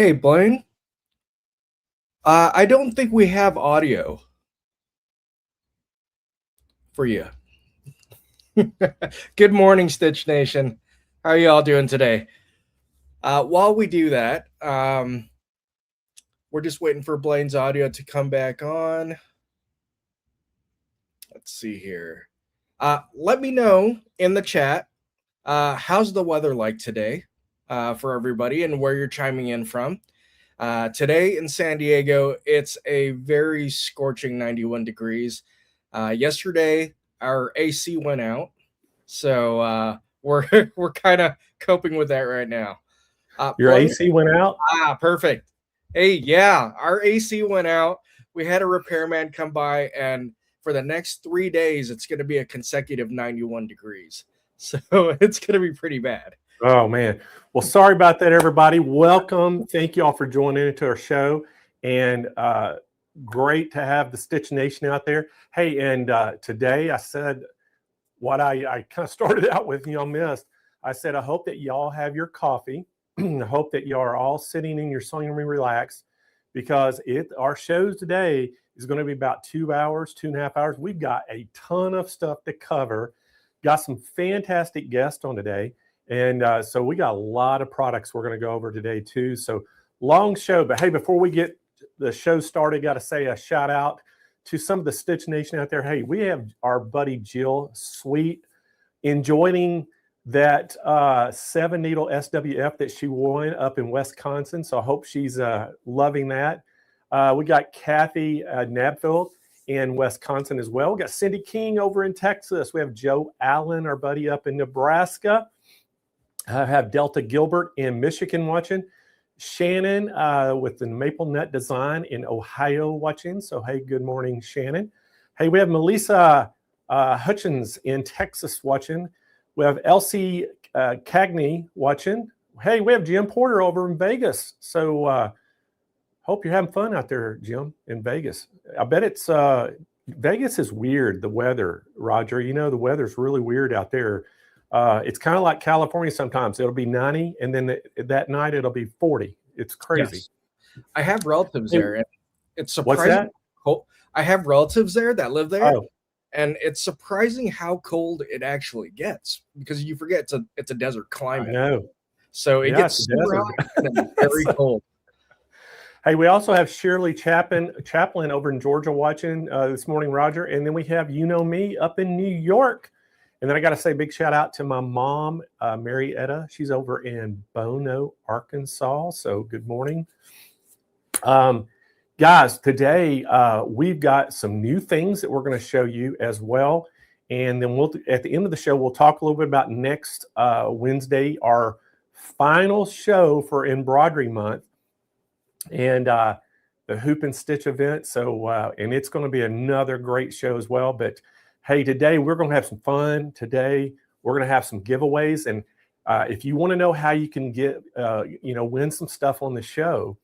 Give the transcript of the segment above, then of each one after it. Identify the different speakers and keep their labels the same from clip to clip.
Speaker 1: Hey, Blaine. I don't think we have audio for you. Good morning, Stitch Nation. How are you all doing today? While we do that, we're just waiting for Blaine's audio to come back on. Let's see here. Let me know in the chat, how's the weather like today for everybody and where you're chiming in from. Today in San Diego, it's a very scorching 91 degrees. Yesterday, our AC went out, so we're kind of coping with that right now.
Speaker 2: Your AC went out?
Speaker 1: Perfect. Hey, yeah, our AC went out. We had a repairman come by, and for the next 3 days, it's going to be a consecutive 91 degrees. So it's going to be pretty bad.
Speaker 2: Oh, man. Well, sorry about that, everybody. Welcome. Thank you all for joining into our show. And great to have the Stitch Nation out there. Hey, and today I said what I kind of started out with, y'all missed. I said, I hope that y'all have your coffee. I hope that y'all are all sitting in your sewing room relaxed, because our shows today is going to be about 2 hours, 2.5 hours. We've got a ton of stuff to cover. Got some fantastic guests on today. And so we got a lot of products we're going to go over today too. So long show, but hey, before we get the show started, got to say a shout out to some of the Stitch Nation out there. Hey, we have our buddy Jill Sweet enjoying that 7-needle SWF that she won up in Wisconsin. So I hope she's loving that. We got Kathy Nabfield in Wisconsin as well. We got Cindy King over in Texas. We have Joe Allen, our buddy up in Nebraska. I have Delta Gilbert in Michigan watching. Shannon with the Maple Net Design in Ohio watching. So, hey, good morning, Shannon. Hey, we have Melissa Hutchins in Texas watching. We have Elsie Cagney watching. Hey, we have Jim Porter over in Vegas. So, hope you're having fun out there, Jim, in Vegas. I bet it's Vegas is weird, the weather, Roger. You know, the weather's really weird out there. It's kind of like California sometimes. It'll be 90, and then that night it'll be 40. It's crazy.
Speaker 1: Yes. I have relatives there, and it's surprising.
Speaker 2: What's that?
Speaker 1: Cold. I have relatives there that live there, and it's surprising how cold it actually gets, because you forget it's a desert climate.
Speaker 2: I know.
Speaker 1: So it gets super hot and very cold.
Speaker 2: Hey, we also have Shirley Chaplin over in Georgia watching this morning, Roger. And then we have You Know Me up in New York. And then I got to say big shout out to my mom, Mary Etta. She's over in Bono, Arkansas. So good morning. Guys, today we've got some new things that we're going to show you as well. And then at the end of the show, we'll talk a little bit about next Wednesday, our final show for Embroidery Month, and the Hoop and Stitch event. So, and it's going to be another great show as well. But hey, today we're going to have some fun. Today we're going to have some giveaways. And if you want to know how you can get, win some stuff on the show,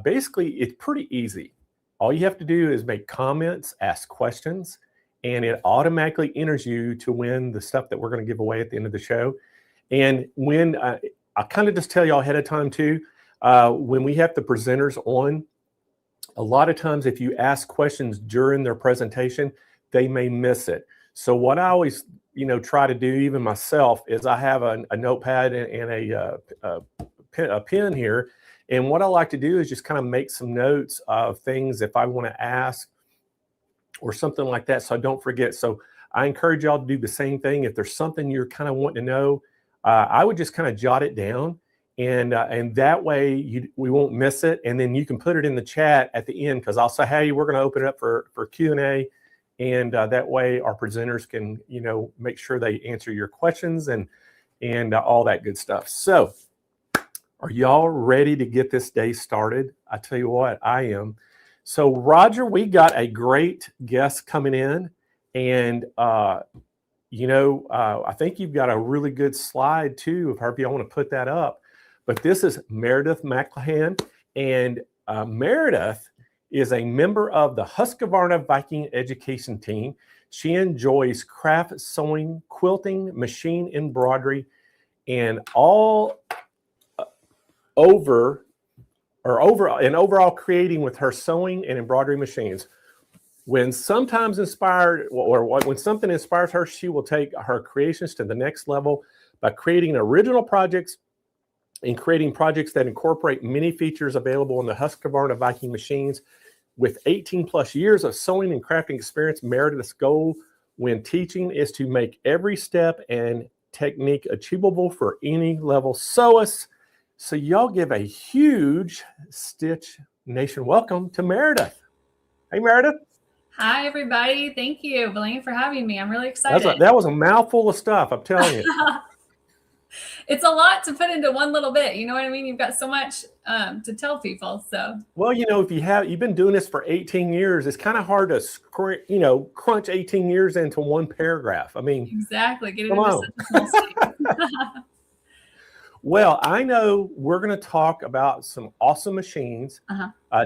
Speaker 2: basically it's pretty easy. All you have to do is make comments, ask questions, and it automatically enters you to win the stuff that we're going to give away at the end of the show. And when I'll kind of just tell you all ahead of time too, when we have the presenters on, a lot of times if you ask questions during their presentation, they may miss it. So what I always, try to do, even myself, is I have a notepad and a pen here. And what I like to do is just kind of make some notes of things if I want to ask or something like that, so I don't forget. So I encourage y'all to do the same thing. If there's something you're kind of wanting to know, I would just kind of jot it down. And that way we won't miss it. And then you can put it in the chat at the end, because I'll say, hey, we're going to open it up for Q&A. And that way our presenters can, make sure they answer your questions and all that good stuff. So are y'all ready to get this day started? I tell you what, I am. So Roger, we got a great guest coming in. And, I think you've got a really good slide too, if y'all want to put that up. But this is Meredith McClanahan. And Meredith is a member of the Husqvarna Viking education team. She enjoys craft sewing, quilting, machine embroidery, and all over overall creating with her sewing and embroidery machines. When sometimes inspired, or when something inspires her, she will take her creations to the next level by creating original projects and creating projects that incorporate many features available in the Husqvarna Viking machines. With 18 plus years of sewing and crafting experience, Meredith's goal when teaching is to make every step and technique achievable for any level sewist. So y'all give a huge Stitch Nation welcome to Meredith. Hey, Meredith.
Speaker 3: Hi, everybody. Thank you, Blaine, for having me. I'm really excited.
Speaker 2: That was a mouthful of stuff, I'm telling you.
Speaker 3: It's a lot to put into one little bit. You know what I mean? You've got so much to tell people. So,
Speaker 2: well, if you've been doing this for 18 years, it's kind of hard to crunch 18 years into one paragraph. I mean,
Speaker 3: exactly. Get it into such a small state.
Speaker 2: Well, I know we're going to talk about some awesome machines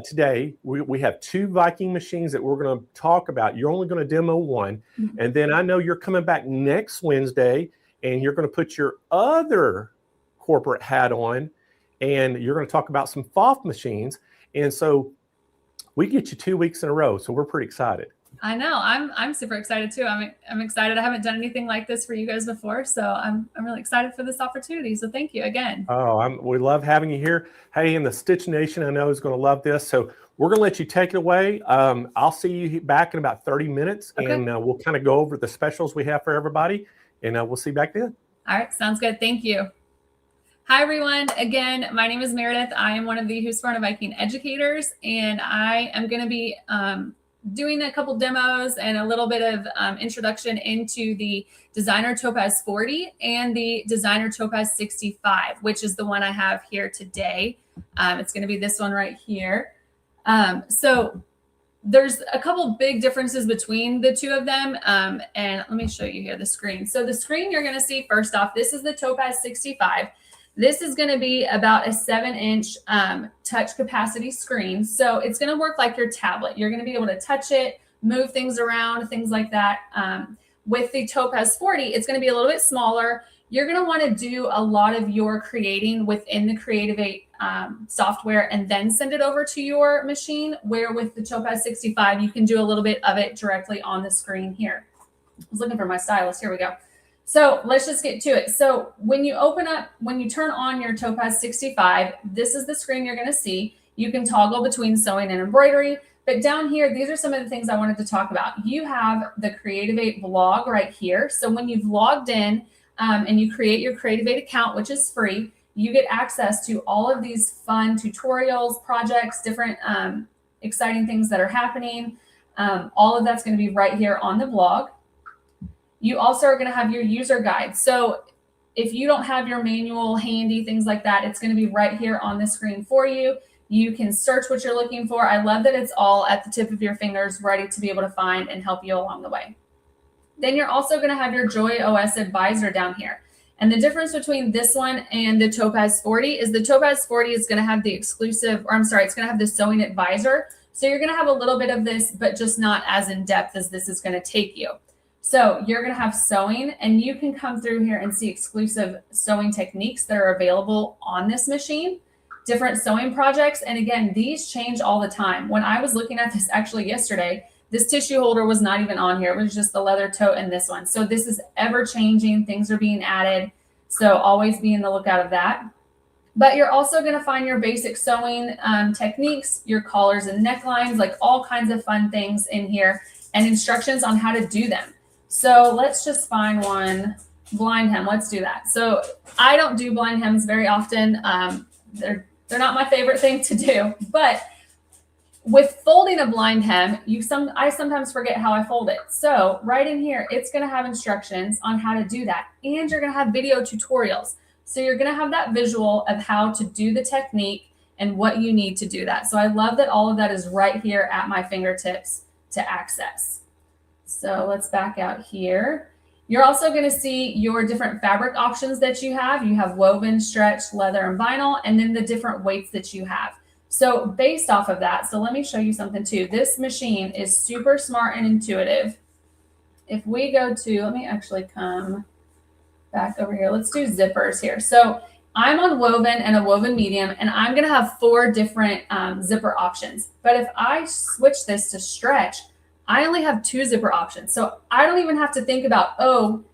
Speaker 2: today. We have 2 Viking machines that we're going to talk about. You're only going to demo one. Mm-hmm. And then I know you're coming back next Wednesday and you're going to put your other corporate hat on and you're going to talk about some FOF machines. And so we get you 2 weeks in a row. So we're pretty excited.
Speaker 3: I know. I'm super excited too. I'm excited. I haven't done anything like this for you guys before, so I'm really excited for this opportunity. So thank you again.
Speaker 2: Oh, we love having you here. Hey, and the Stitch Nation I know is going to love this. So we're going to let you take it away. I'll see you back in about 30 minutes, okay. And we'll kind of go over the specials we have for everybody, and we'll see you back then.
Speaker 3: All right, sounds good. Thank you. Hi, everyone. Again, my name is Meredith. I am one of the Husqvarna Viking educators, and I am going to be doing a couple demos and a little bit of introduction into the Designer Topaz 40 and the Designer Topaz 65, which is the one I have here today. It's going to be this one right here. So there's a couple big differences between the 2 of them. And let me show you here the screen. So the screen you're going to see first off, this is the Topaz 65. This is going to be about a 7-inch touch capacity screen. So it's going to work like your tablet. You're going to be able to touch it, move things around, things like that. With the Topaz 40, it's going to be a little bit smaller. You're going to want to do a lot of your creating within the Creative 8 software and then send it over to your machine, where with the Topaz 65, you can do a little bit of it directly on the screen here. I was looking for my stylus. Here we go. So let's just get to it. So when you turn on your Topaz 65, this is the screen you're going to see. You can toggle between sewing and embroidery. But down here, these are some of the things I wanted to talk about. You have the Creative 8 blog right here. So when you've logged in and you create your Creative 8 account, which is free, you get access to all of these fun tutorials, projects, different exciting things that are happening. All of that's going to be right here on the blog. You also are going to have your user guide. So if you don't have your manual handy, things like that, it's going to be right here on the screen for you. You can search what you're looking for. I love that it's all at the tip of your fingers, ready to be able to find and help you along the way. Then you're also going to have your Joy OS Advisor down here. And the difference between this one and the Topaz 40 is the Topaz 40 is going to have the it's going to have the Sewing Advisor. So you're going to have a little bit of this, but just not as in depth as this is going to take you. So you're going to have sewing, and you can come through here and see exclusive sewing techniques that are available on this machine, different sewing projects. And again, these change all the time. When I was looking at this actually yesterday, this tissue holder was not even on here. It was just the leather tote and this one. So this is ever changing. Things are being added. So always be in the lookout of that. But you're also going to find your basic sewing techniques, your collars and necklines, like all kinds of fun things in here, and instructions on how to do them. So let's just find one, blind hem. Let's do that. So I don't do blind hems very often. They're not my favorite thing to do, but with folding a blind hem, I sometimes forget how I fold it. So right in here, it's going to have instructions on how to do that. And you're going to have video tutorials. So you're going to have that visual of how to do the technique and what you need to do that. So I love that all of that is right here at my fingertips to access. So let's back out here. You're also going to see your different fabric options that you have. You have woven, stretch, leather, and vinyl, and then the different weights that you have. So based off of that, so let me show you something too. This machine is super smart and intuitive. If we go to, let me actually come back over here. Let's do zippers here. So I'm on woven and a woven medium, and I'm going to have 4 different zipper options. But if I switch this to stretch, I only have 2 zipper options. So I don't even have to think about, oh,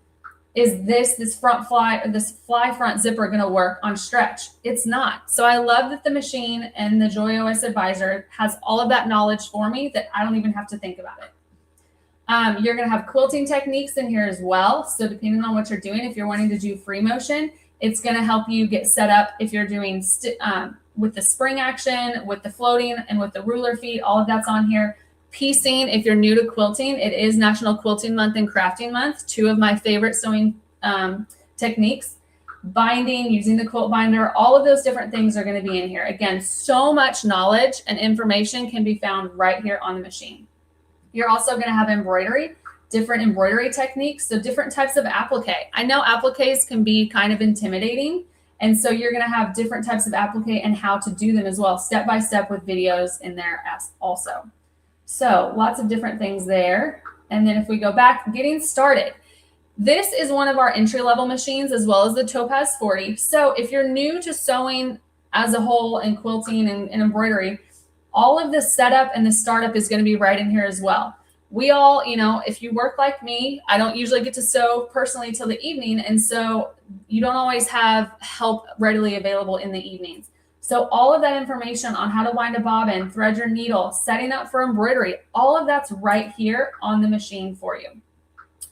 Speaker 3: is this front fly or this fly front zipper going to work on stretch? It's not. So I love that the machine and the Joy OS Advisor has all of that knowledge for me that I don't even have to think about it. You're going to have quilting techniques in here as well. So depending on what you're doing, if you're wanting to do free motion, it's going to help you get set up if you're doing with the spring action, with the floating, and with the ruler feet. All of that's on here. Piecing, if you're new to quilting, it is National Quilting Month and Crafting Month, 2 of my favorite sewing techniques. Binding, using the quilt binder, all of those different things are going to be in here. Again, so much knowledge and information can be found right here on the machine. You're also going to have embroidery, different embroidery techniques, so different types of applique. I know appliques can be kind of intimidating, and so you're going to have different types of applique and how to do them as well, step by step with videos in there also. So lots of different things there. And then if we go back, getting started. This is one of our entry-level machines as well as the Topaz 40. So if you're new to sewing as a whole and quilting and embroidery, all of the setup and the startup is going to be right in here as well. We all, if you work like me, I don't usually get to sew personally till the evening. And so you don't always have help readily available in the evenings. So all of that information on how to wind a bobbin, thread your needle, setting up for embroidery, all of that's right here on the machine for you.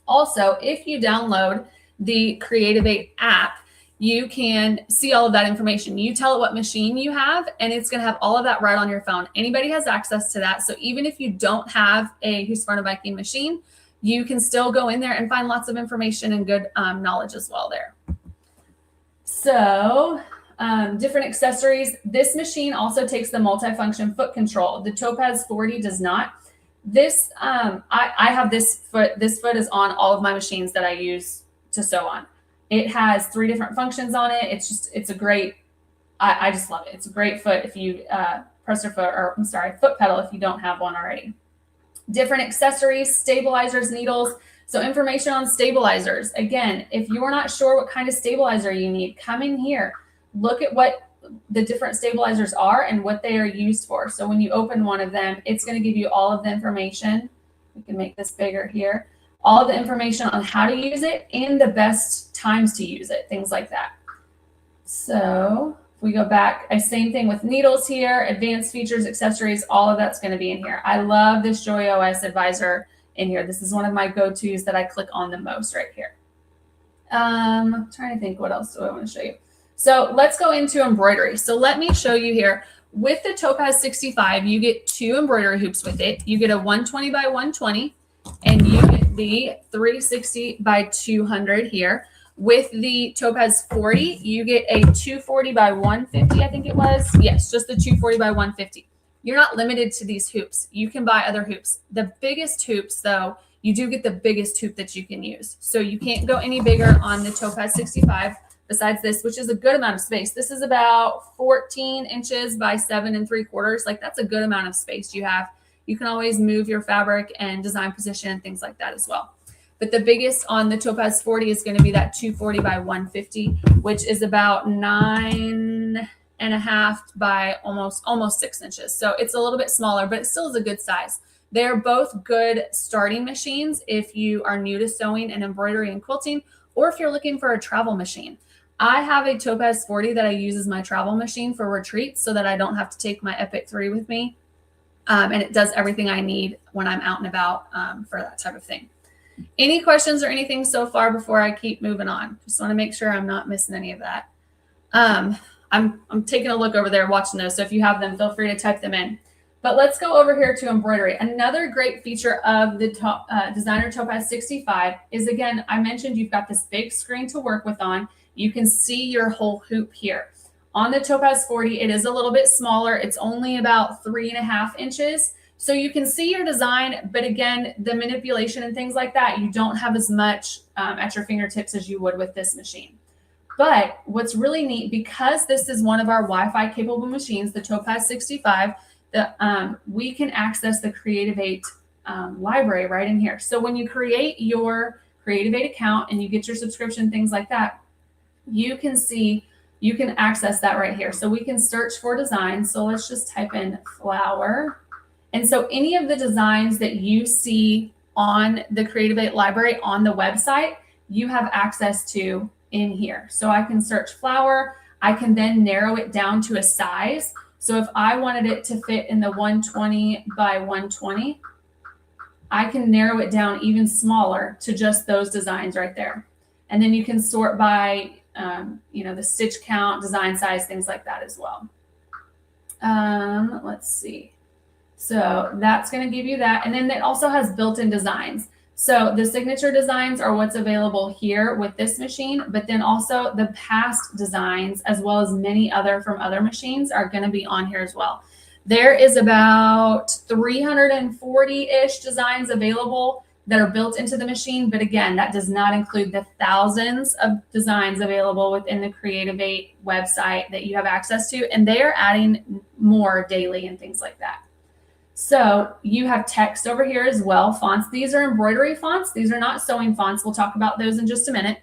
Speaker 3: Also, if you download the Creative 8 app, you can see all of that information. You tell it what machine you have, and it's going to have all of that right on your phone. Anybody has access to that. So even if you don't have a Husqvarna Viking machine, you can still go in there and find lots of information and good knowledge as well there. So different accessories. This machine also takes the multifunction foot control. The Topaz 40 does not. This, I have this foot. This foot is on all of my machines that I use to sew on. It has 3 different functions on it. It's a great, I just love it. It's a great foot if you foot pedal if you don't have one already. Different accessories, stabilizers, needles. So information on stabilizers. Again, if you're not sure what kind of stabilizer you need, come in here. Look at what the different stabilizers are and what they are used for. So when you open one of them, it's going to give you all of the information. We can make this bigger here. All of the information on how to use it and the best times to use it, things like that. So if we go back, same thing with needles here, advanced features, accessories, all of that's going to be in here. I love this Joy OS Advisor in here. This is one of my go-tos that I click on the most right here. I'm trying to think what else do I want to show you. So let's go into embroidery. So let me show you here. With the Topaz 65, you get 2 embroidery hoops with it. You get a 120 by 120, and you get the 360 by 200 here. With the Topaz 40, you get a 240 by 150, I think it was. Yes, just the 240 by 150. You're not limited to these hoops. You can buy other hoops. The biggest hoops, though, you do get the biggest hoop that you can use. So you can't go any bigger on the Topaz 65 besides this, which is a good amount of space. This is about 14 inches by 7 3/4. Like, that's a good amount of space you have. You can always move your fabric and design position and things like that as well. But the biggest on the Topaz 40 is going to be that 240 by 150, which is about 9.5 by almost 6 inches. So it's a little bit smaller, but it still is a good size. They're both good starting machines if you are new to sewing and embroidery and quilting, or if you're looking for a travel machine. I have a Topaz 40 that I use as my travel machine for retreats so that I don't have to take my Epic 3 with me. And it does everything I need when I'm out and about for that type of thing. Any questions or anything so far before I keep moving on? Just want to make sure I'm not missing any of that. I'm taking a look over there watching those. So if you have them, feel free to type them in. But let's go over here to embroidery. Another great feature of the Designer Topaz 65 is, again, I mentioned you've got this big screen to work with on. You can see your whole hoop here. On the Topaz 40, it is a little bit smaller. It's only about 3.5 inches. So you can see your design, but again, the manipulation and things like that, you don't have as much at your fingertips as you would with this machine. But what's really neat, because this is one of our Wi-Fi capable machines, the Topaz 65, we can access the Creative 8 library right in here. So when you create your Creative 8 account and you get your subscription, things like that, you can see you can access that right here. So we can search for designs. So let's just type in flower. And so any of the designs that you see on the Creativate library on the website, you have access to in here. So I can search flower. I can then narrow it down to a size. So if I wanted it to fit in the 120 by 120, I can narrow it down even smaller to just those designs right there. And then you can sort by, the stitch count, design size, things like that as well. Let's see. So that's going to give you that. And then it also has built-in designs. So the signature designs are what's available here with this machine, but then also the past designs, as well as many other from other machines, are going to be on here as well. There is about 340-ish designs available that are built into the machine. But again, that does not include the thousands of designs available within the Creativate website that you have access to. And they are adding more daily and things like that. So you have text over here as well. Fonts. These are embroidery fonts. These are not sewing fonts. We'll talk about those in just a minute.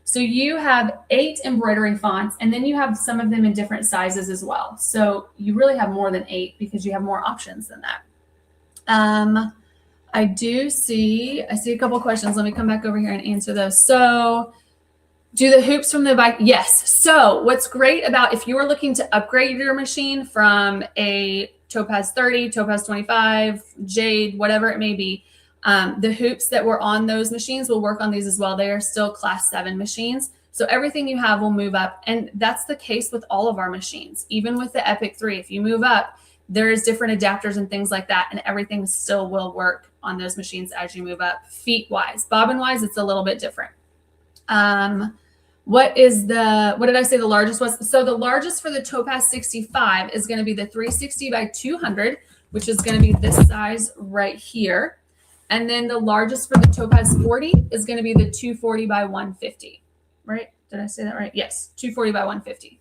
Speaker 3: So you have 8 embroidery fonts, and then you have some of them in different sizes as well. So you really have more than 8 because you have more options than that. I see a couple questions. Let me come back over here and answer those. So do the hoops from the bike? Yes. So what's great about if you are looking to upgrade your machine from a Topaz 30, Topaz 25, Jade, whatever it may be, the hoops that were on those machines will work on these as well. They are still class 7 machines. So everything you have will move up. And that's the case with all of our machines. Even with the Epic 3, if you move up, there's different adapters and things like that. And everything still will work on those machines as you move up. Feet wise, bobbin wise, it's a little bit different. What did I say the largest was? So the largest for the Topaz 65 is going to be the 360 by 200, which is going to be this size right here. And then the largest for the Topaz 40 is going to be the 240 by 150, right? Did I say that right? Yes, 240 by 150.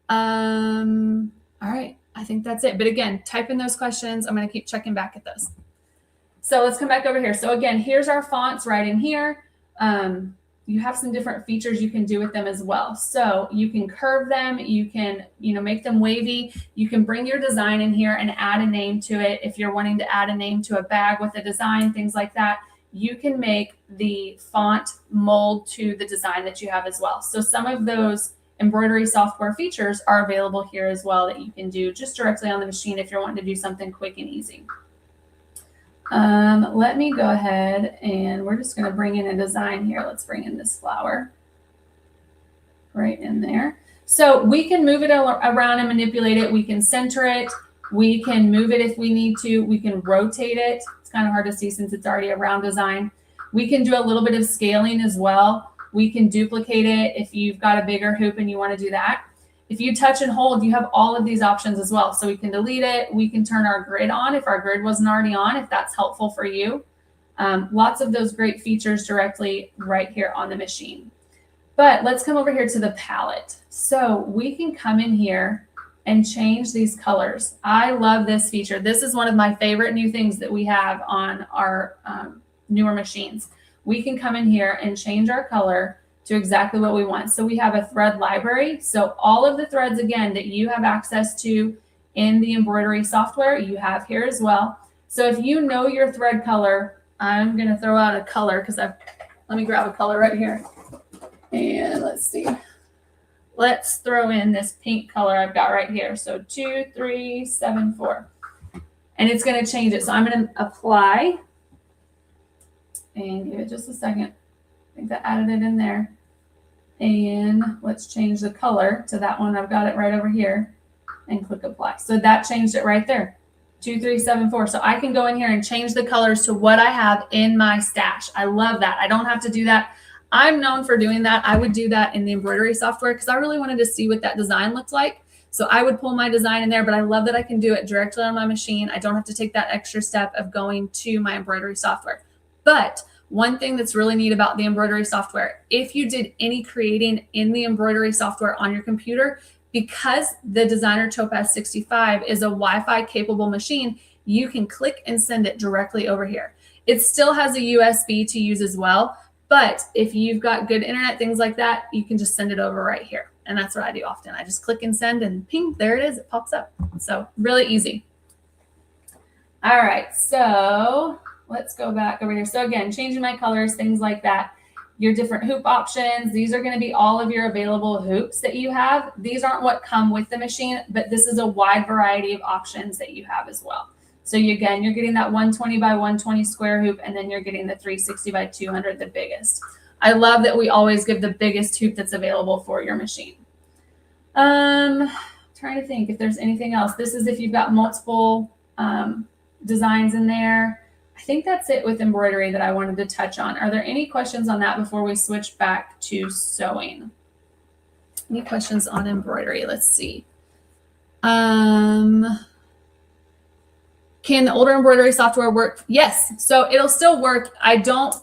Speaker 3: All right, I think that's it. But again, type in those questions. I'm going to keep checking back at those. So let's come back over here. So again, here's our fonts right in here. You have some different features you can do with them as well. So you can curve them. You can, make them wavy. You can bring your design in here and add a name to it. If you're wanting to add a name to a bag with a design, things like that, you can make the font mold to the design that you have as well. So some of those embroidery software features are available here as well that you can do just directly on the machine if you're wanting to do something quick and easy. Let me go ahead and we're just going to bring in a design here. Let's bring in this flower right in there. So we can move it around and manipulate it. We can center it. We can move it if we need to. We can rotate it. It's kind of hard to see since it's already a round design. We can do a little bit of scaling as well. We can duplicate it if you've got a bigger hoop and you want to do that. If you touch and hold, you have all of these options as well. So we can delete it. We can turn our grid on if our grid wasn't already on, if that's helpful for you. Lots of those great features directly right here on the machine. But let's come over here to the palette. So we can come in here and change these colors. I love this feature. This is one of my favorite new things that we have on our newer machines. We can come in here and change our color to exactly what we want. So we have a thread library. So all of the threads, again, that you have access to in the embroidery software, you have here as well. So if you know your thread color, I'm going to throw out a color because let me grab a color right here. And let's see. Let's throw in this pink color I've got right here. So 2374. And it's going to change it. So I'm going to apply and give it just a second. I think that added it in there. And let's change the color to that one. I've got it right over here and click apply. So that changed it right there. 2374. So I can go in here and change the colors to what I have in my stash. I love that. I don't have to do that. I'm known for doing that. I would do that in the embroidery software because I really wanted to see what that design looked like. So I would pull my design in there, but I love that I can do it directly on my machine. I don't have to take that extra step of going to my embroidery software. But one thing that's really neat about the embroidery software, if you did any creating in the embroidery software on your computer, because the Designer Topaz 65 is a Wi-Fi capable machine, you can click and send it directly over here. It still has a USB to use as well, but if you've got good internet, things like that, you can just send it over right here. And that's what I do often. I just click and send and ping, there it is. It pops up. So really easy. All right, so let's go back over here. So again, changing my colors, things like that. Your different hoop options. These are going to be all of your available hoops that you have. These aren't what come with the machine, but this is a wide variety of options that you have as well. So again, you're getting that 120 by 120 square hoop, and then you're getting the 360 by 200, the biggest. I love that we always give the biggest hoop that's available for your machine. Trying to think if there's anything else. This is if you've got multiple designs in there. I think that's it with embroidery that I wanted to touch on. Are there any questions on that before we switch back to sewing? Any questions on embroidery? Let's see. Can the older embroidery software work? Yes. So it'll still work. I don't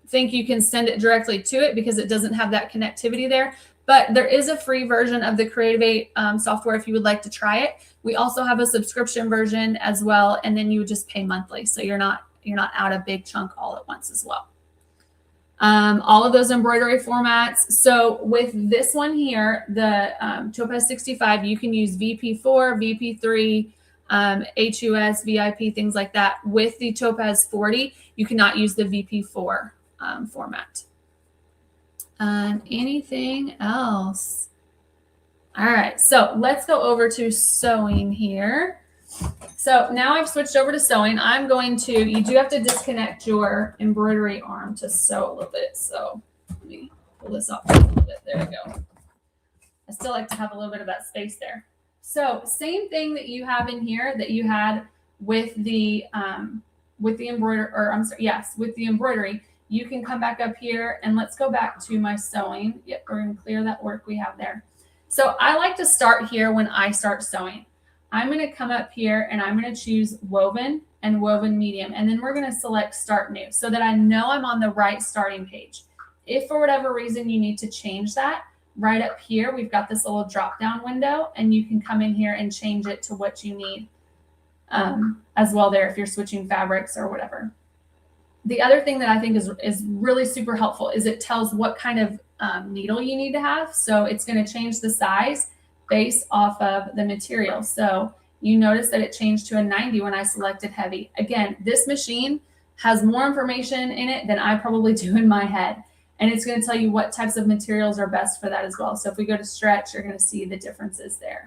Speaker 3: think you can send it directly to it because it doesn't have that connectivity there. But there is a free version of the Creativate software if you would like to try it. We also have a subscription version as well, and then you would just pay monthly, so you're not out a big chunk all at once as well. All of those embroidery formats. So with this one here, the Topaz 65, you can use VP4, VP3, HUS, VIP, things like that. With the Topaz 40, you cannot use the VP4 format. Anything else? All right, so let's go over to sewing here. So now I've switched over to sewing. I'm going to, you do have to disconnect your embroidery arm to sew a little bit. So let me pull this up a little bit. There we go. I still like to have a little bit of that space there. So same thing that you have in here that you had with the embroidery, or I'm sorry, yes, with the embroidery. You can come back up here and let's go back to my sewing. Yep, we're going to clear that work we have there. So I like to start here when I start sewing. I'm going to come up here and I'm going to choose woven and woven medium. And then we're going to select start new so that I know I'm on the right starting page. If for whatever reason you need to change that, right up here, we've got this little drop down window and you can come in here and change it to what you need as well there if you're switching fabrics or whatever. The other thing that I think is really super helpful is it tells what kind of needle you need to have. So it's going to change the size based off of the material. So you notice that it changed to a 90 when I selected heavy. Again, this machine has more information in it than I probably do in my head. And it's going to tell you what types of materials are best for that as well. So if we go to stretch, you're going to see the differences there.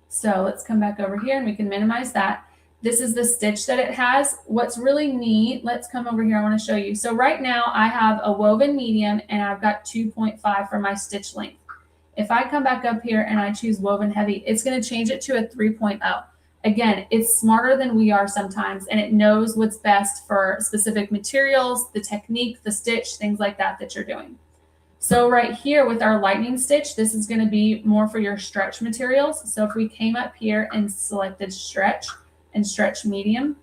Speaker 3: So let's come back over here and we can minimize that. This is the stitch that it has. What's really neat, let's come over here. I want to show you. So right now I have a woven medium and I've got 2.5 for my stitch length. If I come back up here and I choose woven heavy, it's going to change it to a 3.0. Again, it's smarter than we are sometimes, and it knows what's best for specific materials, the technique, the stitch, things like that that you're doing. So right here with our lightning stitch, this is going to be more for your stretch materials. So if we came up here and selected stretch and stretch medium,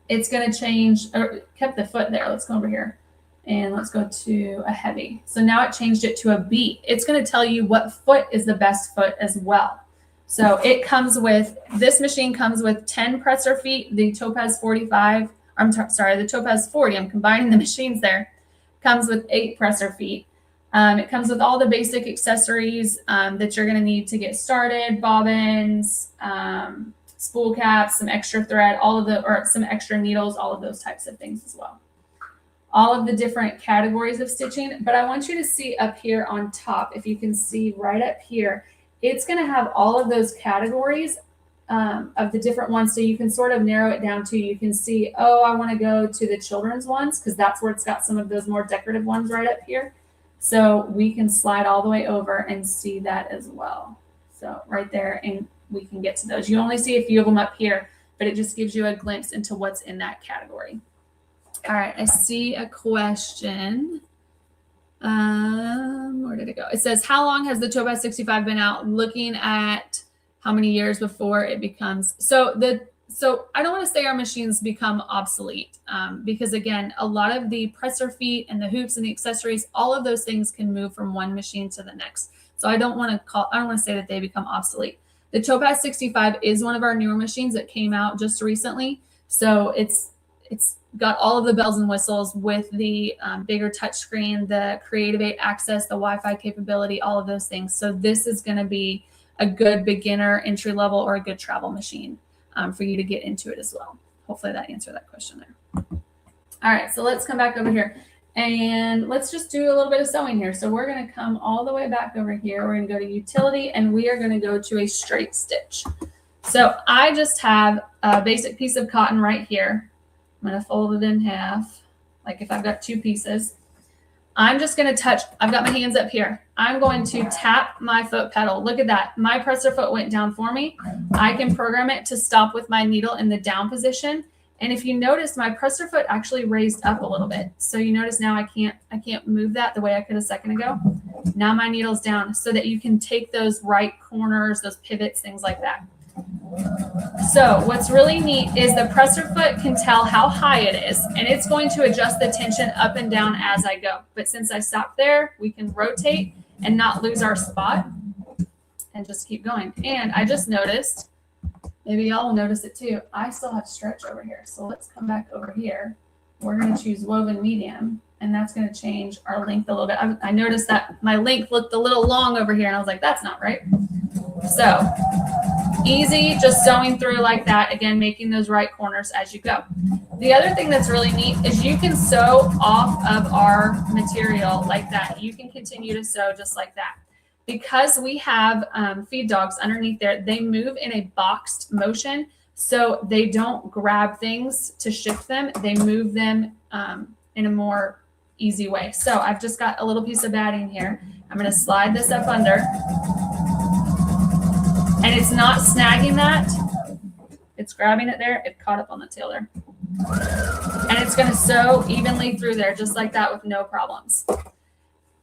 Speaker 3: it's going to change, or kept the foot there. Let's go over here and let's go to a heavy. So now it changed it to a B. It's going to tell you what foot is the best foot as well. So it comes with, this machine comes with 10 presser feet. The Topaz 45, the Topaz 40, I'm combining the machines there, comes with 8 presser feet. It comes with all the basic accessories that you're going to need to get started, bobbins, spool caps, some extra thread, some extra needles, all of those types of things as well. All of the different categories of stitching, but I want you to see up here on top, if you can see right up here, it's going to have all of those categories of the different ones. So you can sort of narrow it down to, you can see, oh, I want to go to the children's ones because that's where it's got some of those more decorative ones right up here. So we can slide all the way over and see that as well. So right there, and we can get to those. You only see a few of them up here, but it just gives you a glimpse into what's in that category. All right, I see a question. Where did it go? It says, how long has the Topaz 65 been out? Looking at how many years before it becomes, so I don't want to say our machines become obsolete because again, a lot of the presser feet and the hoops and the accessories, all of those things can move from one machine to the next. So I don't want to say that they become obsolete. The Topaz 65 is one of our newer machines that came out just recently. So It's got all of the bells and whistles with the bigger touchscreen, the Creative 8 access, the Wi-Fi capability, all of those things. So this is going to be a good beginner entry level or a good travel machine for you to get into it as well. Hopefully that answered that question there. All right, so let's come back over here and let's just do a little bit of sewing here. So we're going to come all the way back over here. We're going to go to utility and we are going to go to a straight stitch. So I just have a basic piece of cotton right here. I'm going to fold it in half, like if I've got 2 pieces. I'm just going to touch, I've got my hands up here. I'm going to tap my foot pedal. Look at that. My presser foot went down for me. I can program it to stop with my needle in the down position. And if you notice, my presser foot actually raised up a little bit. So you notice now I can't move that the way I could a second ago. Now my needle's down so that you can take those right corners, those pivots, things like that. So what's really neat is the presser foot can tell how high it is, and it's going to adjust the tension up and down as I go. But since I stopped there, we can rotate and not lose our spot and just keep going. And I just noticed, maybe y'all will notice it too, I still have stretch over here. So let's come back over here. We're going to choose woven medium, and that's going to change our length a little bit. I noticed that my length looked a little long over here, and I was like, that's not right. So easy, just sewing through like that. Again, making those right corners as you go. The other thing that's really neat is you can sew off of our material like that. You can continue to sew just like that. Because we have feed dogs underneath there, they move in a boxed motion. So they don't grab things to shift them. They move them in a more easy way. So I've just got a little piece of batting here. I'm going to slide this up under. And it's not snagging that. It's grabbing it there. It caught up on the tail there. And it's going to sew evenly through there just like that with no problems.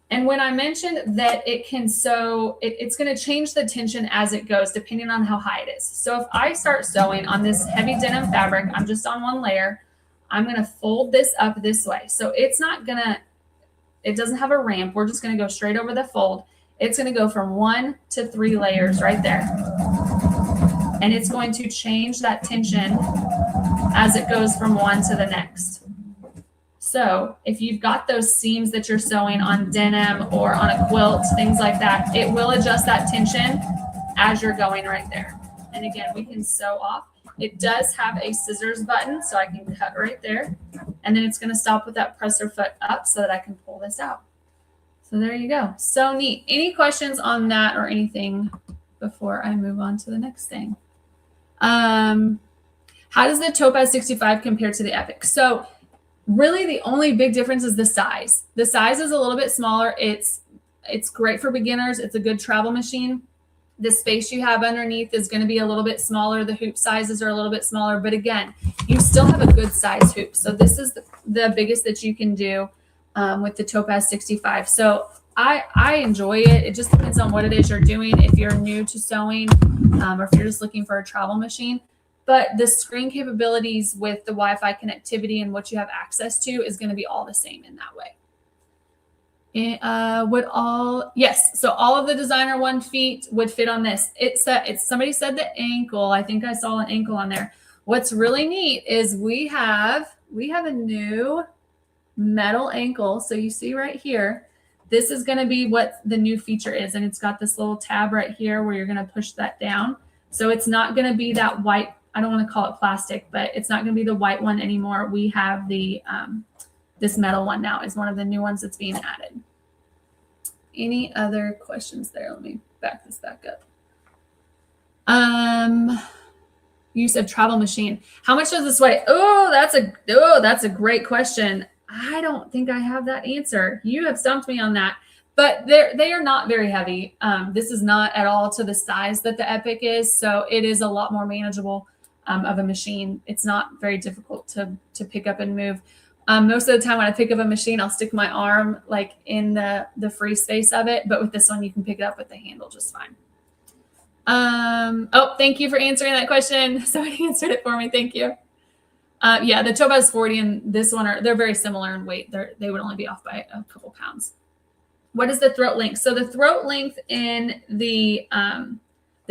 Speaker 3: And when I mentioned that it can sew, it's going to change the tension as it goes depending on how high it is. So if I start sewing on this heavy denim fabric, I'm just on one layer. I'm going to fold this up this way. So it's not going to, it doesn't have a ramp. We're just going to go straight over the fold. It's going to go from 1 to 3 layers right there. And it's going to change that tension as it goes from one to the next. So if you've got those seams that you're sewing on denim or on a quilt, things like that, it will adjust that tension as you're going right there. And again, we can sew off. It does have a scissors button, so I can cut right there. And then it's going to stop with that presser foot up so that I can pull this out. So there you go. So neat. Any questions on that or anything before I move on to the next thing? How does the Topaz 65 compare to the Epic? So really the only big difference is the size. The size is a little bit smaller. It's great for beginners. It's a good travel machine. The space you have underneath is going to be a little bit smaller. The hoop sizes are a little bit smaller, but again, you still have a good size hoop. So this is the biggest that you can do with the Topaz 65. So I enjoy it. It just depends on what it is you're doing. If you're new to sewing or if you're just looking for a travel machine, but the screen capabilities with the Wi-Fi connectivity and what you have access to is going to be all the same in that way. Yes. So all of the designer 1 feet would fit on this. Somebody said the ankle. I think I saw an ankle on there. What's really neat is we have a new metal ankle. So you see right here, this is going to be what the new feature is. And it's got this little tab right here where you're going to push that down. So it's not going to be that white, I don't want to call it plastic, but it's not going to be the white one anymore. We have the, this metal one now is one of the new ones that's being added. Any other questions there? Let me back this back up. You said travel machine. How much does this weigh? Oh, that's a great question. I don't think I have that answer. You have stumped me on that, but they are not very heavy. This is not at all to the size that the Epic is. So it is a lot more manageable of a machine. It's not very difficult to pick up and move. Most of the time when I pick up a machine, I'll stick my arm like in the free space of it. But with this one, you can pick it up with the handle just fine. Oh, thank you for answering that question. Somebody answered it for me. Thank you. Yeah, the Topaz 40 and this one they're very similar in weight. They would only be off by a couple pounds. What is the throat length? So the throat length in the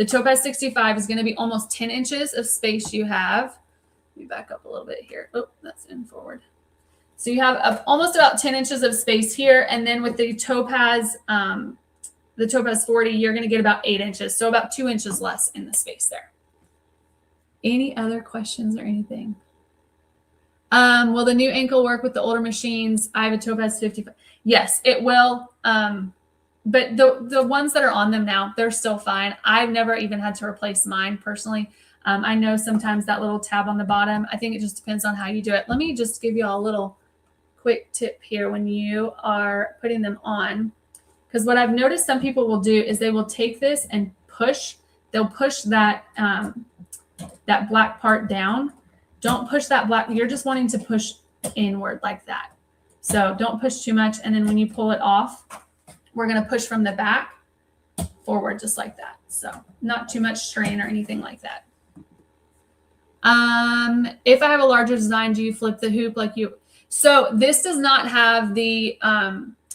Speaker 3: Topaz 65 is going to be almost 10 inches of space you have. Let me back up a little bit here. Oh, that's in forward. So you have almost about 10 inches of space here. And then with the Topaz 40, you're going to get about 8 inches. So about 2 inches less in the space there. Any other questions or anything? Will the new ankle work with the older machines? I have a Topaz 55. Yes, it will. But the ones that are on them now, they're still fine. I've never even had to replace mine personally. I know sometimes that little tab on the bottom, I think it just depends on how you do it. Let me just give you all a little quick tip here when you are putting them on. Because what I've noticed some people will do is they will take this and push. They'll push that, that black part down. Don't push that black. You're just wanting to push inward like that. So don't push too much. And then when you pull it off, we're going to push from the back forward just like that. So not too much strain or anything like that. If I have a larger design, do you flip the hoop like you? So this does not have the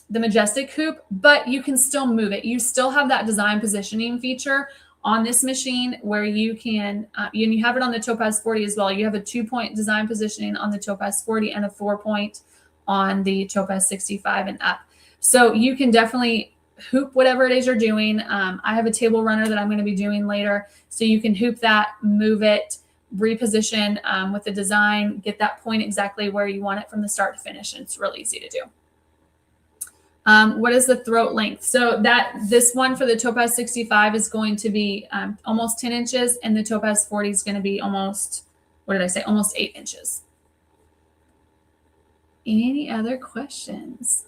Speaker 3: majestic hoop, but you can still move it. You still have that design positioning feature on this machine where you can, and you have it on the Topaz 40 as well. You have a 2-point design positioning on the Topaz 40 and a 4-point on the Topaz 65 and up. So you can definitely hoop whatever it is you're doing. I have a table runner that I'm going to be doing later. So you can hoop that, move it, reposition with the design, get that point exactly where you want it from the start to finish. And it's really easy to do. What is the throat length? So this one for the Topaz 65 is going to be almost 10 inches, and the Topaz 40 is going to be almost, what did I say? Almost 8 inches. Any other questions?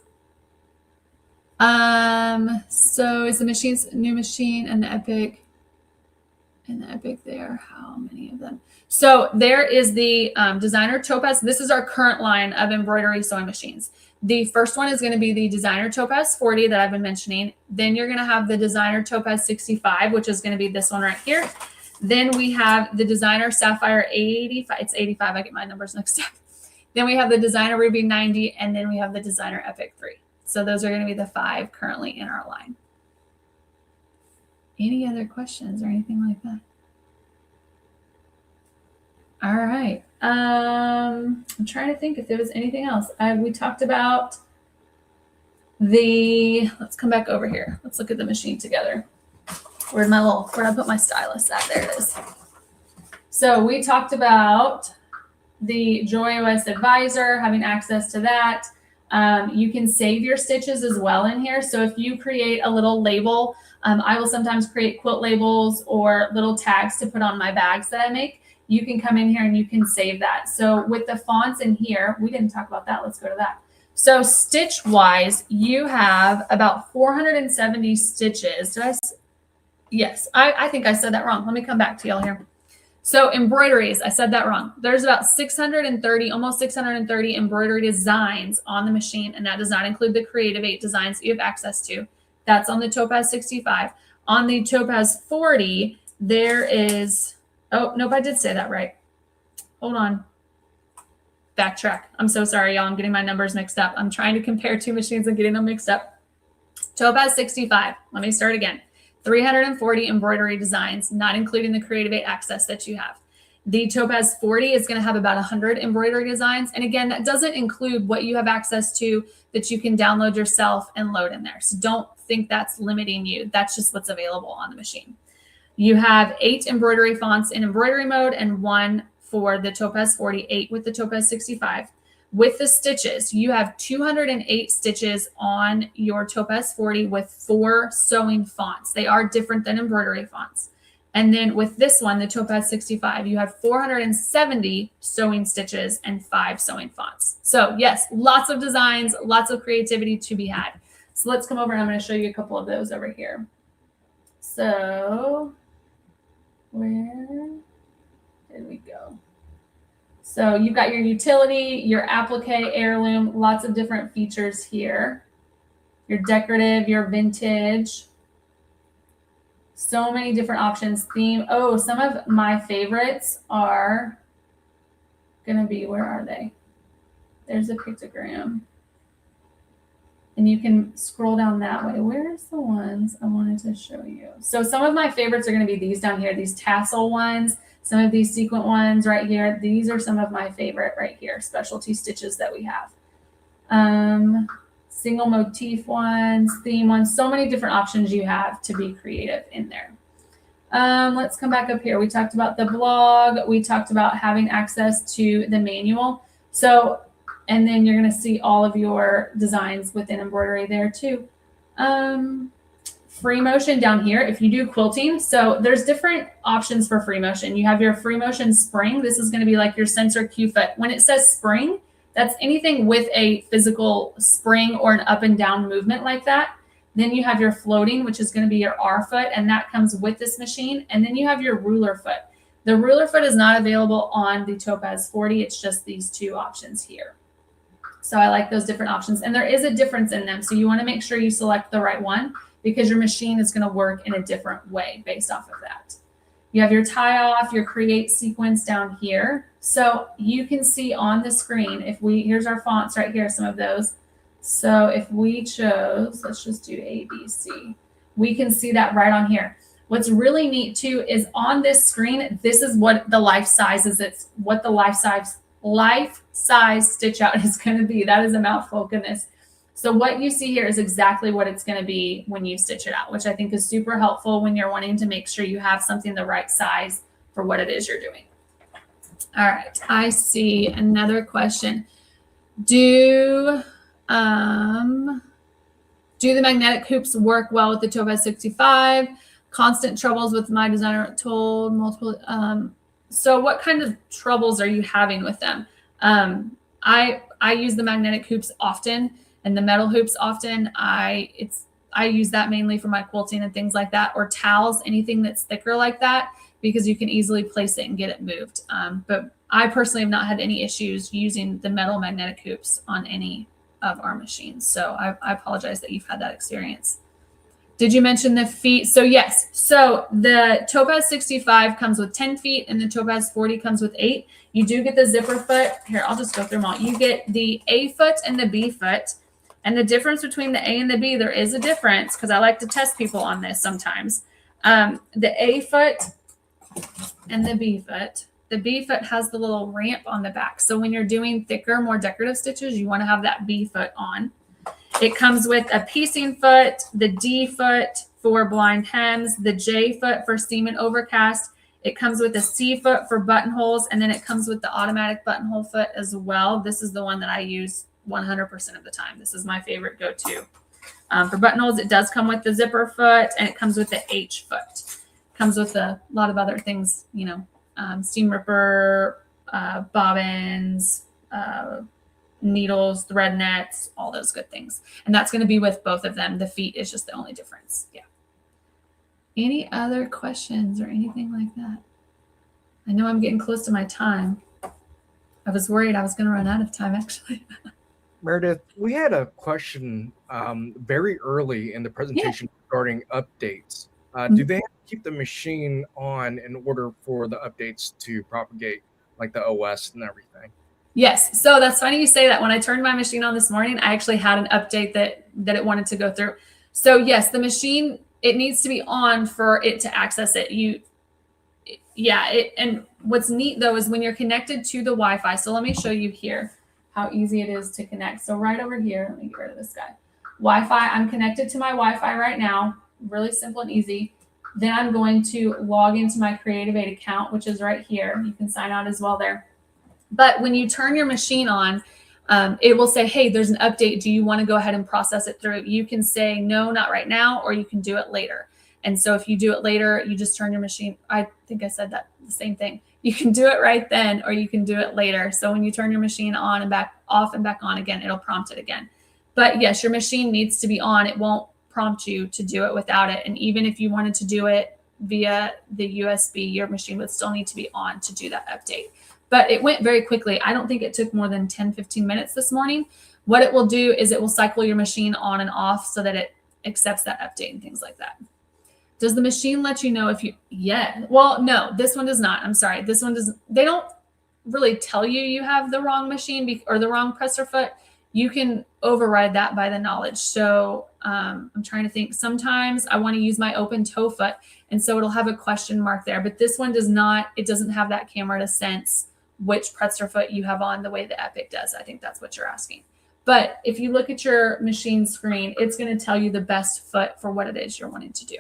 Speaker 3: So is the machine's new machine and the Epic there? How many of them? So there is the designer Topaz. This is our current line of embroidery sewing machines. The first one is going to be the designer Topaz 40 that I've been mentioning. Then you're going to have the designer Topaz 65, which is going to be this one right here. Then we have the designer Sapphire 85. It's 85. I get my numbers mixed up. Then we have the designer Ruby 90, and then we have the designer Epic 3. So those are going to be the 5 currently in our line. Any other questions or anything like that? All right. I'm trying to think if there was anything else. We talked about let's come back over here. Let's look at the machine together. Where did I put my stylus at? There it is. So we talked about the JoyOS Advisor, having access to that. You can save your stitches as well in here. So if you create a little label, I will sometimes create quilt labels or little tags to put on my bags that I make. You can come in here and you can save that. So with the fonts in here, we didn't talk about that. Let's go to that. So stitch wise, you have about 470 stitches. Yes, I think I said that wrong. Let me come back to y'all here. So embroideries, I said that wrong. There's about 630, almost 630 embroidery designs on the machine, and that does not include the Creative 8 designs that you have access to. That's on the Topaz 65. On the Topaz 40, there is, oh, nope, I did say that right. Hold on. Backtrack. I'm so sorry, y'all. I'm getting my numbers mixed up. I'm trying to compare two machines and getting them mixed up. Topaz 65. Let me start again. 340 embroidery designs, not including the Creative 8 access that you have. The Topaz 40 is going to have about 100 embroidery designs. And again, that doesn't include what you have access to that you can download yourself and load in there. So don't think that's limiting you. That's just what's available on the machine. You have 8 embroidery fonts in embroidery mode and 1 for the Topaz 48 with the Topaz 65. With the stitches, you have 208 stitches on your Topaz 40 with 4 sewing fonts. They are different than embroidery fonts. And then with this one, the Topaz 65, you have 470 sewing stitches and 5 sewing fonts. So yes, lots of designs, lots of creativity to be had. So let's come over and I'm going to show you a couple of those over here. So where did we go? So you've got your utility, your applique, heirloom, lots of different features here. Your decorative, your vintage. So many different options. Theme. Oh, some of my favorites are going to be, where are they? There's a pictogram. And you can scroll down that way. Where's the ones I wanted to show you? So some of my favorites are going to be these down here, these tassel ones. Some of these sequin ones right here, these are some of my favorite right here, specialty stitches that we have. Single motif ones, theme ones, so many different options you have to be creative in there. Let's come back up here. We talked about the blog. We talked about having access to the manual. So, and then you're going to see all of your designs within embroidery there too. Free motion down here if you do quilting. So there's different options for free motion. You have your free motion spring. This is going to be like your sensor Q foot. When it says spring, that's anything with a physical spring or an up and down movement like that. Then you have your floating, which is going to be your R foot, and that comes with this machine. And then you have your ruler foot. The ruler foot is not available on the Topaz 40. It's just these two options here. So I like those different options. And there is a difference in them. So you want to make sure you select the right one because your machine is going to work in a different way based off of that. You have your tie off, your create sequence down here. So you can see on the screen, here's our fonts right here, some of those. So if we chose, let's just do A, B, C, we can see that right on here. What's really neat too is on this screen, this is what the life size is. It's what the life size stitch out is going to be. That is a mouthful, goodness. So what you see here is exactly what it's going to be when you stitch it out, which I think is super helpful when you're wanting to make sure you have something the right size for what it is you're doing. All right, I see another question. Do the magnetic hoops work well with the Topaz 65? Constant troubles with my designer told multiple. So what kind of troubles are you having with them? I use the magnetic hoops often and the metal hoops often. I use that mainly for my quilting and things like that, or towels, anything that's thicker like that, because you can easily place it and get it moved. But I personally have not had any issues using the metal magnetic hoops on any of our machines. So I apologize that you've had that experience. Did you mention the feet? So yes. So the Topaz 65 comes with 10 feet and the Topaz 40 comes with 8. You do get the zipper foot. Here, I'll just go through them all. You get the A foot and the B foot. And the difference between the A and the B, there is a difference because I like to test people on this sometimes. The A foot and the B foot. The B foot has the little ramp on the back. So when you're doing thicker, more decorative stitches, you want to have that B foot on. It comes with a piecing foot, the D foot for blind hems, the J foot for seam and overcast. It comes with a C foot for buttonholes, and then it comes with the automatic buttonhole foot as well. This is the one that I use 100% of the time. This is my favorite go-to. For buttonholes, it does come with the zipper foot, and it comes with the H foot. It comes with a lot of other things, you know, seam ripper, bobbins, needles, thread nets, all those good things. And that's going to be with both of them. The feet is just the only difference. Yeah. Any other questions or anything like that? I know I'm getting close to my time. I was worried I was going to run out of time, actually.
Speaker 1: Meredith, we had a question very early in the presentation regarding updates. Do they have to keep the machine on in order for the updates to propagate, like the OS and everything?
Speaker 3: Yes. So that's funny you say that. When I turned my machine on this morning, I actually had an update that it wanted to go through. So yes, the machine, it needs to be on for it to access it. And what's neat though is when you're connected to the Wi-Fi. So let me show you here how easy it is to connect. So right over here, let me get rid of this guy. Wi-Fi, I'm connected to my Wi-Fi right now. Really simple and easy. Then I'm going to log into my Creative Aid account, which is right here. You can sign out as well there. But when you turn your machine on, it will say, hey, there's an update. Do you want to go ahead and process it through? You can say, no, not right now, or you can do it later. And so if you do it later, you just turn your machine. I think I said that the same thing. You can do it right then, or you can do it later. So when you turn your machine on and back off and back on again, it'll prompt it again. But yes, your machine needs to be on. It won't prompt you to do it without it. And even if you wanted to do it via the USB, your machine would still need to be on to do that update. But it went very quickly. I don't think it took more than 10, 15 minutes this morning. What it will do is it will cycle your machine on and off so that it accepts that update and things like that. Does the machine let you know if you, well, no, this one does not. I'm sorry. This one does. They don't really tell you you have the wrong machine or the wrong presser foot. You can override that by the knowledge. So I'm trying to think. Sometimes I want to use my open toe foot. And so it'll have a question mark there, but this one does not, it doesn't have that camera to sense which pretzel foot you have on the way the Epic does. I think that's what you're asking. But if you look at your machine screen, it's going to tell you the best foot for what it is you're wanting to do.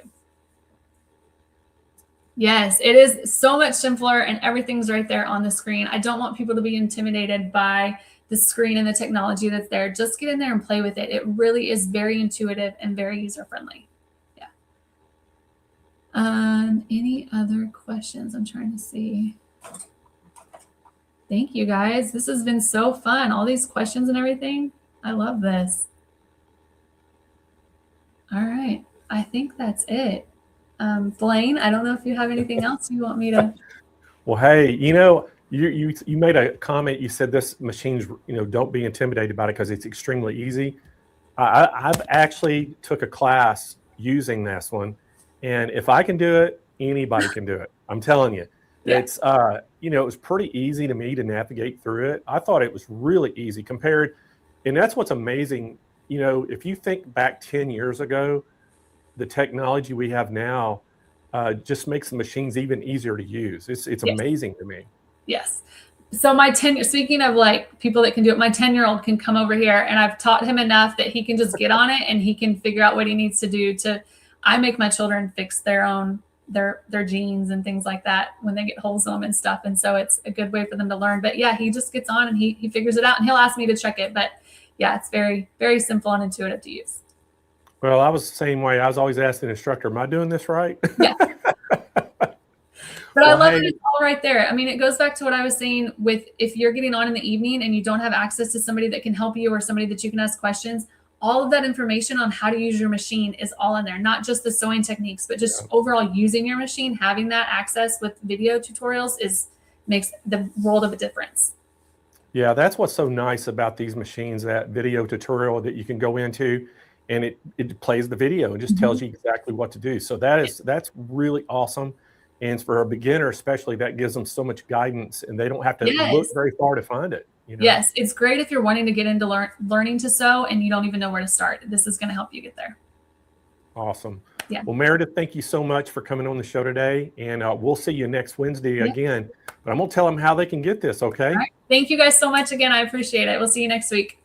Speaker 3: Yes, it is so much simpler and everything's right there on the screen. I don't want people to be intimidated by the screen and the technology that's there. Just get in there and play with it. It really is very intuitive and very user-friendly. Yeah. Any other questions? I'm trying to see. Thank you, guys. This has been so fun. All these questions and everything. I love this. All right. I think that's it. Blaine, I don't know if you have anything else you want me to.
Speaker 2: Well, hey, you made a comment. You said this machine's, don't be intimidated by it because it's extremely easy. I've actually took a class using this one, and if I can do it, anybody can do it. I'm telling you. Yeah. It's, it was pretty easy to me to navigate through it. I thought it was really easy compared, and that's what's amazing. If you think back 10 years ago, the technology we have now just makes the machines even easier to use. It's yes. Amazing to me.
Speaker 3: Yes. So speaking of like people that can do it, my 10-year-old can come over here and I've taught him enough that he can just get on it and he can figure out what he needs to do I make my children fix their jeans and things like that when they get holes in them and stuff. And so it's a good way for them to learn. But yeah, he just gets on and he figures it out and he'll ask me to check it. But yeah, it's very, very simple and intuitive to use.
Speaker 2: Well, I was the same way. I was always asking the instructor, am I doing this right?
Speaker 3: Yeah. But I love it. It's all right there. I mean, it goes back to what I was saying with if you're getting on in the evening and you don't have access to somebody that can help you or somebody that you can ask questions, all of that information on how to use your machine is all in there, not just the sewing techniques, but just overall using your machine, having that access with video tutorials makes the world of a difference.
Speaker 2: Yeah, that's what's so nice about these machines, that video tutorial that you can go into and it plays the video and just tells you exactly what to do. So that's really awesome. And for a beginner, especially, that gives them so much guidance and they don't have to look very far to find it.
Speaker 3: Yes, it's great if you're wanting to get into learning to sew and you don't even know where to start. This is going to help you get there.
Speaker 2: Awesome.
Speaker 3: Yeah.
Speaker 2: Well, Meredith, thank you so much for coming on the show today. And we'll see you next Wednesday again. But I'm going to tell them how they can get this, okay?
Speaker 3: All right. Thank you guys so much again. I appreciate it. We'll see you next week.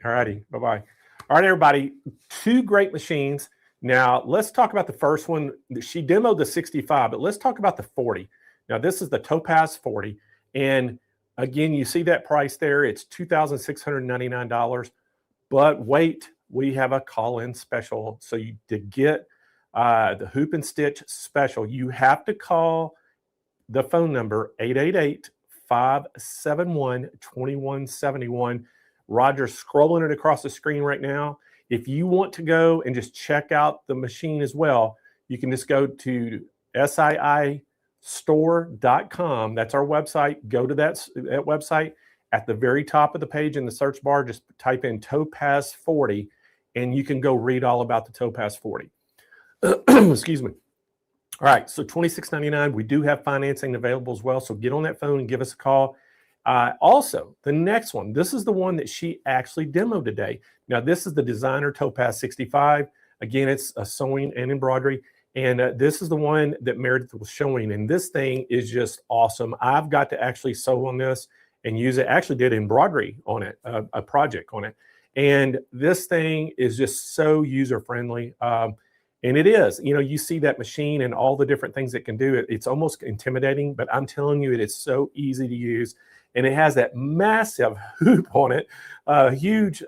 Speaker 2: All righty. Bye-bye. All right, everybody. 2 great machines. Now, let's talk about the first one. She demoed the 65, but let's talk about the 40. Now, this is the Topaz 40. And again, you see that price there. It's $2,699. But wait, we have a call-in special. So to get the Hoop and Stitch special, you have to call the phone number 888-571-2171. Roger's scrolling it across the screen right now. If you want to go and just check out the machine as well, you can just go to siistore.com. That's our website. Go to that website. At the very top of the page in the search bar, just type in Topaz 40, and you can go read all about the Topaz 40. Excuse me. All right, so $26.99. We do have financing available as well, so get on that phone and give us a call. Also, the next one, this is the one that she actually demoed today. Now, this is the designer Topaz 65. Again, it's a sewing and embroidery. And this is the one that Meredith was showing. And this thing is just awesome. I've got to actually sew on this and use it. Actually did embroidery on it, a project on it. And this thing is just so user-friendly. And it is, you see that machine and all the different things it can do. It's almost intimidating, but I'm telling you, it is so easy to use. And it has that massive hoop on it, huge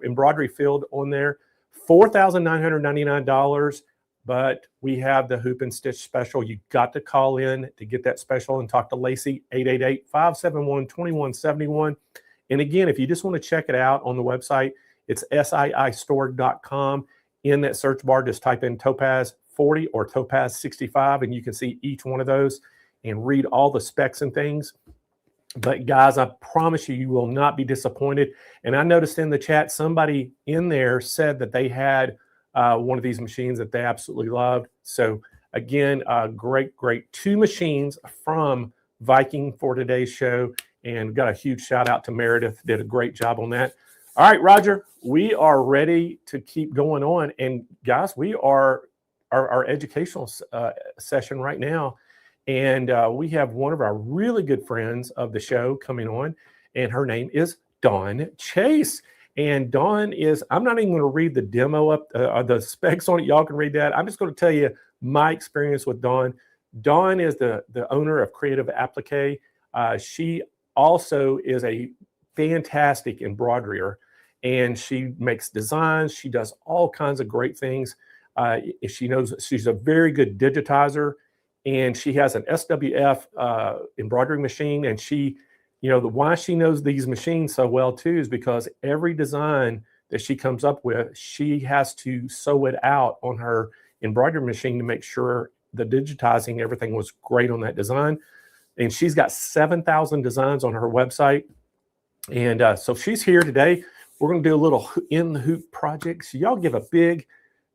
Speaker 2: embroidery field on there, $4,999. But we have the Hoop and Stitch special. You got to call in to get that special and talk to Lacey, 888-571-2171. And again, if you just want to check it out on the website, it's siistore.com. In that search bar, just type in Topaz 40 or Topaz 65, and you can see each one of those and read all the specs and things. But guys, I promise you, you will not be disappointed. And I noticed in the chat, somebody in there said that they had one of these machines that they absolutely loved. So again, great 2 machines from Viking for today's show. And got a huge shout out to Meredith. Did a great job on that. All right, Roger, we are ready to keep going on. And guys, we are our educational session right now. And we have one of our really good friends of the show coming on, and her name is Dawn Chace. And Dawn is, I'm not even going to read the demo up, the specs on it. Y'all can read that. I'm just going to tell you my experience with Dawn. Dawn is the owner of Creative Applique. She also is a fantastic embroiderer, and she makes designs. She does all kinds of great things. She's a very good digitizer, and she has an SWF embroidery machine. And she, why she knows these machines so well too is because every design that she comes up with, she has to sew it out on her embroidery machine to make sure the digitizing, everything was great on that design. And she's got 7,000 designs on her website. And so she's here today. We're going to do a little in the hoop project. So y'all give a big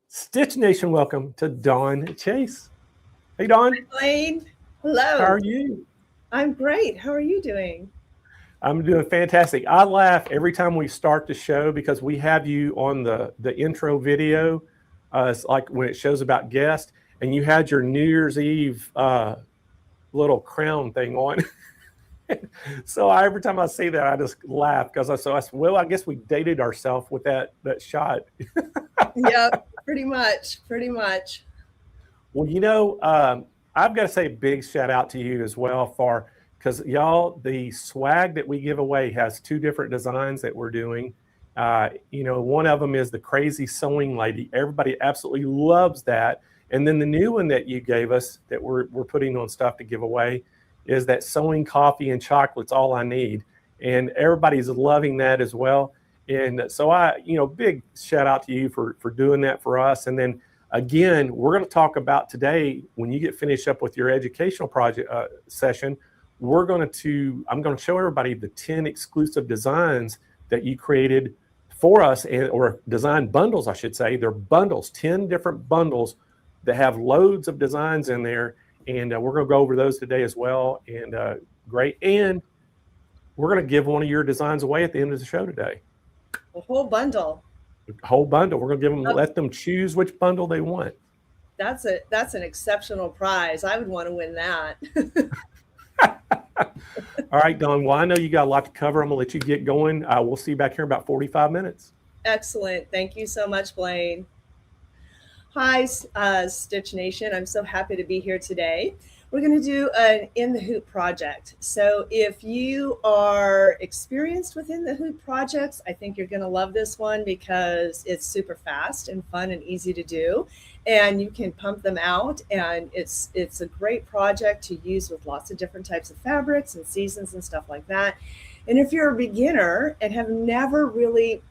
Speaker 2: Stitch Nation welcome to Dawn Chace. Hey, Dawn.
Speaker 4: Hi, Blaine. Hello.
Speaker 2: How are you?
Speaker 4: I'm great. How are you doing?
Speaker 2: I'm doing fantastic. I laugh every time we start the show because we have you on the intro video. It's like when it shows about guests, and you had your New Year's Eve little crown thing on. So every time I see that, I just laugh because I said, well, I guess we dated ourselves with that shot.
Speaker 4: Yep, pretty much.
Speaker 2: Well, I've got to say a big shout out to you as well because y'all, the swag that we give away has 2 different designs that we're doing. One of them is the crazy sewing lady. Everybody absolutely loves that. And then the new one that you gave us that we're putting on stuff to give away is that sewing coffee and chocolate's all I need. And everybody's loving that as well. And so big shout out to you for doing that for us. And then again, we're going to talk about today, when you get finished up with your educational project session, I'm going to show everybody the 10 exclusive designs that you created for us, or design bundles, I should say. They're bundles, 10 different bundles that have loads of designs in there. And we're going to go over those today as well. And great. And we're going to give one of your designs away at the end of the show today.
Speaker 4: A whole bundle.
Speaker 2: A whole bundle. We're going to give them, let them choose which bundle they want.
Speaker 4: That's an exceptional prize. I would want to win that.
Speaker 2: All right, Dawn. Well, I know you got a lot to cover. I'm going to let you get going. We'll see you back here in about 45 minutes.
Speaker 4: Excellent. Thank you so much, Blaine. Hi, Stitch Nation. I'm so happy to be here today. We're going to do an In the Hoop project. So if you are experienced with In the Hoop projects, I think you're going to love this one because it's super fast and fun and easy to do. And you can pump them out. And it's a great project to use with lots of different types of fabrics and seasons and stuff like that. And if you're a beginner and have never really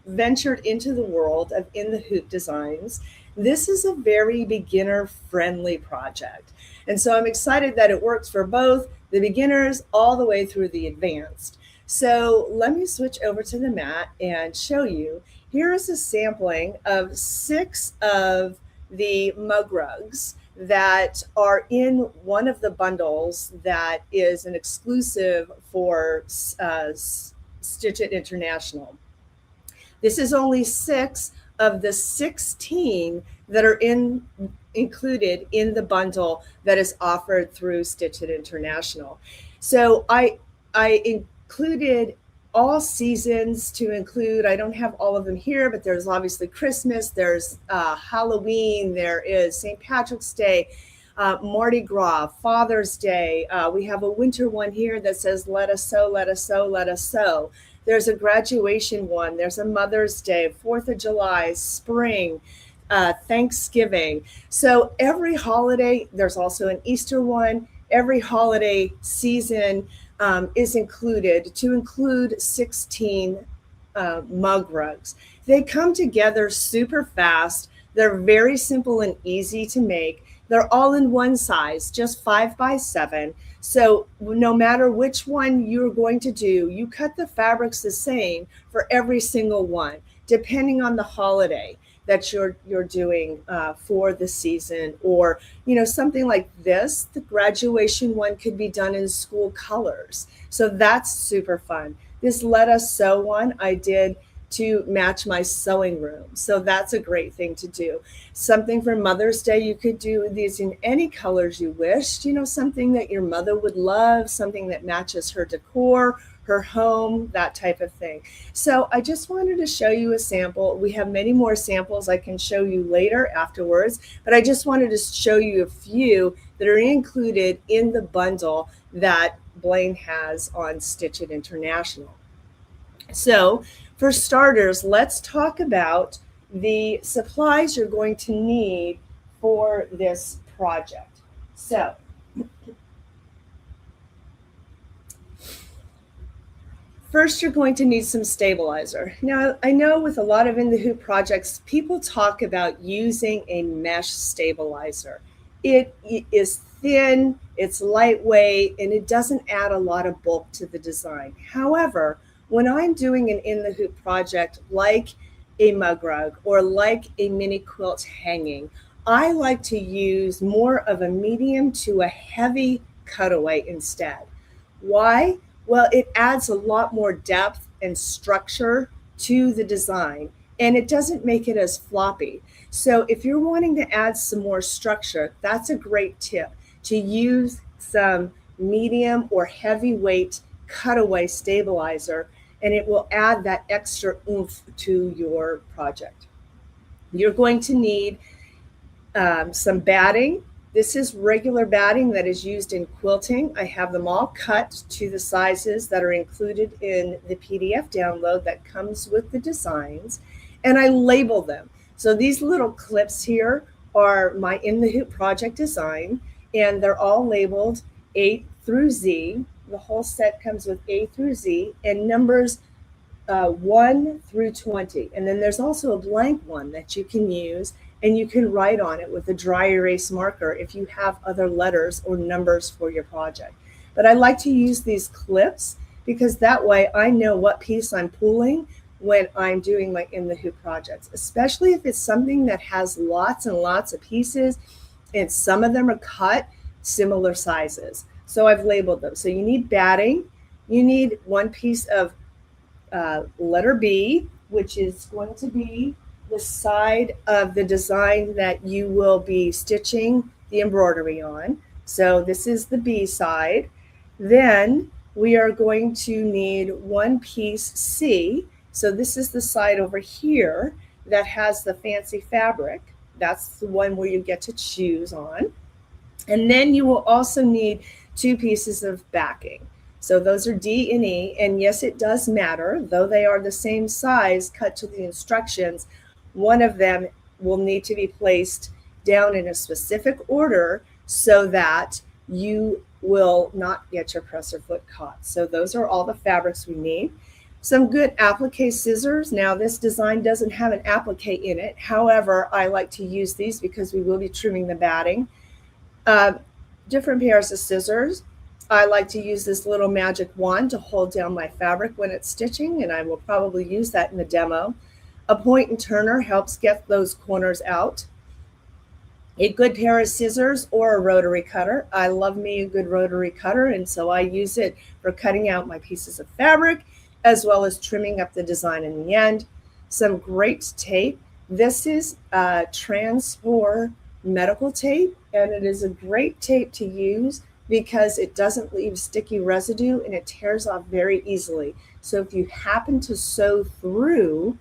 Speaker 4: ventured into the world of In the Hoop designs, this is a very beginner-friendly project. And so I'm excited that it works for both the beginners all the way through the advanced. So let me switch over to the mat and show you. Here is a sampling of 6 of the mug rugs that are in one of the bundles that is an exclusive for Stitch It International. This is only 6 of the 16 that are included in the bundle that is offered through Stitch It International. So I included all seasons to include, I don't have all of them here, but there's obviously Christmas, there's Halloween, there is St. Patrick's Day, Mardi Gras, Father's Day. We have a winter one here that says, let us sew, let us sew, let us sew. There's a graduation one. There's a Mother's Day, 4th of July, spring, Thanksgiving. So every holiday, there's also an Easter one. Every holiday season is included to include 16 mug rugs. They come together super fast. They're very simple and easy to make. They're all in one size, just 5 by 7. So no matter which one you're going to do, you cut the fabrics the same for every single one, depending on the holiday that you're doing for the season. Or, something like this, the graduation one could be done in school colors. So that's super fun. This Let Us Sew one I did to match my sewing room. So that's a great thing to do. Something for Mother's Day, you could do these in any colors you wished, you know, something that your mother would love, something that matches her decor, her home, that type of thing. So I just wanted to show you a sample. We have many more samples I can show you later afterwards, but I just wanted to show you a few that are included in the bundle that Blaine has on Stitch It International. So for starters, let's talk about the supplies you're going to need for this project. So first, you're going to need some stabilizer. Now, I know with a lot of In the Hoop projects, people talk about using a mesh stabilizer. It is thin, it's lightweight, and it doesn't add a lot of bulk to the design. However, when I'm doing an In the Hoop project like a mug rug or like a mini quilt hanging, I like to use more of a medium to a heavy cutaway instead. Why? Well, it adds a lot more depth and structure to the design, and it doesn't make it as floppy. So if you're wanting to add some more structure, that's a great tip, to use some medium or heavyweight cutaway stabilizer, and it will add that extra oomph to your project. You're going to need some batting. This is regular batting that is used in quilting. I have them all cut to the sizes that are included in the PDF download that comes with the designs, and I label them. So these little clips here are my In the Hoop project design, and they're all labeled A through Z. The whole set comes with A through Z and numbers 1 through 20. And then there's also a blank one that you can use, and you can write on it with a dry erase marker if you have other letters or numbers for your project. But I like to use these clips because that way I know what piece I'm pulling when I'm doing my In the Hoop projects, especially if it's something that has lots and lots of pieces and some of them are cut similar sizes. So I've labeled them. So you need batting, you need one piece of letter B, which is going to be the side of the design that you will be stitching the embroidery on. So this is the B side. Then we are going to need one piece C. So this is the side over here that has the fancy fabric. That's the one where you get to choose on. And then you will also need two pieces of backing. So those are D and E, and yes, it does matter, though they are the same size cut to the instructions. One of them will need to be placed down in a specific order so that you will not get your presser foot caught. So those are all the fabrics we need. Some good applique scissors. Now this design doesn't have an applique in it. However, I like to use these because we will be trimming the batting. Different pairs of scissors. I like to use this little magic wand to hold down my fabric when it's stitching, and I will probably use that in the demo. A point and turner helps get those corners out. A good pair of scissors or a rotary cutter. I love me a good rotary cutter, and so I use it for cutting out my pieces of fabric as well as trimming up the design in the end. Some great tape. This is Buhr medical tape, and it is a great tape to use because it doesn't leave sticky residue and it tears off very easily. So if you happen to sew through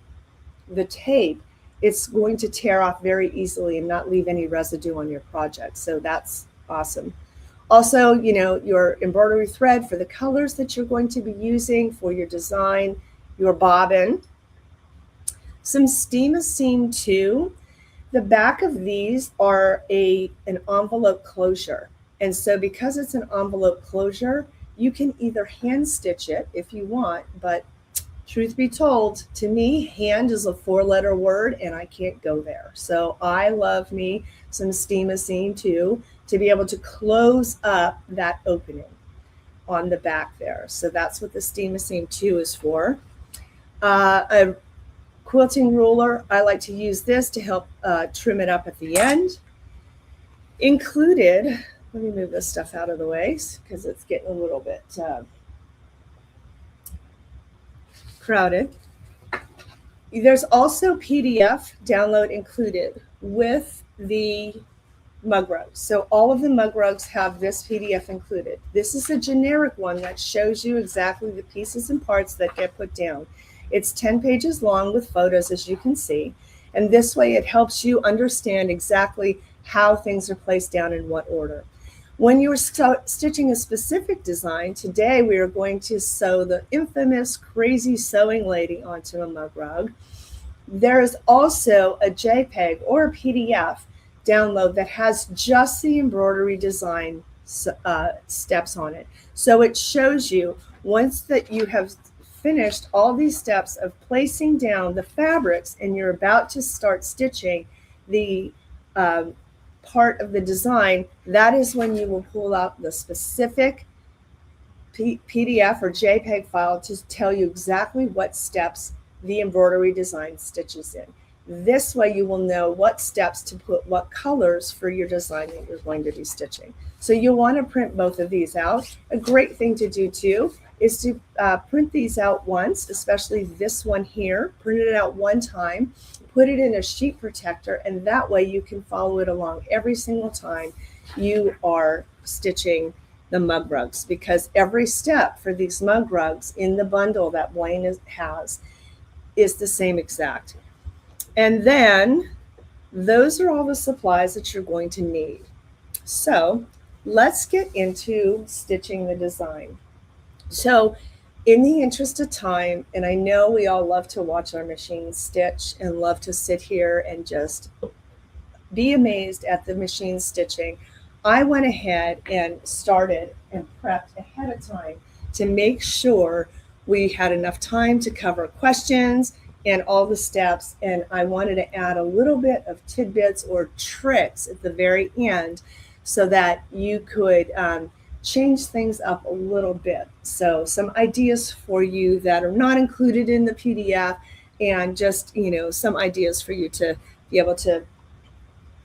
Speaker 4: the tape, it's going to tear off very easily and not leave any residue on your project. So that's awesome. Also, you know, your embroidery thread for the colors that you're going to be using for your design, your bobbin, some steam seam too. The back of these are an envelope closure. And so because it's an envelope closure, you can either hand stitch it if you want, but truth be told, to me, hand is a 4-letter word and I can't go there. So I love me some steam seam too, to be able to close up that opening on the back there. So that's what the steam seam 2 is for. A quilting ruler, I like to use this to help trim it up at the end. Included, let me move this stuff out of the way because it's getting a little bit crowded. There's also PDF download included with the mug rugs. So all of the mug rugs have this PDF included. This is a generic one that shows you exactly the pieces and parts that get put down. It's 10 pages long with photos, as you can see. And this way it helps you understand exactly how things are placed down in what order. When you're stitching a specific design, today we are going to sew the infamous crazy sewing lady onto a mug rug. There is also a JPEG or a PDF download that has just the embroidery design steps on it. So it shows you, once that you have finished all these steps of placing down the fabrics and you're about to start stitching the part of the design, that is when you will pull out the specific PDF or JPEG file to tell you exactly what steps the embroidery design stitches in. This way you will know what steps to put what colors for your design that you're going to be stitching. So you'll want to print both of these out. A great thing to do too is to print these out once, especially this one here. Print it out one time, put it in a sheet protector, and that way you can follow it along every single time you are stitching the mug rugs, because every step for these mug rugs in the bundle that Blaine has is the same exact. And then those are all the supplies that you're going to need. So let's get into stitching the design. So in the interest of time, and I know we all love to watch our machines stitch and love to sit here and just be amazed at the machine stitching, I went ahead and started and prepped ahead of time to make sure we had enough time to cover questions and all the steps. And I wanted to add a little bit of tidbits or tricks at the very end so that you could change things up a little bit. So some ideas for you that are not included in the PDF, and just, you know, some ideas for you to be able to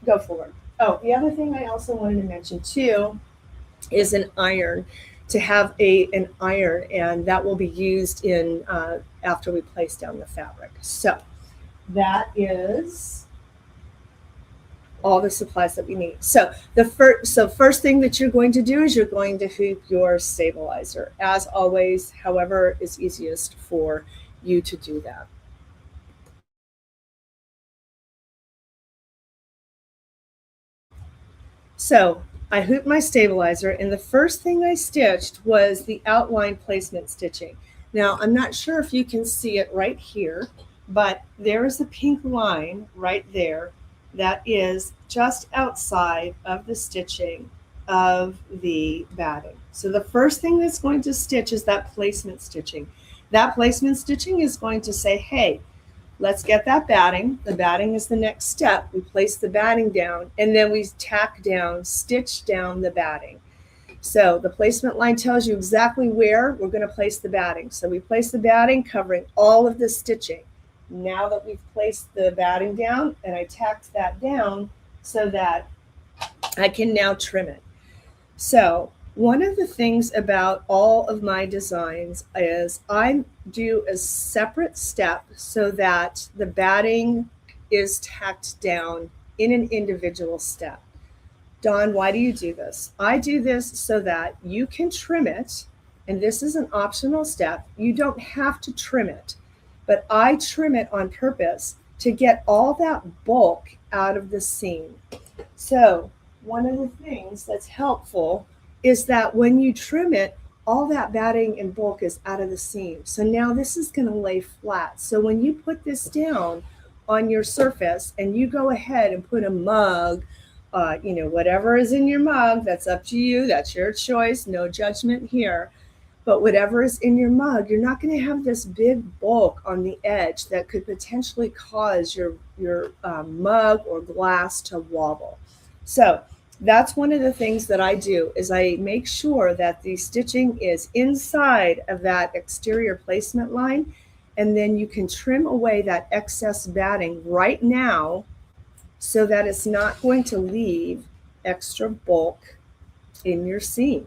Speaker 4: go forward. Oh, the other thing I also wanted to mention too is an iron, to have an iron, and that will be used in after we place down the fabric. So that is all the supplies that we need. So first thing that you're going to do is you're going to hoop your stabilizer, as always, however is easiest for you to do that. So I hooped my stabilizer, and the first thing I stitched was the outline placement stitching. Now, I'm not sure if you can see it right here, but there is a pink line right there that is just outside of the stitching of the batting. So the first thing that's going to stitch is that placement stitching. That placement stitching is going to say, hey, let's get that batting. The batting is the next step. We place the batting down, and then we tack down, stitch down the batting. So the placement line tells you exactly where we're going to place the batting. So we place the batting covering all of the stitching. Now that we've placed the batting down, and I tacked that down so that I can now trim it. So one of the things about all of my designs is I do a separate step so that the batting is tacked down in an individual step. Dawn, why do you do this? I do this so that you can trim it, and this is an optional step. You don't have to trim it, but I trim it on purpose to get all that bulk out of the seam. So one of the things that's helpful is that when you trim it, all that batting and bulk is out of the seam. So now this is going to lay flat. So when you put this down on your surface and you go ahead and put a mug, you know, whatever is in your mug, that's up to you. That's your choice. No judgment here. But whatever is in your mug, you're not going to have this big bulk on the edge that could potentially cause your mug or glass to wobble. So that's one of the things that I do, is I make sure that the stitching is inside of that exterior placement line, and then you can trim away that excess batting right now so that it's not going to leave extra bulk in your seam.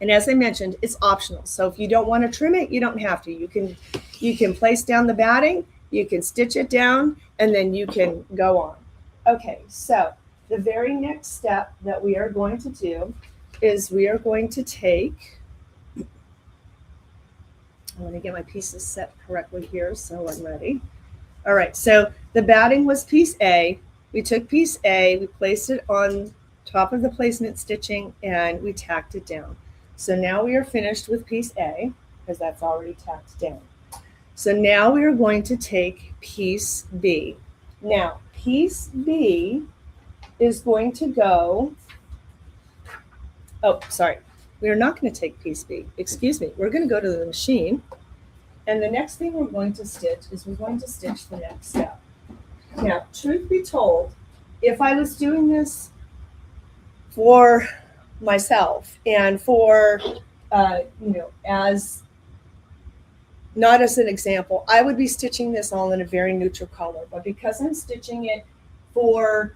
Speaker 4: And as I mentioned, it's optional. So if you don't want to trim it, you don't have to. You can place down the batting You can stitch it down and then you can go on. Okay, so the very next step that we are going to do is we are going to take, I'm going to get my pieces set correctly here so I'm ready. All right, so the batting was piece A. We took piece A, we placed it on top of the placement stitching, and we tacked it down. So now we are finished with piece A because that's already tacked down. So now we are going to take piece B. Now, piece B is going to go, oh, sorry. We are not going to take piece B. Excuse me. We're going to go to the machine. And the next thing we're going to stitch is we're going to stitch the next step. Now, truth be told, if I was doing this for myself and for, as not as an example, I would be stitching this all in a very neutral color. But because I'm stitching it for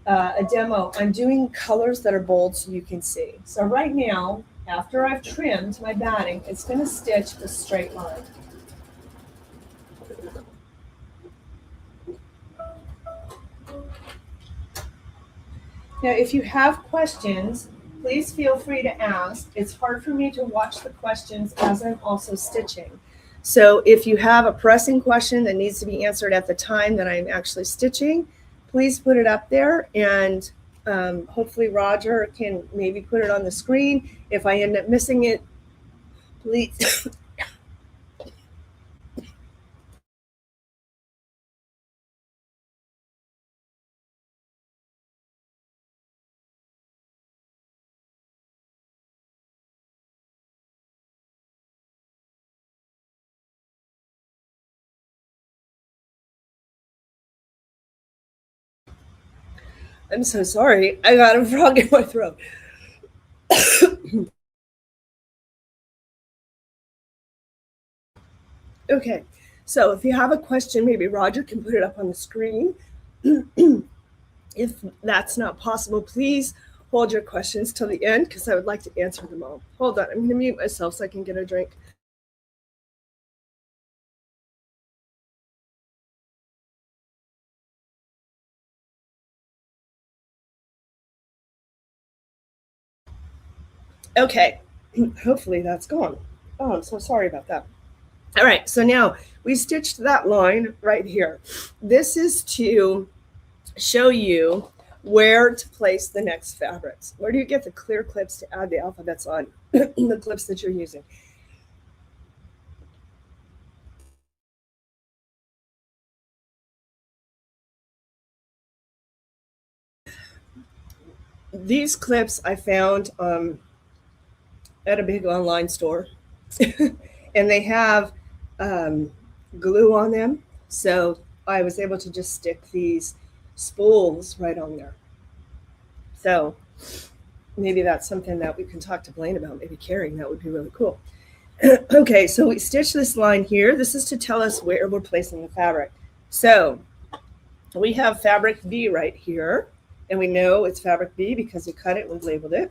Speaker 4: a demo, I'm doing colors that are bold so you can see. So right now, after I've trimmed my batting, it's going to stitch a straight line. Now, if you have questions, please feel free to ask. It's hard for me to watch the questions as I'm also stitching. So if you have a pressing question that needs to be answered at the time that I'm actually stitching, please put it up there, and hopefully Roger can maybe put it on the screen. If I end up missing it, please. I'm so sorry. I got a frog in my throat. Okay, so if you have a question, maybe Roger can put it up on the screen. If that's not possible, please hold your questions till the end because I would like to answer them all. Hold on, I'm going to mute myself so I can get a drink. Okay, hopefully that's gone. Oh, I'm so sorry about that. All right, so now we stitched that line right here. This is to show you where to place the next fabrics. Where do you get the clear clips to add the alphabets on the clips that you're using? These clips I found at a big online store, and they have glue on them. So I was able to just stick these spools right on there. So maybe that's something that we can talk to Blaine about, maybe carrying. That would be really cool. Okay, so we stitch this line here. This is to tell us where we're placing the fabric. So we have fabric B right here, and we know it's fabric B because we cut it and we labeled it.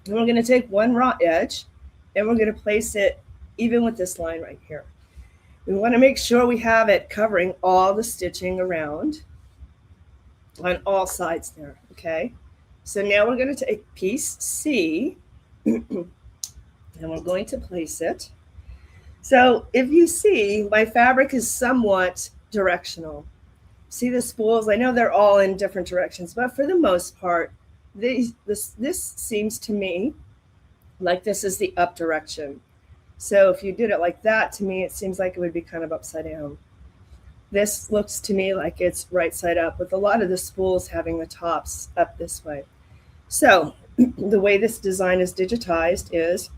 Speaker 4: And we're going to take one raw edge and we're going to place it even with this line right here. We want to make sure we have it covering all the stitching around on all sides there, okay? So now we're going to take piece C and we're going to place it. So if you see, my fabric is somewhat directional. See the spools? I know they're all in different directions, but for the most part, this seems to me like this is the up direction. So if you did it like that, to me, it seems like it would be kind of upside down. This looks to me like it's right side up, with a lot of the spools having the tops up this way. So the way this design is digitized is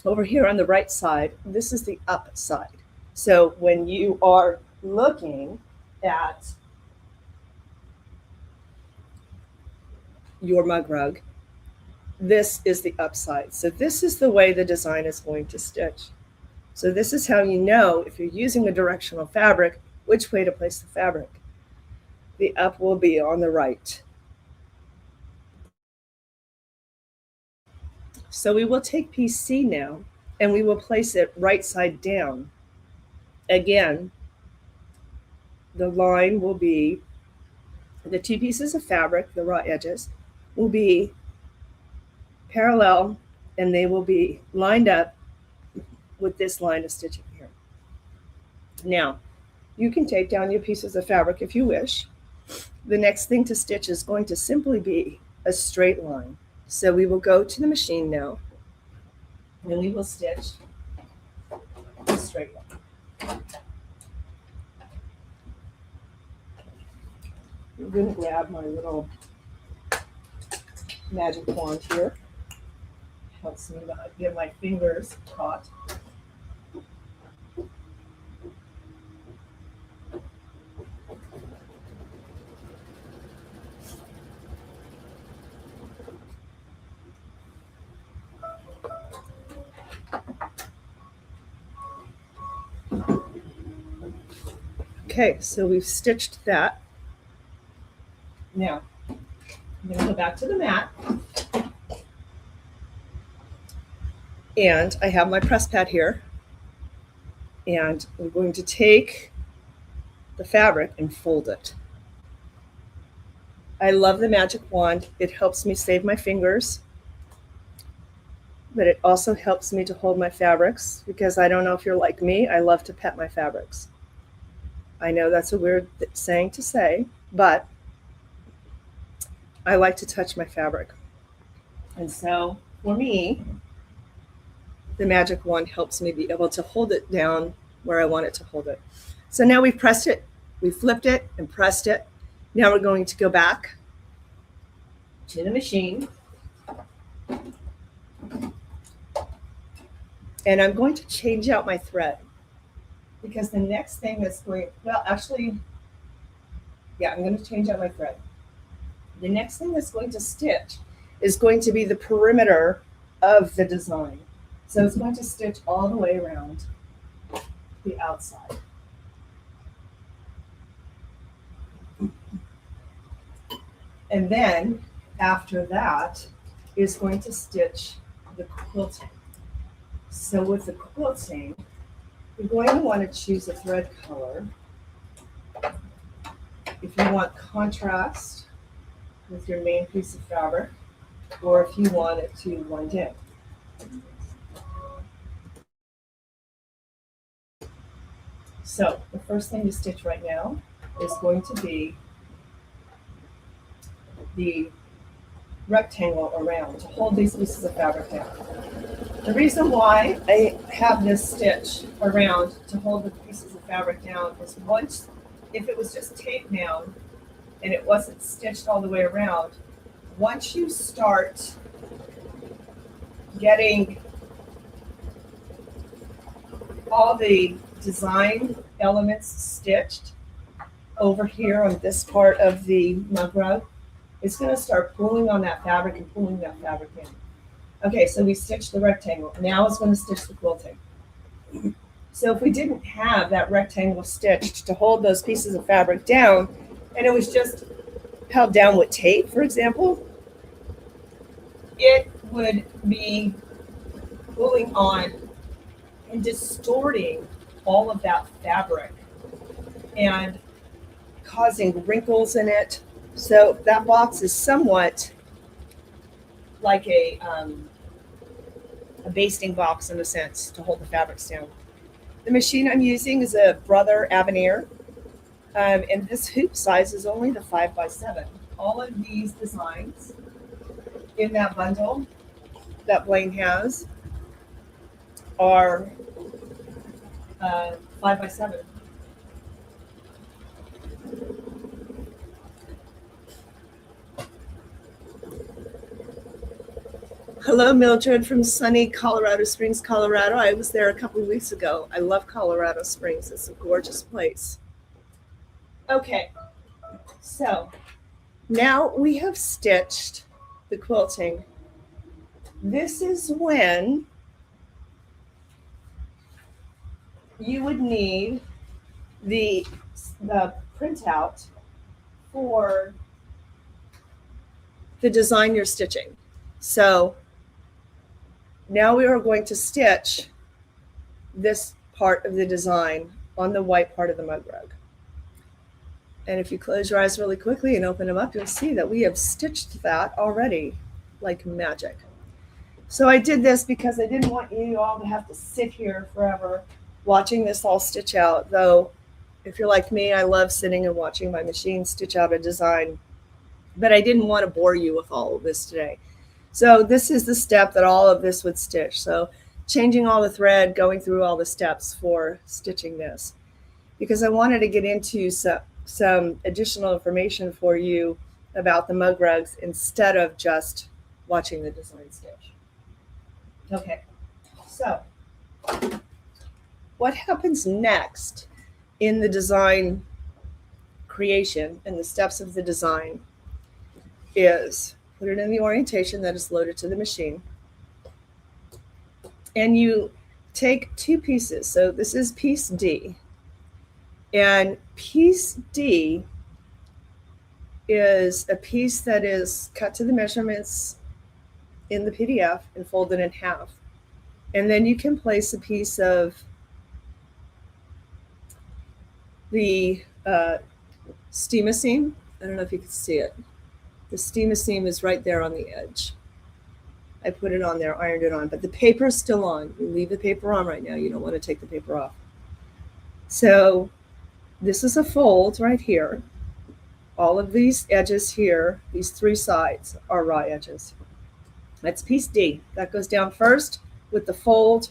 Speaker 4: over here on the right side, this is the up side. So when you are looking at your mug rug, this is the upside. So this is the way the design is going to stitch. So this is how you know, if you're using a directional fabric, which way to place the fabric. The up will be on the right. So we will take piece C now, and we will place it right side down. Again, the line will be, the two pieces of fabric, the raw edges, will be parallel, and they will be lined up with this line of stitching here. Now, you can take down your pieces of fabric if you wish. The next thing to stitch is going to simply be a straight line. So we will go to the machine now, and we will stitch a straight line. I'm going to grab my little magic wand here. Helps me not get my fingers caught. Okay, so we've stitched that. Now, I'm going to go back to the mat. And I have my press pad here. And I'm going to take the fabric and fold it. I love the magic wand. It helps me save my fingers. But it also helps me to hold my fabrics, because I don't know if you're like me, I love to pet my fabrics. I know that's a weird saying to say, but I like to touch my fabric. And so for me, the magic wand helps me be able to hold it down where I want it to hold it. So now we've pressed it, we flipped it and pressed it. Now we're going to go back to the machine. And I'm going to change out my thread, because the next thing that's going, well, actually, yeah, I'm going to change out my thread. The next thing that's going to stitch is going to be the perimeter of the design. So it's going to stitch all the way around the outside. And then after that is going to stitch the quilting. So with the quilting, you're going to want to choose a thread color. If you want contrast with your main piece of fabric, or if you want it to blend in. So the first thing to stitch right now is going to be the rectangle around to hold these pieces of fabric down. The reason why I have this stitch around to hold the pieces of fabric down is, once, if it was just taped down and it wasn't stitched all the way around, once you start getting all the design elements stitched over here on this part of the mug rug, it's going to start pulling on that fabric and pulling that fabric in. Okay, so we stitched the rectangle. Now it's going to stitch the quilting. So if we didn't have that rectangle stitched to hold those pieces of fabric down, and it was just held down with tape, for example, it would be pulling on and distorting all of that fabric and causing wrinkles in it. So that box is somewhat like a basting box in a sense to hold the fabrics down. The machine I'm using is a Brother Avenir, and this hoop size is only the 5x7. All of these designs in that bundle that Blaine has are 5x7. Hello, Mildred from sunny Colorado Springs, Colorado. I was there a couple of weeks ago. I love Colorado Springs. It's a gorgeous place. Okay, so now we have stitched the quilting. This is when you would need the printout for the design you're stitching. So now we are going to stitch this part of the design on the white part of the mug rug. And if you close your eyes really quickly and open them up, you'll see that we have stitched that already like magic. So I did this because I didn't want you all to have to sit here forever watching this all stitch out. Though, if you're like me, I love sitting and watching my machine stitch out a design. But I didn't want to bore you with all of this today. So this is the step that all of this would stitch. So changing all the thread, going through all the steps for stitching this. Because I wanted to get into some additional information for you about the mug rugs instead of just watching the design stitch. Okay, so what happens next in the design creation and the steps of the design is put it in the orientation that is loaded to the machine. And you take two pieces. So this is piece D. And piece D is a piece that is cut to the measurements in the PDF and folded in half. And then you can place a piece of the steamer seam. I don't know if you can see it. The steamer seam is right there on the edge. I put it on there, ironed it on, but the paper is still on. You leave the paper on right now. You don't want to take the paper off. So this is a fold right here. All of these edges here, these three sides are raw edges. That's piece D. That goes down first with the fold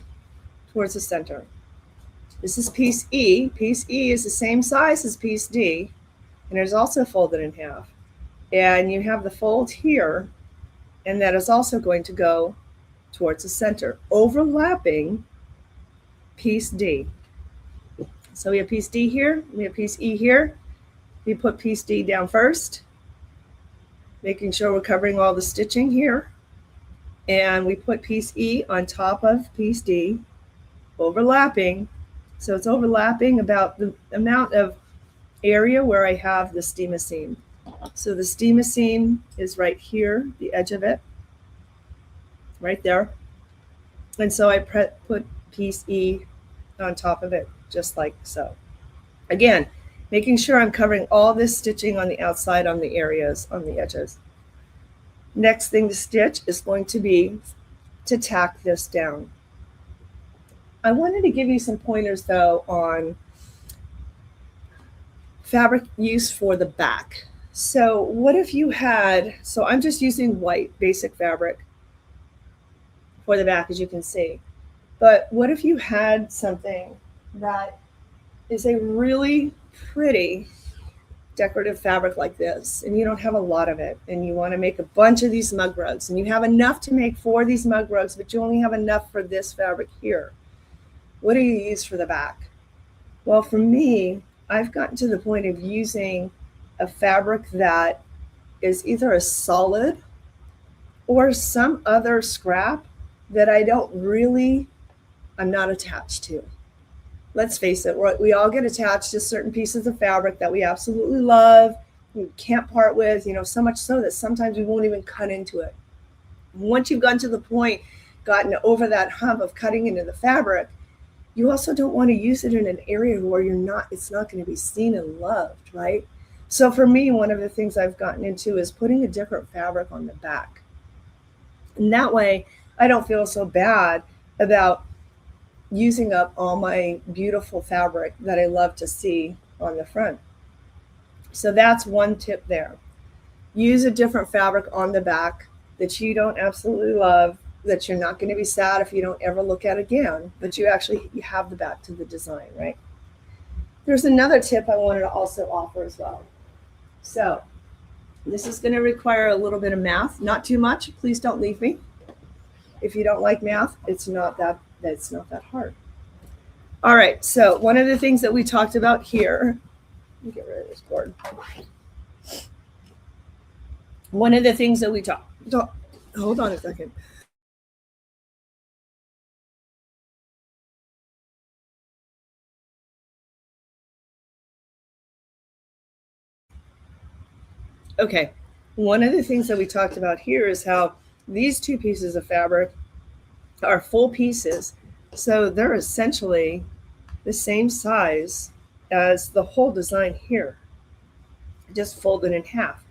Speaker 4: towards the center. This is piece E. Piece E is the same size as piece D, and it is also folded in half. And you have the fold here, and that is also going to go towards the center, overlapping piece D. So we have piece D here, we have piece E here. We put piece D down first, making sure we're covering all the stitching here. And we put piece E on top of piece D, overlapping. So it's overlapping about the amount of area where I have the steamer seam. So the steamer seam is right here, the edge of it, right there. And so I put piece E on top of it, just like so. Again, making sure I'm covering all this stitching on the outside, on the areas, on the edges. Next thing to stitch is going to be to tack this down. I wanted to give you some pointers though on fabric use for the back. So what if you had, so I'm just using white basic fabric for the back, as you can see. But what if you had something that is a really pretty decorative fabric like this, and you don't have a lot of it, and you want to make a bunch of these mug rugs, and you have enough to make 4 of these mug rugs, but you only have enough for this fabric here. What do you use for the back? Well, for me, I've gotten to the point of using a fabric that is either a solid or some other scrap that I'm not attached to. Let's face it, we all get attached to certain pieces of fabric that we absolutely love, we can't part with, so much so that sometimes we won't even cut into it. Once you've gotten to the point, gotten over that hump of cutting into the fabric, you also don't want to use it in an area where it's not going to be seen and loved, right? So for me, one of the things I've gotten into is putting a different fabric on the back. And that way, I don't feel so bad about using up all my beautiful fabric that I love to see on the front. So that's one tip there. Use a different fabric on the back that you don't absolutely love, that you're not going to be sad if you don't ever look at again, but you have the back to the design, right? There's another tip I wanted to also offer as well. So this is going to require a little bit of math, not too much. Please don't leave me. If you don't like math, it's not that hard. All right, so one of the things that we talked about here, let me get rid of this board. One of the things that we talked, hold on a second. Okay, one of the things that we talked about here is how these two pieces of fabric are full pieces. So they're essentially the same size as the whole design here. just fold it in half.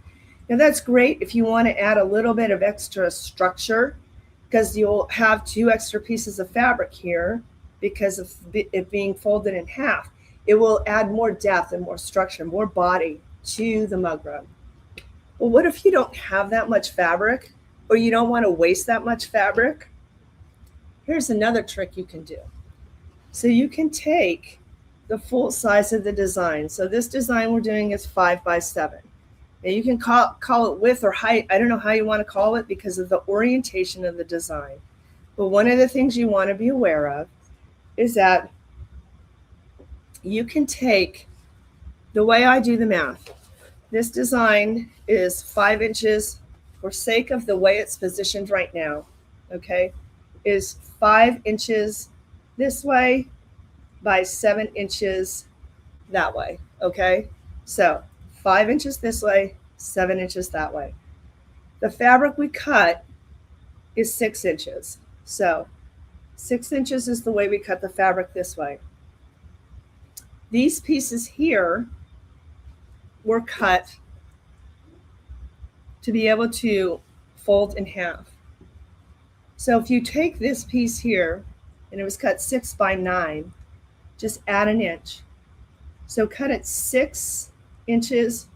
Speaker 4: Now that's great if you want to add a little bit of extra structure, because you'll have 2 extra pieces of fabric here because of it being folded in half. It will add more depth and more structure, more body to the mug rug. Well, what if you don't have that much fabric, or you don't want to waste that much fabric? Here's another trick you can do. So you can take the full size of the design. So this design we're doing is 5 by 7. Now you can call it width or height. I don't know how you want to call it because of the orientation of the design. But one of the things you want to be aware of is that you can take, the way I do the math, this design is 5 inches, for sake of the way it's positioned right now, okay, is 5 inches this way by 7 inches that way, okay? So 5 inches this way, 7 inches that way. The fabric we cut is 6 inches. So 6 inches is the way we cut the fabric this way. These pieces here were cut to be able to fold in half. So if you take this piece here, and it was cut 6 by 9, just add an inch. So cut it 6 inches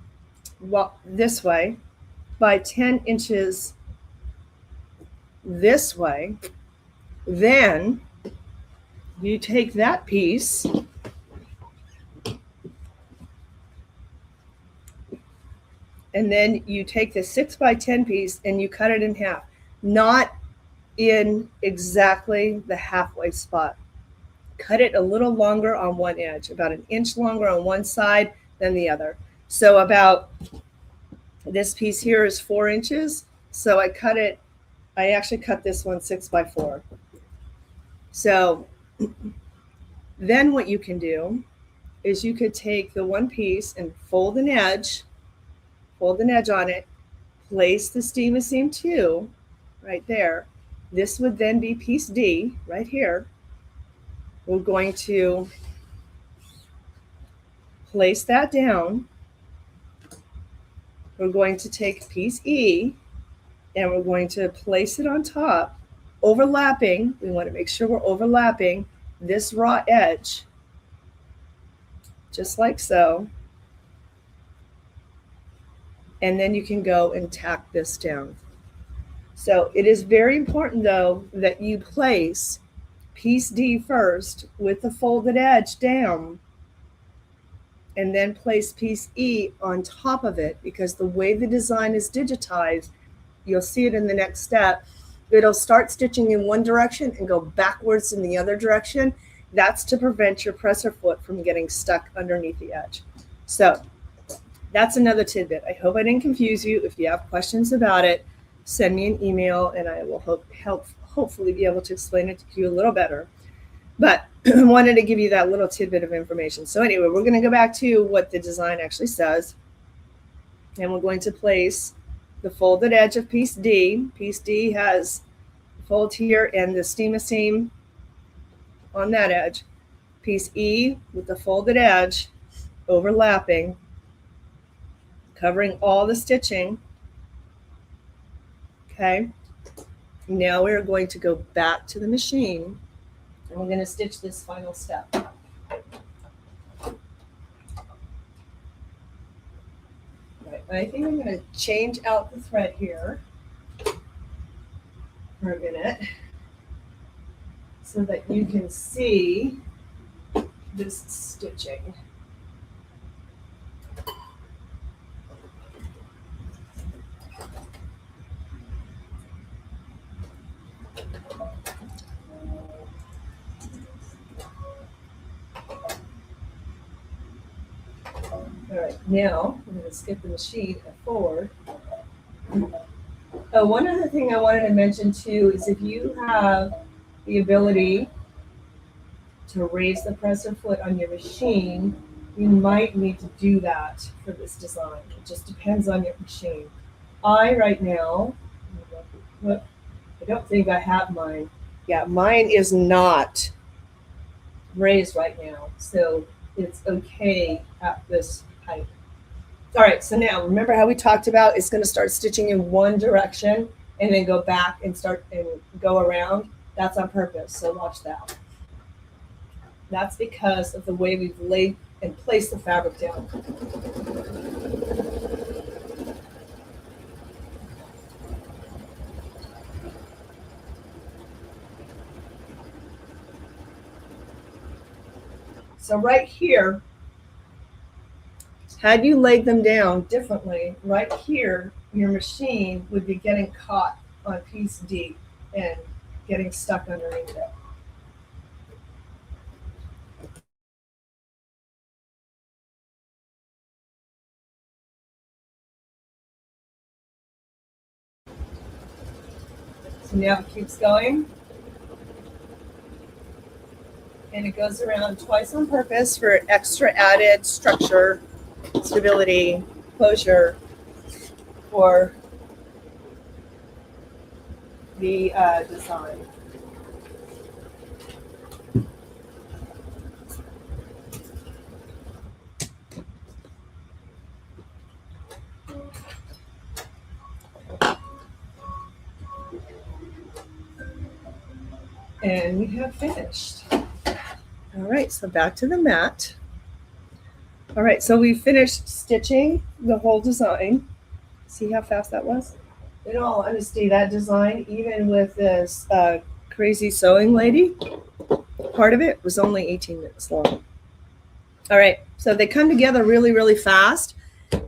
Speaker 4: this way by 10 inches this way. Then you take that piece and then you take the 6 by 10 piece and you cut it in half, not in exactly the halfway spot. Cut it a little longer on one edge, about an inch longer on one side than the other. So about, this piece here is 4 inches. So I actually cut this one 6 by 4. So then what you can do is you could take the one piece and fold an edge on it, place the steam seam 2 right there. This would then be piece D right here. We're going to place that down. We're going to take piece E and we're going to place it on top, overlapping. We want to make sure we're overlapping this raw edge, just like so. And then you can go and tack this down. So it is very important, though, that you place piece D first with the folded edge down, and then place piece E on top of it, because the way the design is digitized, you'll see it in the next step, it'll start stitching in one direction and go backwards in the other direction. That's to prevent your presser foot from getting stuck underneath the edge. So that's another tidbit. I hope I didn't confuse you. If you have questions about it, send me an email and I will hopefully be able to explain it to you a little better. But I wanted to give you that little tidbit of information. So anyway, we're going to go back to what the design actually says. And we're going to place the folded edge of piece D. Piece D has fold here and the steam seam on that edge. Piece E with the folded edge overlapping, covering all the stitching. Okay. Now we're going to go back to the machine and we're going to stitch this final step. Right. I think I'm going to change out the thread here for a minute so that you can see this stitching. All right, now I'm going to skip the machine forward. Oh, one other thing I wanted to mention too is if you have the ability to raise the presser foot on your machine, you might need to do that for this design. It just depends on your machine. Right now, I don't think I have mine. Yeah, mine is not raised right now, so it's okay at this height. All right, so now remember how we talked about it's going to start stitching in one direction and then go back and start and go around? That's on purpose, so watch that. That's because of the way we've laid and placed the fabric down. So right here, had you laid them down differently, right here, your machine would be getting caught on piece D and getting stuck underneath it. So now it keeps going. And it goes around twice on purpose for extra added structure, stability, closure for the design. And we have finished. All right, so back to the mat. All right, so we finished stitching the whole design. See how fast that was? In all honesty, that design, even with this crazy sewing lady, part of it was only 18 minutes long. All right, so they come together really, really fast.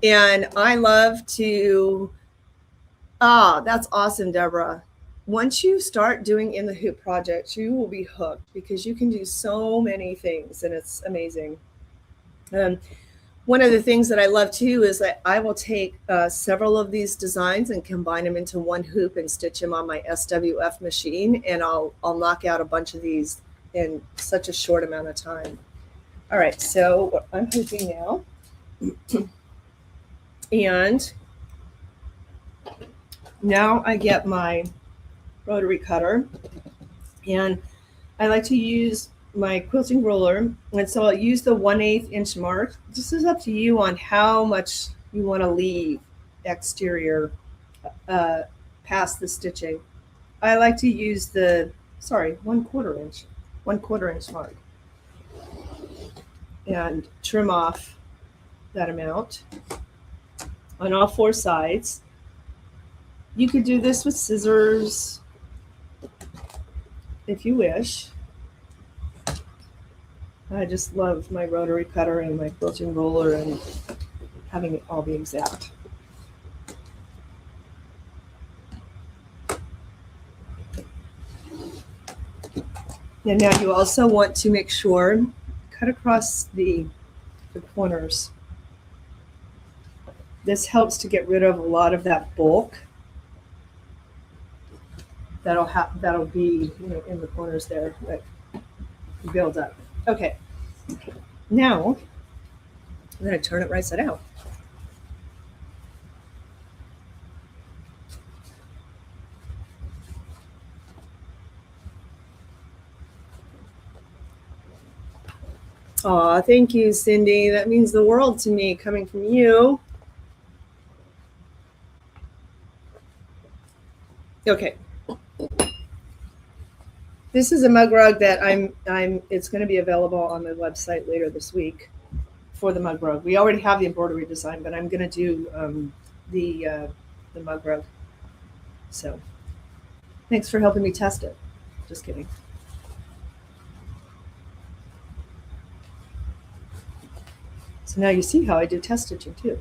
Speaker 4: And I love to, that's awesome, Deborah. Once you start doing in the hoop projects, you will be hooked because you can do so many things and it's amazing. One of the things that I love too is that I will take several of these designs and combine them into one hoop and stitch them on my SWF machine, and I'll knock out a bunch of these in such a short amount of time. All right, so what I'm hooping now, and now I get my rotary cutter, and I like to use my quilting ruler, and so I'll use the 1/8 inch mark. This is up to you on how much you want to leave exterior past the stitching. I like to use the 1/4 inch mark and trim off that amount on all four sides. You could do this with scissors if you wish. I just love my rotary cutter and my quilting roller and having it all be exact. And now you also want to make sure, cut across the corners. This helps to get rid of a lot of that bulk that'll be in the corners there that build up. Okay, now I'm going to turn it right side out. Aw, thank you, Cindy. That means the world to me coming from you. Okay. This is a mug rug that it's going to be available on my website later this week for the mug rug. We already have the embroidery design, but I'm going to do the mug rug. So thanks for helping me test it. Just kidding. So now you see how I do test stitching too.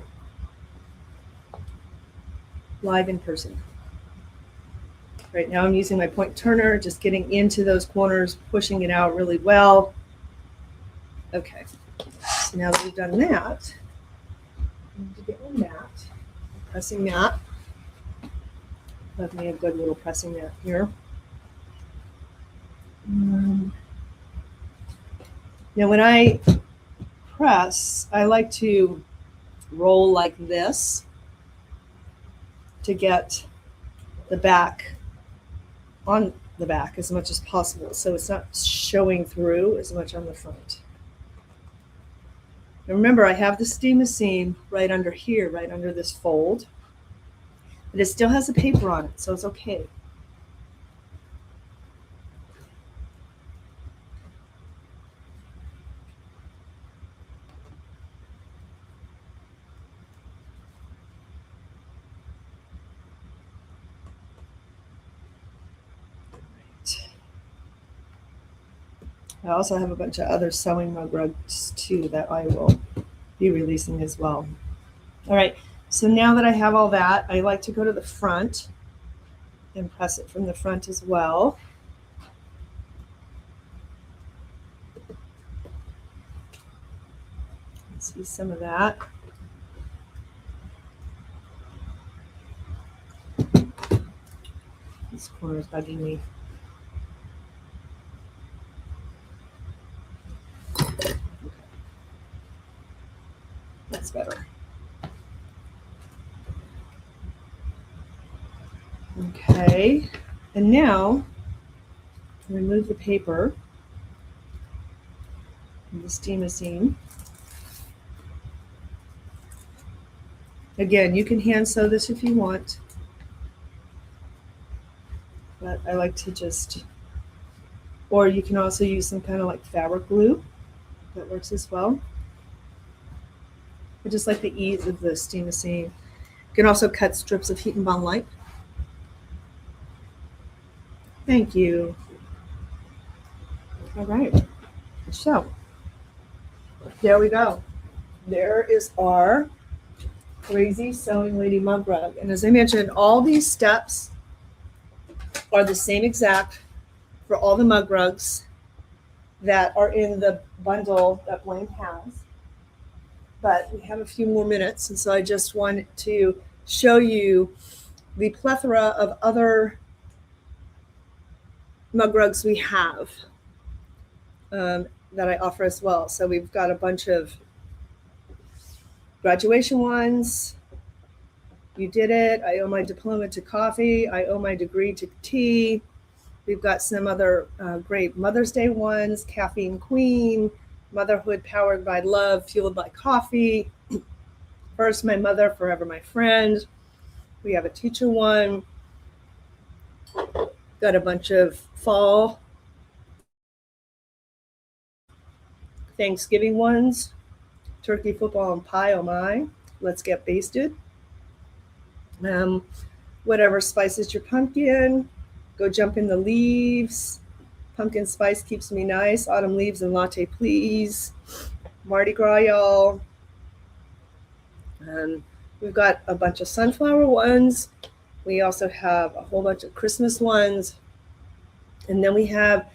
Speaker 4: Live in person. Right now I'm using my point turner, just getting into those corners, pushing it out really well. Okay, so now that we've done that, I need to get my mat, pressing mat. Love me a good little pressing mat here. Now when I press, I like to roll like this to get the back on the back as much as possible, so it's not showing through as much on the front. Now remember, I have the steam seam right under here, right under this fold, but it still has the paper on it, so it's okay. I also have a bunch of other sewing mug rugs too that I will be releasing as well. All right, so now that I have all that, I like to go to the front and press it from the front as well. See some of that. This corner is bugging me. That's better. Okay, and now remove the paper from the steam seam. Again, you can hand sew this if you want, but I like to just, or you can also use some kind of like fabric glue. That works as well. I just like the ease of the steam seam. You can also cut strips of heat and bond light. Thank you. All right, so there we go. There is our Crazy Sewing Lady mug rug. And as I mentioned, all these steps are the same exact for all the mug rugs that are in the bundle that Blaine has. But we have a few more minutes, and so I just wanted to show you the plethora of other mug rugs we have that I offer as well. So we've got a bunch of graduation ones. You did it. I owe my diploma to coffee. I owe my degree to tea. We've got some other great Mother's Day ones, Caffeine Queen, Motherhood Powered by Love, Fueled by Coffee, First My Mother, Forever My Friend. We have a teacher one. Got a bunch of fall Thanksgiving ones. Turkey, football, and pie, oh my. Let's get basted. Whatever spices your pumpkin. Go jump in the leaves. Pumpkin spice keeps me nice. Autumn leaves and latte, please. Mardi Gras, y'all. We've got a bunch of sunflower ones. We also have a whole bunch of Christmas ones. And then we have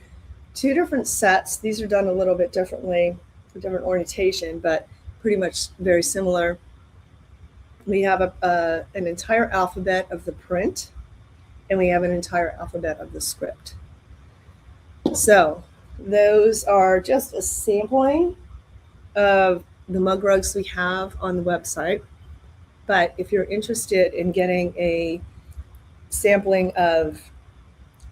Speaker 4: two different sets. These are done a little bit differently, a different orientation, but pretty much very similar. We have an entire alphabet of the print, and we have an entire alphabet of the script. So those are just a sampling of the mug rugs we have on the website. But if you're interested in getting a sampling of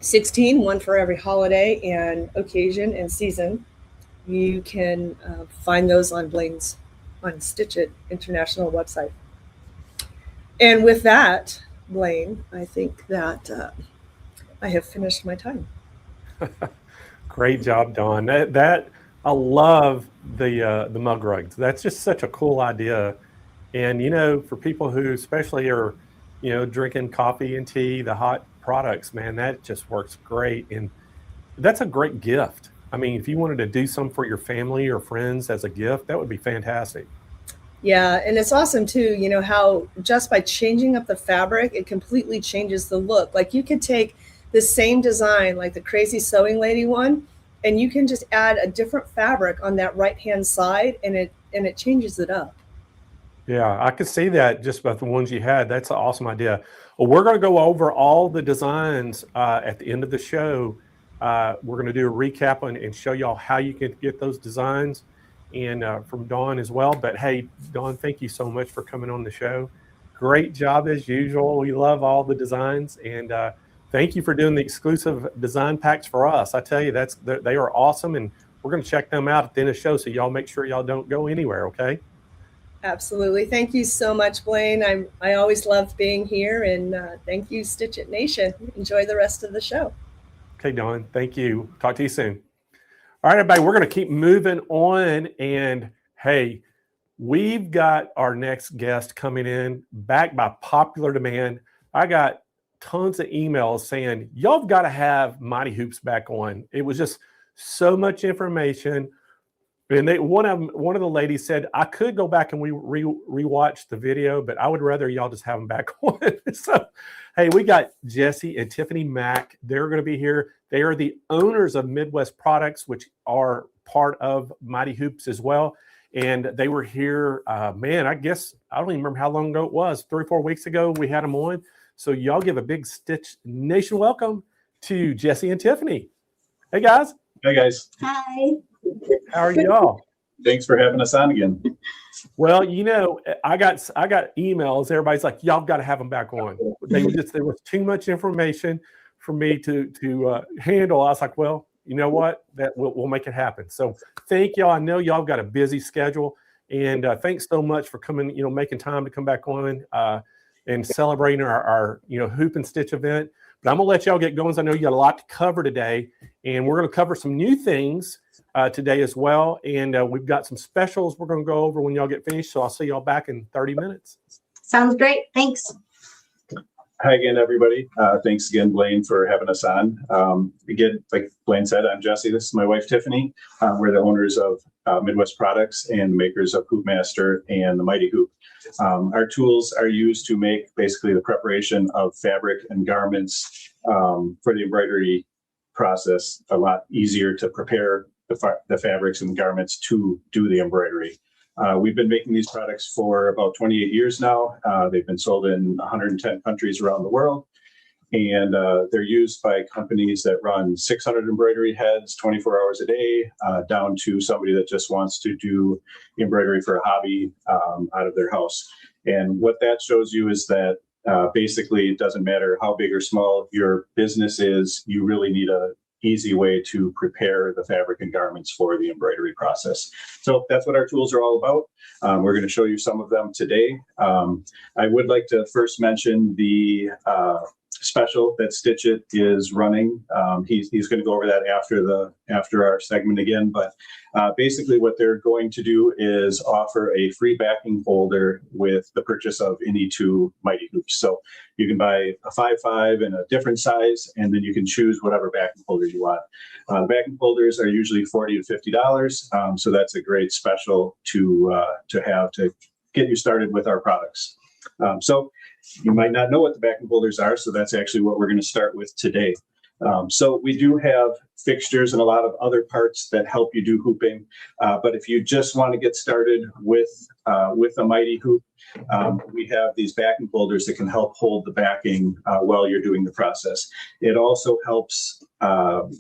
Speaker 4: 16, one for every holiday and occasion and season, you can find those on Blaine's, on Stitch It International website. And with that, Blaine, I think that I have finished my time.
Speaker 2: Great job, Dawn. That I love the mug rugs. That's just such a cool idea. And you know, for people who especially are, you know, drinking coffee and tea, the hot products, man, that just works great. And that's a great gift. I mean, if you wanted to do some for your family or friends as a gift, that would be fantastic.
Speaker 4: Yeah, and it's awesome too, you know, how just by changing up the fabric, it completely changes the look. Like you could take the same design, like the Crazy Sewing Lady one, and you can just add a different fabric on that right-hand side, and it changes it up.
Speaker 2: Yeah, I could see that just about the ones you had. That's an awesome idea. Well, we're going to go over all the designs at the end of the show. We're going to do a recap and show y'all how you can get those designs, and from Dawn as well. But hey, Dawn, thank you so much for coming on the show. Great job as usual. We love all the designs, and thank you for doing the exclusive design packs for us. I tell you, they are awesome, and we're going to check them out at the end of the show. So y'all make sure y'all don't go anywhere. Okay.
Speaker 4: Absolutely. Thank you so much, Blaine. I always love being here, and thank you, Stitch It Nation. Enjoy the rest of the show.
Speaker 2: Okay, Dawn. Thank you. Talk to you soon. All right, everybody, we're going to keep moving on. And hey, we've got our next guest coming in back by popular demand. I got tons of emails saying, y'all have got to have Mighty Hoops back on. It was just so much information. And one of the ladies said, I could go back and rewatch the video, but I would rather y'all just have them back on. So, hey, we got Jesse and Tiffany Mack. They're going to be here. They are the owners of Midwest Products, which are part of Mighty Hoops as well. And they were here, man, I guess, I don't even remember how long ago it was, 3 or 4 weeks ago we had them on. So y'all give a big Stitch Nation welcome to Jesse and Tiffany. Hey, guys.
Speaker 5: Hey, guys.
Speaker 6: Hi.
Speaker 2: How are y'all?
Speaker 5: Thanks for having us on again.
Speaker 2: Well, you know, I got emails. Everybody's like, y'all got to have them back on. There was too much information for me to handle. I was like, well, you know what? That we'll make it happen. So thank y'all. I know y'all got a busy schedule, and thanks so much for coming. You know, making time to come back on and celebrating our Hoop and Stitch event. But I'm gonna let y'all get going. I know you got a lot to cover today, and we're gonna cover some new things today as well. And we've got some specials we're gonna go over when y'all get finished. So I'll see y'all back in 30 minutes.
Speaker 6: Sounds great. Thanks.
Speaker 5: Hi again, everybody. Thanks again, Blaine, for having us on. Again, like Blaine said, I'm Jesse. This is my wife, Tiffany. We're the owners of Midwest Products and makers of Hoopmaster and the Mighty Hoop. Our tools are used to make basically the preparation of fabric and garments for the embroidery process a lot easier to prepare the fabrics and garments to do the embroidery. We've been making these products for about 28 years now. They've been sold in 110 countries around the world, and they're used by companies that run 600 embroidery heads 24 hours a day, down to somebody that just wants to do embroidery for a hobby out of their house. And what that shows you is that basically it doesn't matter how big or small your business is, you really need a easy way to prepare the fabric and garments for the embroidery process. So that's what our tools are all about. We're going to show you some of them today. I would like to first mention the special that Stitch It is running. He's going to go over that after our segment again. But basically what they're going to do is offer a free backing holder with the purchase of any 2 Mighty Hoops. So you can buy a 5.5 in a different size, and then you can choose whatever backing holder you want. Backing holders are usually $40 to $50. So that's a great special to have to get you started with our products. So you might not know what the backing holders are, so that's actually what we're going to start with today. So we do have fixtures and a lot of other parts that help you do hooping. But if you just want to get started with a Mighty Hoop, we have these backing holders that can help hold the backing while you're doing the process. It also helps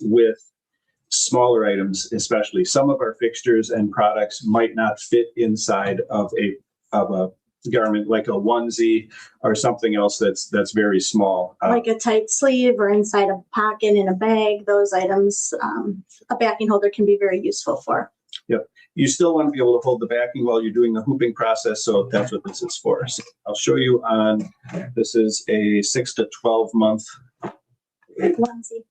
Speaker 5: with smaller items, especially. Some of our fixtures and products might not fit inside of a garment, like a onesie or something else that's very small,
Speaker 6: Like a tight sleeve or inside a pocket in a bag. Those items a backing holder can be very useful for.
Speaker 5: Yep. You still want to be able to hold the backing while you're doing the hooping process, so that's what this is for. So I'll show you on, this is a 6 to 12 month
Speaker 6: Onesie.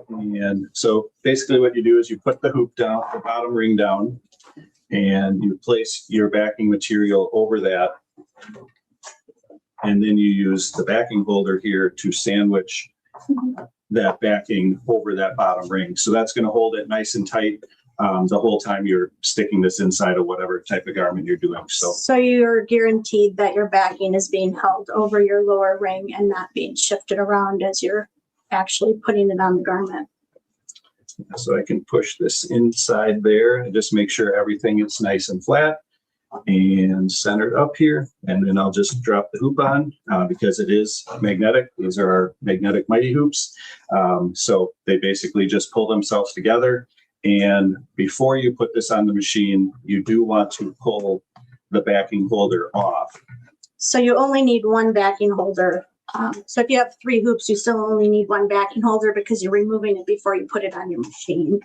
Speaker 5: And so basically what you do is you put the hoop down, the bottom ring down, and you place your backing material over that. And then you use the backing holder here to sandwich that backing over that bottom ring. So that's going to hold it nice and tight the whole time you're sticking this inside of whatever type of garment you're doing. So
Speaker 6: you're guaranteed that your backing is being held over your lower ring and not being shifted around as you're actually putting it on the garment.
Speaker 5: So I can push this inside there and just make sure everything is nice and flat and centered up here. And then I'll just drop the hoop on because it is magnetic. These are our magnetic Mighty Hoops. So they basically just pull themselves together. And before you put this on the machine, you do want to pull the backing holder off.
Speaker 6: So you only need one backing holder. So if you have 3 hoops, you still only need one backing holder because you're removing it before you put it on your machine.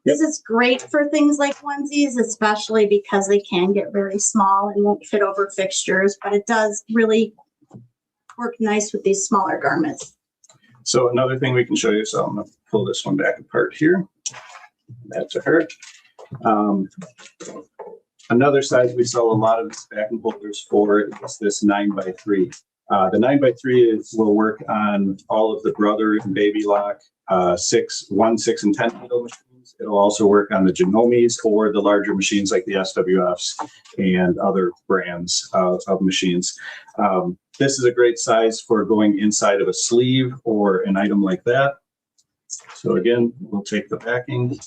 Speaker 6: This is great for things like onesies, especially because they can get very small and won't fit over fixtures, but it does really work nice with these smaller garments.
Speaker 5: So another thing we can show you, so I'm going to pull this one back apart here. That to her. Another size we sell a lot of these backing holders for is this 9x3. The 9x3 will work on all of the brother and baby lock 1, 6, and 10 needle machines. It'll also work on the Genomes or the larger machines like the SWFs and other brands of machines. This is a great size for going inside of a sleeve or an item like that. So again, we'll take the backing,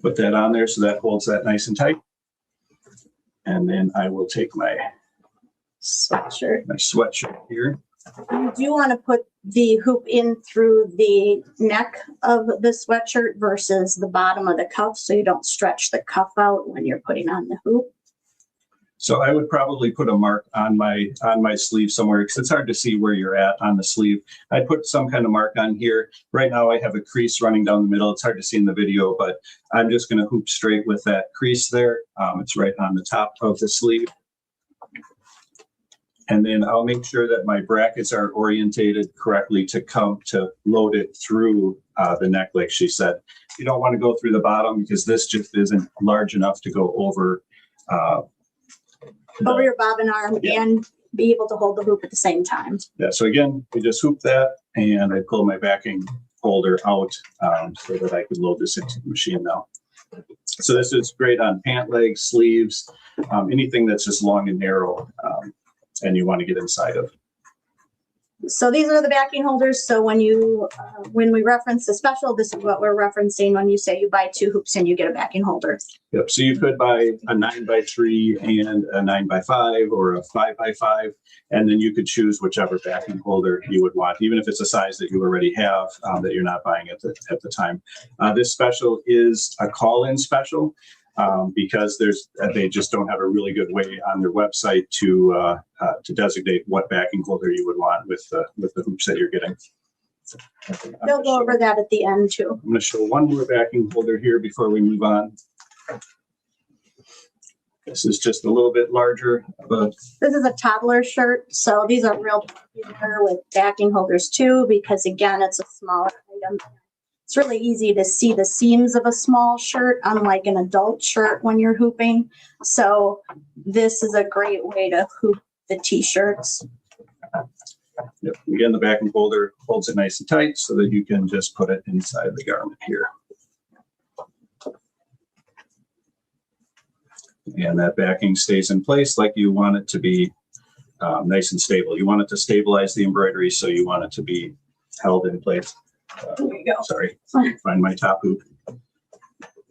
Speaker 5: put that on there so that holds that nice and tight. And then I will take my sweatshirt here.
Speaker 6: You do want to put the hoop in through the neck of the sweatshirt versus the bottom of the cuff, so you don't stretch the cuff out when you're putting on the hoop.
Speaker 5: So I would probably put a mark on my sleeve somewhere because it's hard to see where you're at on the sleeve. I'd put some kind of mark on here. Right now I have a crease running down the middle. It's hard to see in the video, but I'm just going to hoop straight with that crease there. It's right on the top of the sleeve. And then I'll make sure that my brackets are orientated correctly to come to load it through the neck, like she said. You don't want to go through the bottom because this just isn't large enough to go over
Speaker 6: your bobbin arm and be able to hold the hoop at the same time.
Speaker 5: Yeah, so again, we just hoop that and I pull my backing holder out so that I can load this into the machine now. So this is great on pant legs, sleeves, anything that's just long and narrow and you want to get inside of.
Speaker 6: So these are the backing holders. So when you, when we reference the special, this is what we're referencing when you say you buy 2 hoops and you get a backing holder.
Speaker 5: Yep. So you could buy a 9x3 and a 9x5 or a 5x5, and then you could choose whichever backing holder you would want, even if it's a size that you already have that you're not buying at the time. This special is a call-in special. Because they just don't have a really good way on their website to designate what backing holder you would want with the hoops that you're getting.
Speaker 6: They'll go over that at the end too.
Speaker 5: I'm going to show one more backing holder here before we move on. This is just a little bit larger, but
Speaker 6: this is a toddler shirt, so these are real popular with backing holders too, because again, it's a smaller item. It's really easy to see the seams of a small shirt, unlike an adult shirt when you're hooping. So this is a great way to hoop the t-shirts.
Speaker 5: Yep. Again, the backing holder holds it nice and tight so that you can just put it inside the garment here. And that backing stays in place like you want it to be nice and stable. You want it to stabilize the embroidery, so you want it to be held in place.
Speaker 6: There you go.
Speaker 5: Sorry, find my top hoop.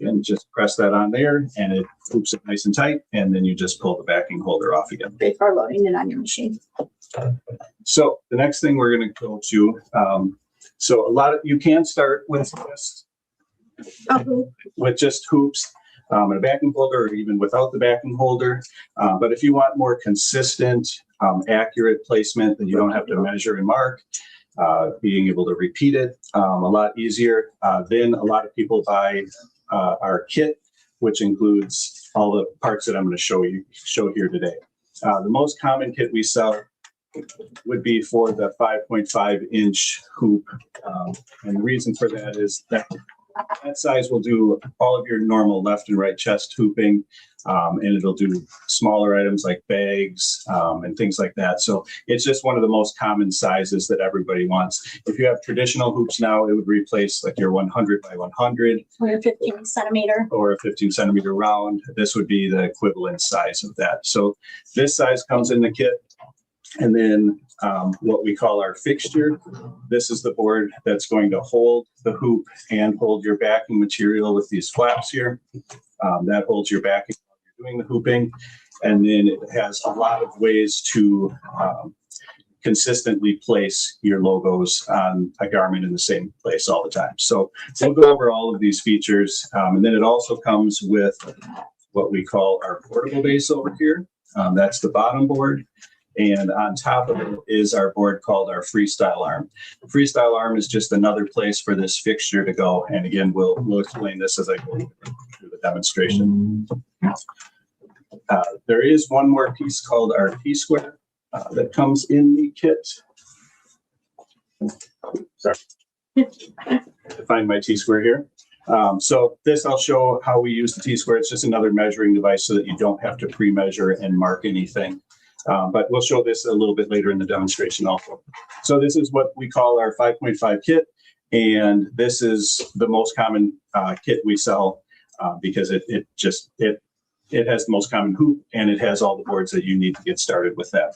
Speaker 5: And just press that on there and it hoops it nice and tight, and then you just pull the backing holder off again.
Speaker 6: Before loading it on your machine.
Speaker 5: So the next thing we're going to go to, so you can start with just hoops and a backing holder, or even without the backing holder. But if you want more consistent, accurate placement, then you don't have to measure and mark. Being able to repeat it a lot easier. Then a lot of people buy our kit, which includes all the parts that I'm going to show here today. The most common kit we sell would be for the 5.5-inch hoop, and the reason for that is that size will do all of your normal left and right chest hooping, and it'll do smaller items like bags and things like that. So it's just one of the most common sizes that everybody wants. If you have traditional hoops now, it would replace like your 100 by 100
Speaker 6: or a 15 centimeter
Speaker 5: or a 15 centimeter round. This would be the equivalent size of that. So this size comes in the kit. And then what we call our fixture. This is the board that's going to hold the hoop and hold your backing material with these flaps here. That holds your backing while you're doing the hooping. And then it has a lot of ways to consistently place your logos on a garment in the same place all the time. So we'll go over all of these features. And then it also comes with what we call our portable base over here. That's the bottom board. And on top of it is our board called our freestyle arm. Freestyle arm is just another place for this fixture to go. And again, we'll explain this as I go through the demonstration. There is one more piece called our T-square that comes in the kit. Sorry. To find my T-square here. So this, I'll show how we use the T-square. It's just another measuring device so that you don't have to pre-measure and mark anything. But we'll show this a little bit later in the demonstration also. So this is what we call our 5.5 kit. And this is the most common kit we sell because it has the most common hoop and it has all the boards that you need to get started with that.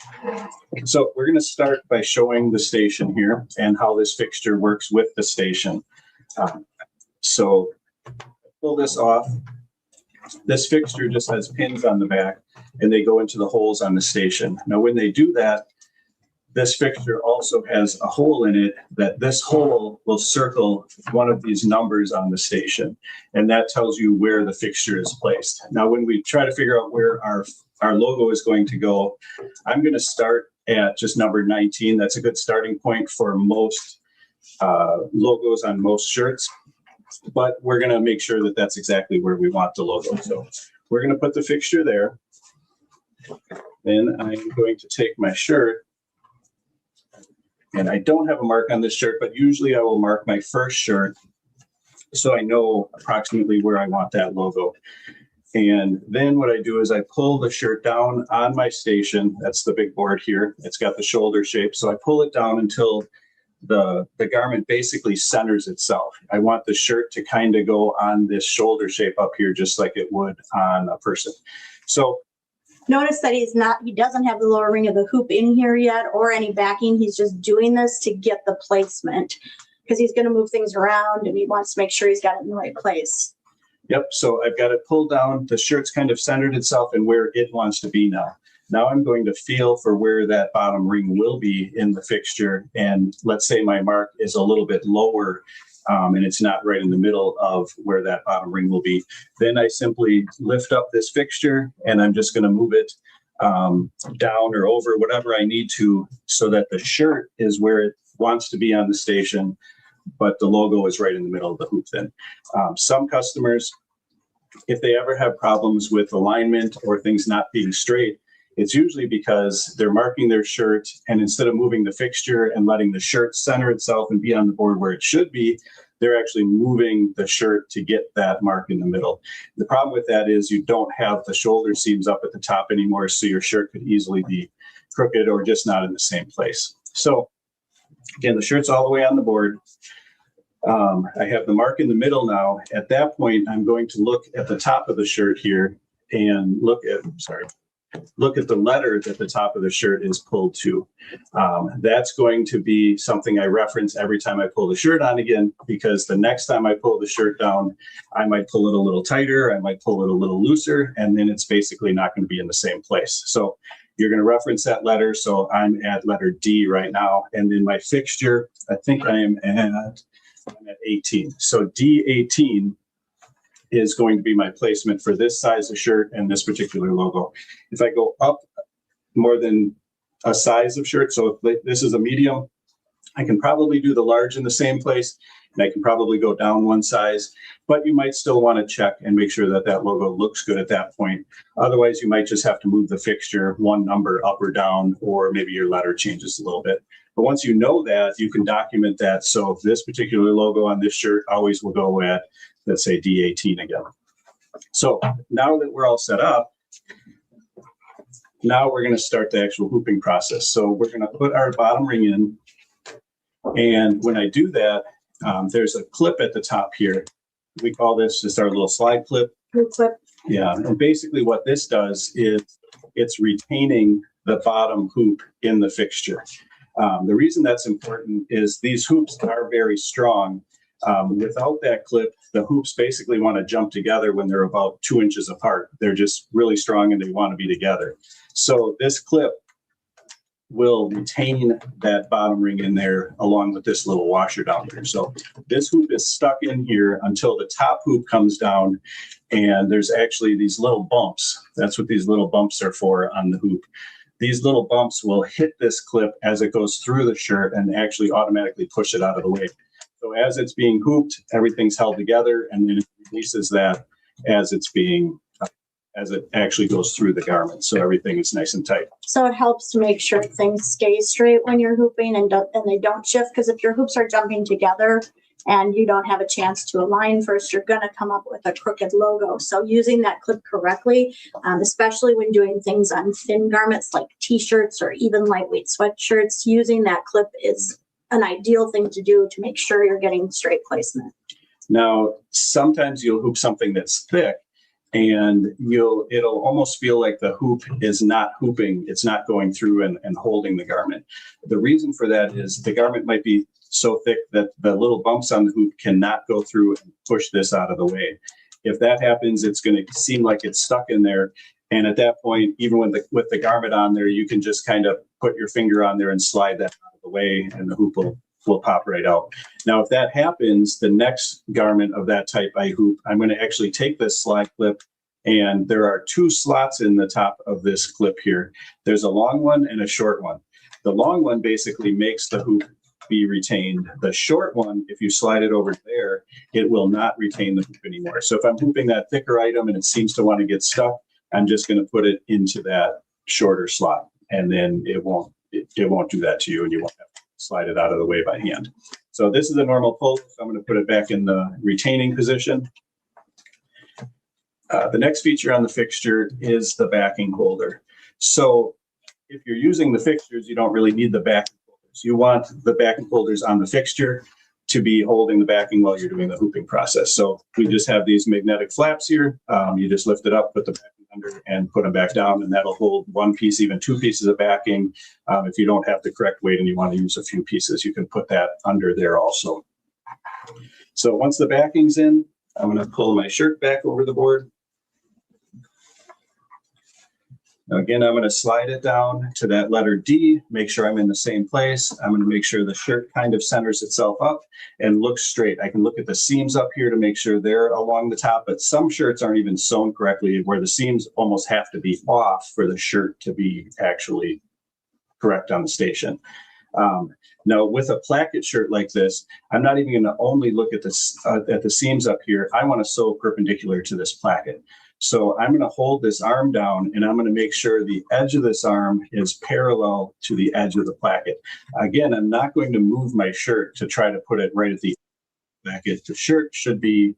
Speaker 5: So we're going to start by showing the station here and how this fixture works with the station. So pull this off. This fixture just has pins on the back and they go into the holes on the station. Now, when they do that, this fixture also has a hole in it that this hole will circle one of these numbers on the station. And that tells you where the fixture is placed. Now, when we try to figure out where our logo is going to go, I'm going to start at just number 19. That's a good starting point for most logos on most shirts. But we're going to make sure that that's exactly where we want the logo. So we're going to put the fixture there. Then I'm going to take my shirt. And I don't have a mark on this shirt, but usually I will mark my first shirt so I know approximately where I want that logo. And then what I do is I pull the shirt down on my station. That's the big board here. It's got the shoulder shape. So I pull it down until the garment basically centers itself. I want the shirt to kind of go on this shoulder shape up here, just like it would on a person. So
Speaker 6: notice that he doesn't have the lower ring of the hoop in here yet or any backing. He's just doing this to get the placement because he's going to move things around and he wants to make sure he's got it in the right place.
Speaker 5: Yep. So I've got it pulled down. The shirt's kind of centered itself and where it wants to be now. Now I'm going to feel for where that bottom ring will be in the fixture. And let's say my mark is a little bit lower and it's not right in the middle of where that bottom ring will be. Then I simply lift up this fixture and I'm just going to move it down or over, whatever I need to, so that the shirt is where it wants to be on the station, but the logo is right in the middle of the hoop then. Some customers, if they ever have problems with alignment or things not being straight, it's usually because they're marking their shirt and instead of moving the fixture and letting the shirt center itself and be on the board where it should be, they're actually moving the shirt to get that mark in the middle. The problem with that is you don't have the shoulder seams up at the top anymore, so your shirt could easily be crooked or just not in the same place. So again, the shirt's all the way on the board. I have the mark in the middle now. At that point, I'm going to look at the top of the shirt here and look at the letter that the top of the shirt is pulled to. That's going to be something I reference every time I pull the shirt on again, because the next time I pull the shirt down, I might pull it a little tighter, I might pull it a little looser, and then it's basically not going to be in the same place. So you're going to reference that letter. So I'm at letter D right now. And then my fixture, I think I'm at 18. So D18 is going to be my placement for this size of shirt and this particular logo. If I go up more than a size of shirt, so if this is a medium, I can probably do the large in the same place, and I can probably go down one size, but you might still want to check and make sure that that logo looks good at that point. Otherwise, you might just have to move the fixture one number up or down, or maybe your letter changes a little bit. But once you know that, you can document that. So this particular logo on this shirt always will go at, let's say, D18 again. So now that we're all set up, now we're going to start the actual hooping process. So we're going to put our bottom ring in. And when I do that, there's a clip at the top here. We call this just our little slide clip.
Speaker 6: Clip.
Speaker 5: Yeah. And basically what this does is it's retaining the bottom hoop in the fixture. The reason that's important is these hoops are very strong. Without that clip, the hoops basically want to jump together when they're about 2 inches apart. They're just really strong and they want to be together. So this clip will retain that bottom ring in there along with this little washer down here. So this hoop is stuck in here until the top hoop comes down, and there's actually these little bumps. That's what these little bumps are for on the hoop. these little bumps will hit this clip as it goes through the shirt and actually automatically push it out of the way. So as it's being hooped, everything's held together, and then it releases that as it's being, as it actually goes through the garment. So everything is nice and tight.
Speaker 6: So it helps to make sure things stay straight when you're hooping and they don't shift. Because if your hoops are jumping together and you don't have a chance to align first, you're going to come up with a crooked logo. So using that clip correctly, especially when doing things on thin garments like t-shirts or even lightweight sweatshirts, using that clip is an ideal thing to do to make sure you're getting straight placement.
Speaker 5: Now, sometimes you'll hoop something that's thick, and it'll almost feel like the hoop is not hooping. It's not going through and holding the garment. The reason for that is the garment might be so thick that the little bumps on the hoop cannot go through and push this out of the way. If that happens, it's going to seem like it's stuck in there. And at that point, even with the garment on there, you can just kind of put your finger on there and slide that out of the way, and the hoop will pop right out. Now, if that happens, the next garment of that type I hoop, I'm going to actually take this slide clip, and there are two slots in the top of this clip here. There's a long one and a short one. The long one basically makes the hoop be retained. The short one, if you slide it over there, it will not retain the hoop anymore. So if I'm hooping that thicker item and it seems to want to get stuck, I'm just going to put it into that shorter slot, and then it won't do that to you, and you won't have to slide it out of the way by hand. So this is a normal pull, so I'm going to put it back in the retaining position. The next feature on the fixture is the backing holder. So if you're using the fixtures, you don't really need the backing holders. You want the backing holders on the fixture to be holding the backing while you're doing the hooping process. So we just have these magnetic flaps here. You just lift it up, put the backing under, and put them back down, and that'll hold one piece, even two pieces of backing. If you don't have the correct weight and you want to use a few pieces, you can put that under there also. So once the backing's in, I'm going to pull my shirt back over the board. Now again, I'm going to slide it down to that letter D, make sure I'm in the same place. I'm going to make sure the shirt kind of centers itself up and looks straight. I can look at the seams up here to make sure they're along the top, but some shirts aren't even sewn correctly, where the seams almost have to be off for the shirt to be actually correct on the station. Now, with a placket shirt like this, I'm not even going to only look at the seams up here. I want to sew perpendicular to this placket. So I'm going to hold this arm down, and I'm going to make sure the edge of this arm is parallel to the edge of the placket. Again, I'm not going to move my shirt to try to put it right at the placket. The shirt should be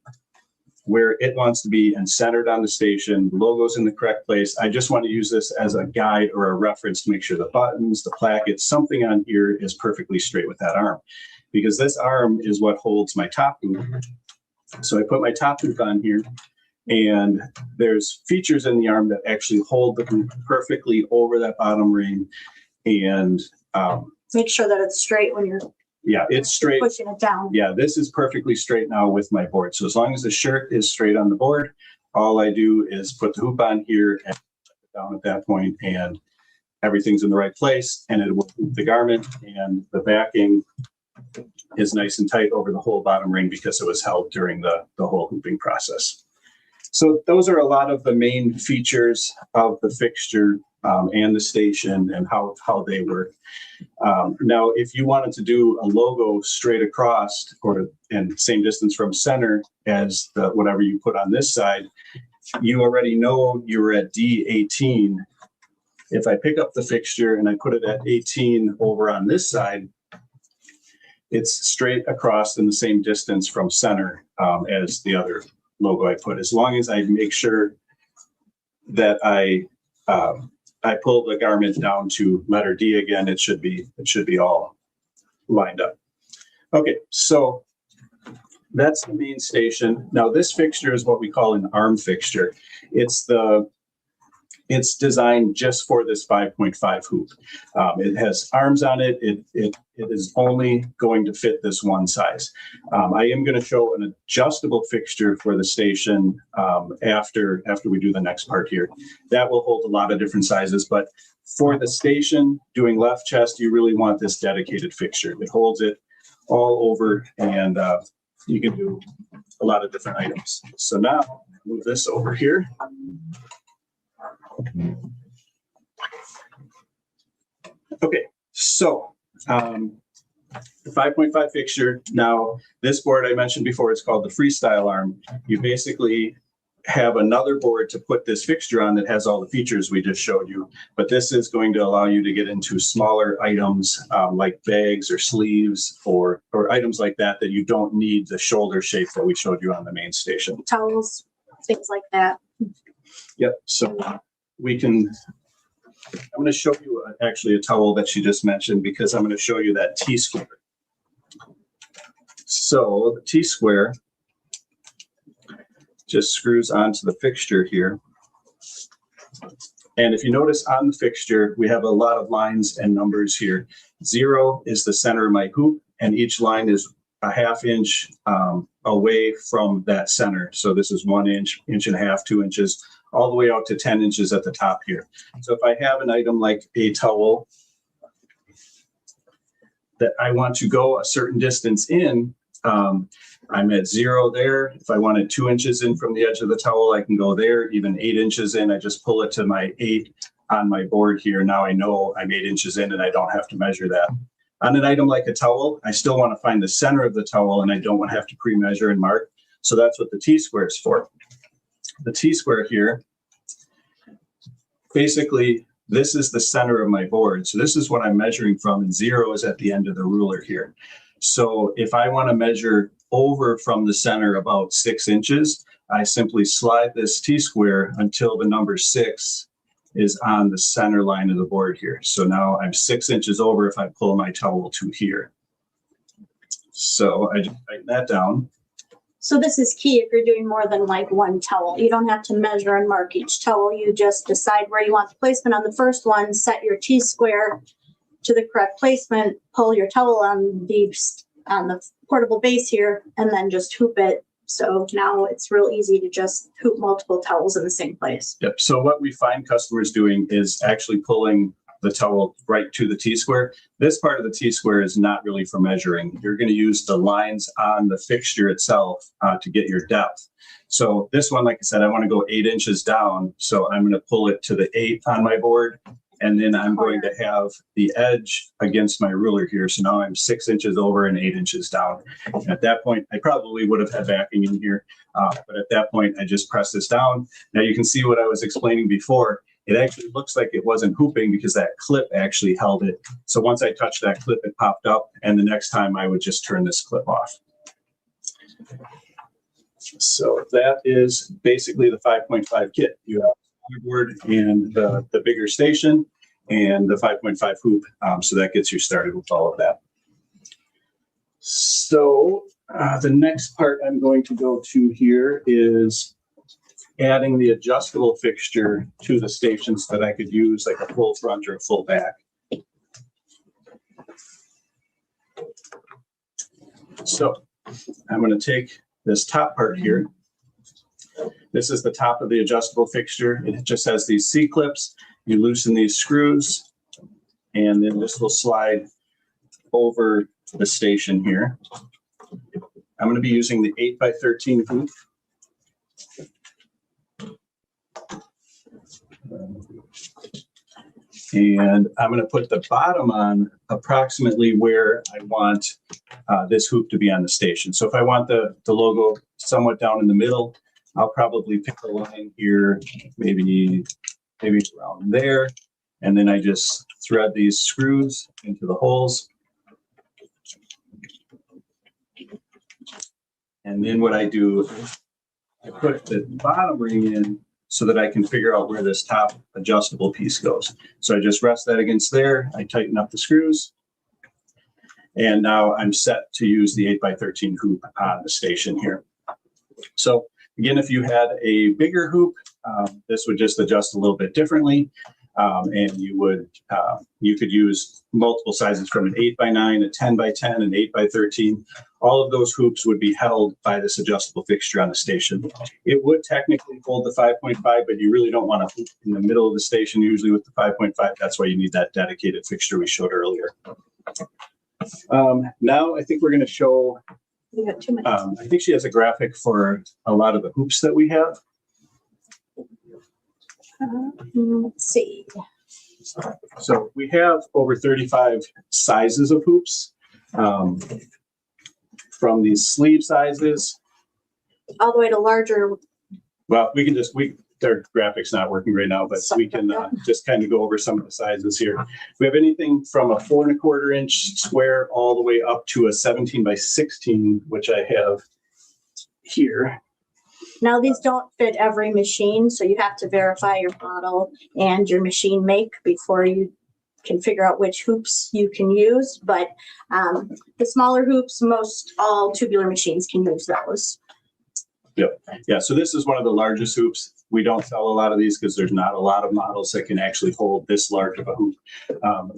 Speaker 5: where it wants to be and centered on the station. The logo's in the correct place. I just want to use this as a guide or a reference to make sure the buttons, the placket, something on here is perfectly straight with that arm, because this arm is what holds my top hoop. So I put my top hoop on here, and there's features in the arm that actually hold the hoop perfectly over that bottom ring. And
Speaker 6: make sure that it's straight when you're
Speaker 5: it's straight.
Speaker 6: Pushing it down.
Speaker 5: Yeah, this is perfectly straight now with my board. So as long as the shirt is straight on the board, all I do is put the hoop on here and put it down at that point, and everything's in the right place, and it will hoop the garment, and the backing is nice and tight over the whole bottom ring because it was held during the whole hooping process. So those are a lot of the main features of the fixture and the station and how they work. Now, if you wanted to do a logo straight across and same distance from center as whatever you put on this side, you already know you're at D18. If I pick up the fixture and I put it at 18 over on this side, it's straight across in the same distance from center as the other logo I put. As long as I make sure that I pull the garment down to letter D again, it should be all lined up. Okay, so that's the main station. Now this fixture is what we call an arm fixture. It's designed just for this 5.5 hoop. It has arms on it. It is only going to fit this one size. I am going to show an adjustable fixture for the station after we do the next part here. That will hold a lot of different sizes, but for the station doing left chest, you really want this dedicated fixture. It holds it all over, and you can do a lot of different items. So now move this over here. Okay, so the 5.5 fixture. Now, this board I mentioned before, it's called the freestyle arm. You basically have another board to put this fixture on that has all the features we just showed you. But this is going to allow you to get into smaller items like bags or sleeves or items like that that you don't need the shoulder shape that we showed you on the main station.
Speaker 6: Towels, things like that.
Speaker 5: Yep, so we can, I'm going to show you actually a towel that she just mentioned because I'm going to show you that T-square. So the T-square just screws onto the fixture here. And if you notice on the fixture, we have a lot of lines and numbers here. 0 is the center of my hoop, and each line is a ½ inch away from that center. So this is 1 inch, 1.5 inches, 2 inches, all the way out to 10 inches at the top here. So if I have an item like a towel that I want to go a certain distance in, I'm at 0 there. If I wanted 2 inches in from the edge of the towel, I can go there. Even 8 inches in, I just pull it to my 8 on my board here. Now I know I'm 8 inches in and I don't have to measure that. On an item like a towel, I still want to find the center of the towel and I don't want to have to pre-measure and mark. So that's what the T-square is for. The T-square here, basically, this is the center of my board. So this is what I'm measuring from, and 0 is at the end of the ruler here. So if I want to measure over from the center about 6 inches, I simply slide this T-square until the number 6 is on the center line of the board here. So now I'm 6 inches over if I pull my towel to here. So I just tighten that down.
Speaker 6: So this is key if you're doing more than like one towel. You don't have to measure and mark each towel. You just decide where you want the placement on the first one, set your T-square to the correct placement, pull your towel on the portable base here, and then just hoop it. So now it's real easy to just hoop multiple towels in the same place.
Speaker 5: Yep. So what we find customers doing is actually pulling the towel right to the T-square. This part of the T-square is not really for measuring. You're going to use the lines on the fixture itself to get your depth. So this one, like I said, I want to go 8 inches down. So I'm going to pull it to the 8 on my board. And then I'm going to have the edge against my ruler here. So now I'm 6 inches over and 8 inches down. And at that point, I probably would have had backing in here. But at that point, I just press this down. Now you can see what I was explaining before. It actually looks like it wasn't hooping because that clip actually held it. So once I touched that clip, it popped up. And the next time I would just turn this clip off. So that is basically the 5.5 kit. You have board and the bigger station and the 5.5 hoop. So that gets you started with all of that. So the next part I'm going to go to here is adding the adjustable fixture to the stations that I could use like a full front or a full back. So I'm going to take this top part here. This is the top of the adjustable fixture. It just has these C-clips. You loosen these screws, and then this will slide over the station here. I'm going to be using the 8x13 hoop. And I'm going to put the bottom on approximately where I want this hoop to be on the station. So if I want the logo somewhat down in the middle, I'll probably pick a line here, maybe around there. And then I just thread these screws into the holes. And then what I do, I put the bottom ring in so that I can figure out where this top adjustable piece goes. So I just rest that against there. I tighten up the screws. And now I'm set to use the 8x13 hoop on the station here. So again, if you had a bigger hoop, this would just adjust a little bit differently. And you could use multiple sizes from an 8x9, a 10x10, an 8x13. All of those hoops would be held by this adjustable fixture on the station. It would technically hold the 5.5, but you really don't want to hoop in the middle of the station, usually with the 5.5. That's why you need that dedicated fixture we showed earlier. Now I think we're going to show,
Speaker 6: We got 2 minutes.
Speaker 5: I think she has a graphic for a lot of the hoops that we have.
Speaker 6: Let's see.
Speaker 5: So we have over 35 sizes of hoops, from these sleeve sizes.
Speaker 6: All the way to larger.
Speaker 5: Well, we can just, their graphics not working right now, but we can just kind of go over some of the sizes here. We have anything from a 4 1/4 inch square all the way up to a 17 by 16, which I have here.
Speaker 6: Now, these don't fit every machine, so you have to verify your model and your machine make before you can figure out which hoops you can use. But the smaller hoops, most all tubular machines can use those.
Speaker 5: Yep. Yeah. So this is one of the largest hoops. We don't sell a lot of these because there's not a lot of models that can actually hold this large of a hoop.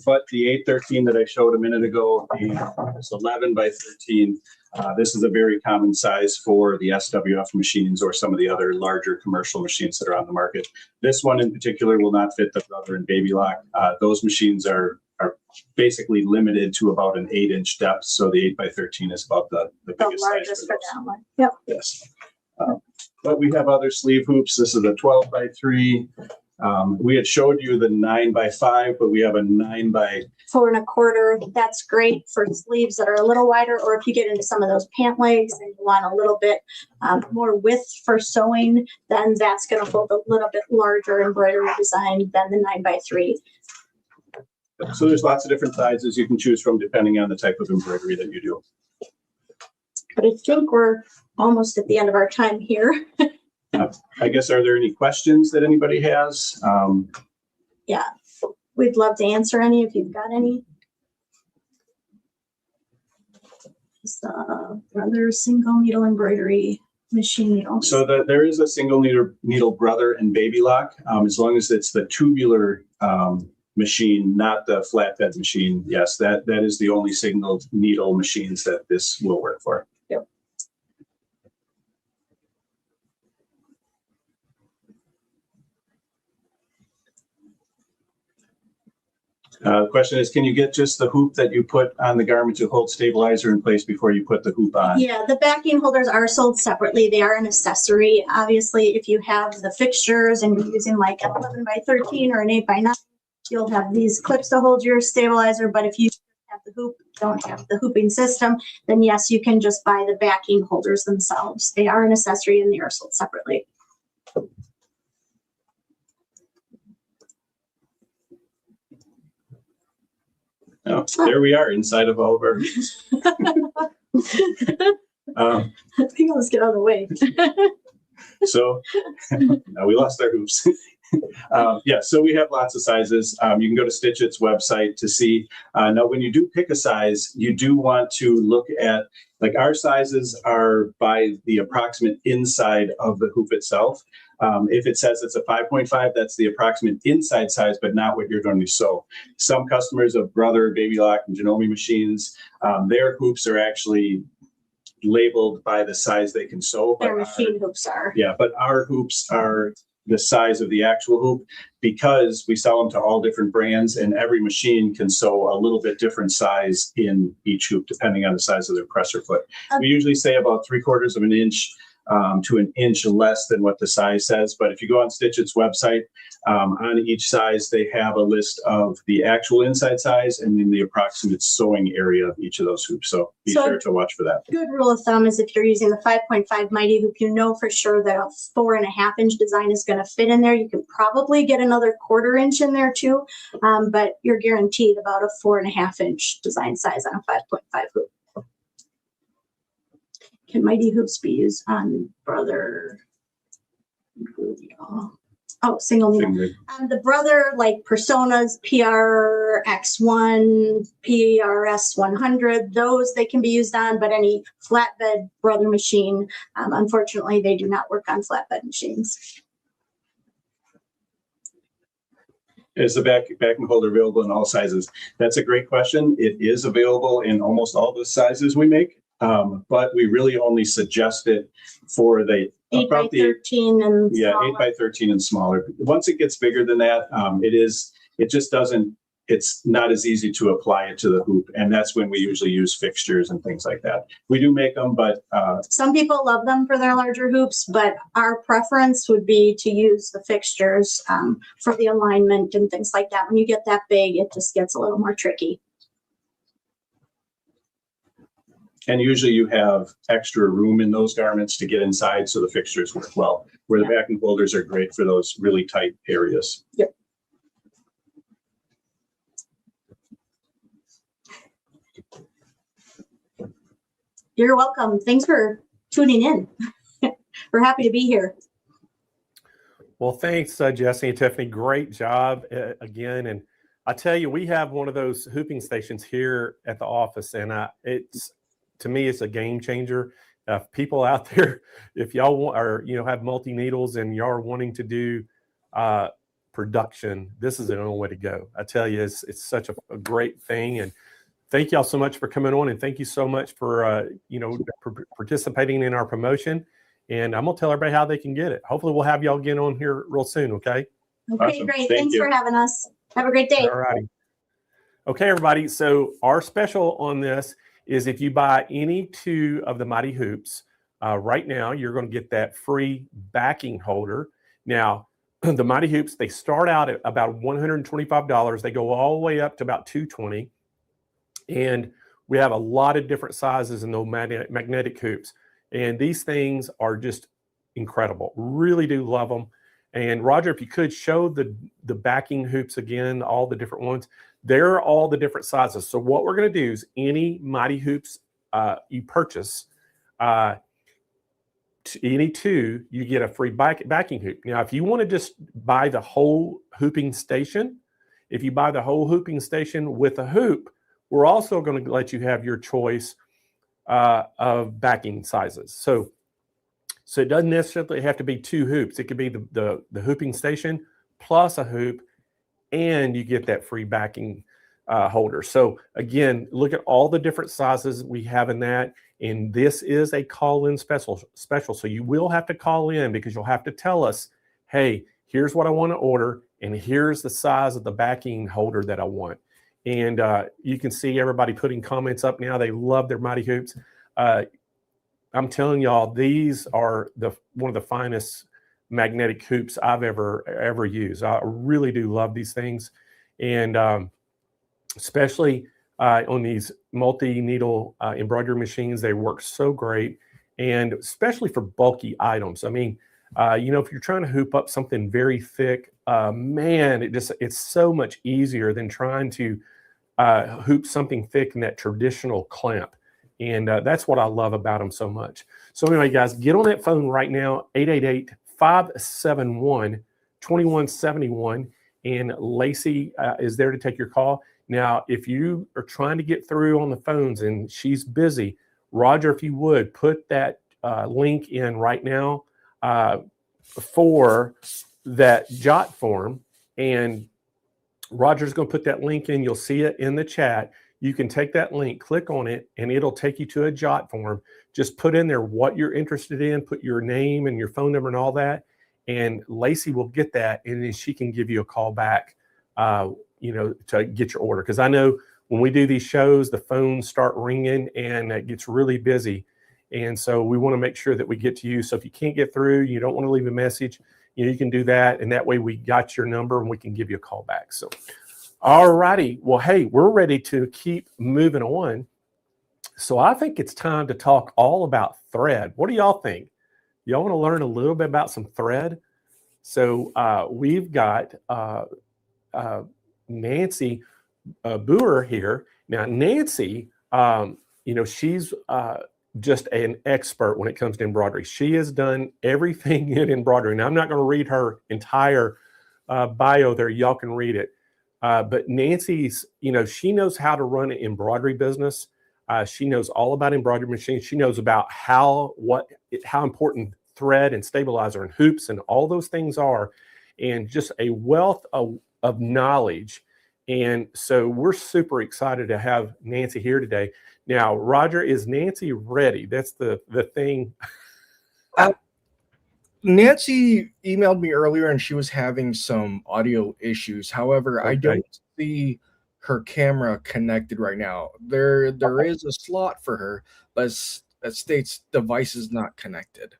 Speaker 5: But the 813 that I showed a minute ago, it's 11 by 13. This is a very common size for the SWF machines or some of the other larger commercial machines that are on the market. This one in particular will not fit the brother and baby lock. Those machines are basically limited to about an 8-inch depth. So the 8 by 13 is about the biggest
Speaker 6: largest
Speaker 5: size
Speaker 6: for that one. Yep.
Speaker 5: Yes. But we have other sleeve hoops. This is a 12 by 3. We had showed you the 9 by 5, but we have a 9 by
Speaker 6: 4 1/4. That's great for sleeves that are a little wider, or if you get into some of those pant legs and you want a little bit more width for sewing, then that's going to hold a little bit larger embroidery design than the 9 by 3.
Speaker 5: So there's lots of different sizes you can choose from depending on the type of embroidery that you do.
Speaker 6: But I think we're almost at the end of our time here.
Speaker 5: I guess, are there any questions that anybody has?
Speaker 6: Yeah, we'd love to answer any if you've got any. It's brother single needle embroidery machine needle.
Speaker 5: So there is a single needle brother and baby lock, as long as it's the tubular machine, not the flatbed machine. Yes, that is the only single needle machines that this will work for.
Speaker 6: Yep.
Speaker 5: The question is, can you get just the hoop that you put on the garment to hold stabilizer in place before you put the hoop on?
Speaker 6: Yeah, the backing holders are sold separately. They are an accessory. Obviously, if you have the fixtures and you're using like an 11 by 13 or an 8 by 9, you'll have these clips to hold your stabilizer. But if you have the hoop, don't have the hooping system, then yes, you can just buy the backing holders themselves. They are an accessory and they are sold separately.
Speaker 5: Oh, there we are inside of all of our.
Speaker 6: I think let's get out of the way.
Speaker 5: So now we lost our hoops. Yeah, so we have lots of sizes. You can go to Stitch It's website to see. Now, when you do pick a size, you do want to look at, like, our sizes are by the approximate inside of the hoop itself. If it says it's a 5.5, that's the approximate inside size, but not what you're going to sew. Some customers of Brother, Baby Lock, and Janome machines, their hoops are actually labeled by the size they can sew.
Speaker 6: Their machine hoops are.
Speaker 5: Yeah, but our hoops are the size of the actual hoop because we sell them to all different brands, and every machine can sew a little bit different size in each hoop depending on the size of their presser foot. We usually say about 3/4 of an inch to an inch less than what the size says. But if you go on Stitch It's website, on each size, they have a list of the actual inside size and then the approximate sewing area of each of those hoops. So be sure to watch for that.
Speaker 6: Good rule of thumb is if you're using the 5.5 Mighty Hoop, you know for sure that a 4.5 inch design is going to fit in there. You can probably get another 1/4 inch in there too, but you're guaranteed about a 4.5 inch design size on a 5.5 hoop. Can Mighty Hoops be used on Brother? Oh, single needle. The Brother, like Personas, PRX1, PRS 100, those they can be used on, but any flatbed Brother machine, unfortunately, they do not work on flatbed machines.
Speaker 5: Is the backing holder available in all sizes? That's a great question. It is available in almost all the sizes we make. But we really only suggest it for the
Speaker 6: 8 by 13 and
Speaker 5: yeah,
Speaker 6: smaller.
Speaker 5: 8 by 13 and smaller. Once it gets bigger than that, it just doesn't it's not as easy to apply it to the hoop. And that's when we usually use fixtures and things like that. We do make them, but
Speaker 6: Some people love them for their larger hoops, but our preference would be to use the fixtures for the alignment and things like that. When you get that big, it just gets a little more tricky.
Speaker 5: and usually you have extra room in those garments to get inside, so the fixtures work well, where the backing holders are great for those really tight areas.
Speaker 6: Yep. You're welcome. Thanks for tuning in. We're happy to be here.
Speaker 2: Well, thanks, Jesse and Tiffany. Great job again. And I tell you, we have one of those hooping stations here at the office, and it's, to me, it's a game changer. People out there, if y'all want, or have multi needles and y'all are wanting to do production, this is the only way to go. I tell you, it's such a great thing. And thank y'all so much for coming on, and thank you so much for participating in our promotion. And I'm gonna tell everybody how they can get it. Hopefully, we'll have y'all get on here real soon. Okay.
Speaker 6: Okay,
Speaker 5: Awesome.
Speaker 6: great.
Speaker 5: Thank
Speaker 6: Thanks
Speaker 5: you.
Speaker 6: for having us. Have a great day.
Speaker 2: All righty. Okay, everybody. So our special on this is if you buy any two of the Mighty Hoops right now, you're going to get that free backing holder. Now, the Mighty Hoops, they start out at about $125. They go all the way up to about $220. And we have a lot of different sizes in those magnetic hoops. And these things are just incredible. Really do love them. And Roger, if you could show the backing hoops again, all the different ones. They're all the different sizes. So what we're going to do is any Mighty Hoops you purchase, any two, you get a free backing hoop. Now, if you want to just buy the whole hooping station, if you buy the whole hooping station with a hoop, we're also going to let you have your choice of backing sizes. So it doesn't necessarily have to be two hoops. It could be the hooping station plus a hoop, and you get that free backing holder. So again, look at all the different sizes we have in that. And this is a call-in special. So you will have to call in, because you'll have to tell us, hey, here's what I want to order, and here's the size of the backing holder that I want. And you can see everybody putting comments up now. They love their Mighty Hoops. I'm telling y'all, these are one of the finest magnetic hoops I've ever used. I really do love these things. And especially on these multi-needle embroidery machines, they work so great. And especially for bulky items. I mean, if you're trying to hoop up something very thick, man, it's so much easier than trying to hoop something thick in that traditional clamp. And that's what I love about them so much. So anyway, guys, get on that phone right now, 888-571-2171. And Lacey is there to take your call. Now, if you are trying to get through on the phones and she's busy, Roger, if you would, put that link in right now for that jot form. And Roger's going to put that link in. You'll see it in the chat. You can take that link, click on it, and it'll take you to a jot form. Just put in there what you're interested in, put your name and your phone number and all that. And Lacey will get that, and then she can give you a call back, to get your order. Because I know when we do these shows, the phones start ringing and it gets really busy. And so we want to make sure that we get to you. So if you can't get through, you don't want to leave a message, you can do that. And that way we got your number and we can give you a call back. So, all righty. Well, hey, we're ready to keep moving on. So I think it's time to talk all about thread. What do y'all think? Y'all want to learn a little bit about some thread? So we've got Nancy Buhr here. Now, Nancy, she's just an expert when it comes to embroidery. She has done everything in embroidery. Now, I'm not going to read her entire bio there. Y'all can read it. But Nancy's, she knows how to run an embroidery business. She knows all about embroidery machines. She knows about how important thread and stabilizer and hoops and all those things are, and just a wealth of knowledge. And so we're super excited to have Nancy here today. Now, Roger, is Nancy ready? That's the thing.
Speaker 1: Nancy emailed me earlier and she was having some audio issues. However,
Speaker 2: Okay.
Speaker 1: I don't see her camera connected right now. There is a slot for her, but it states device is not connected.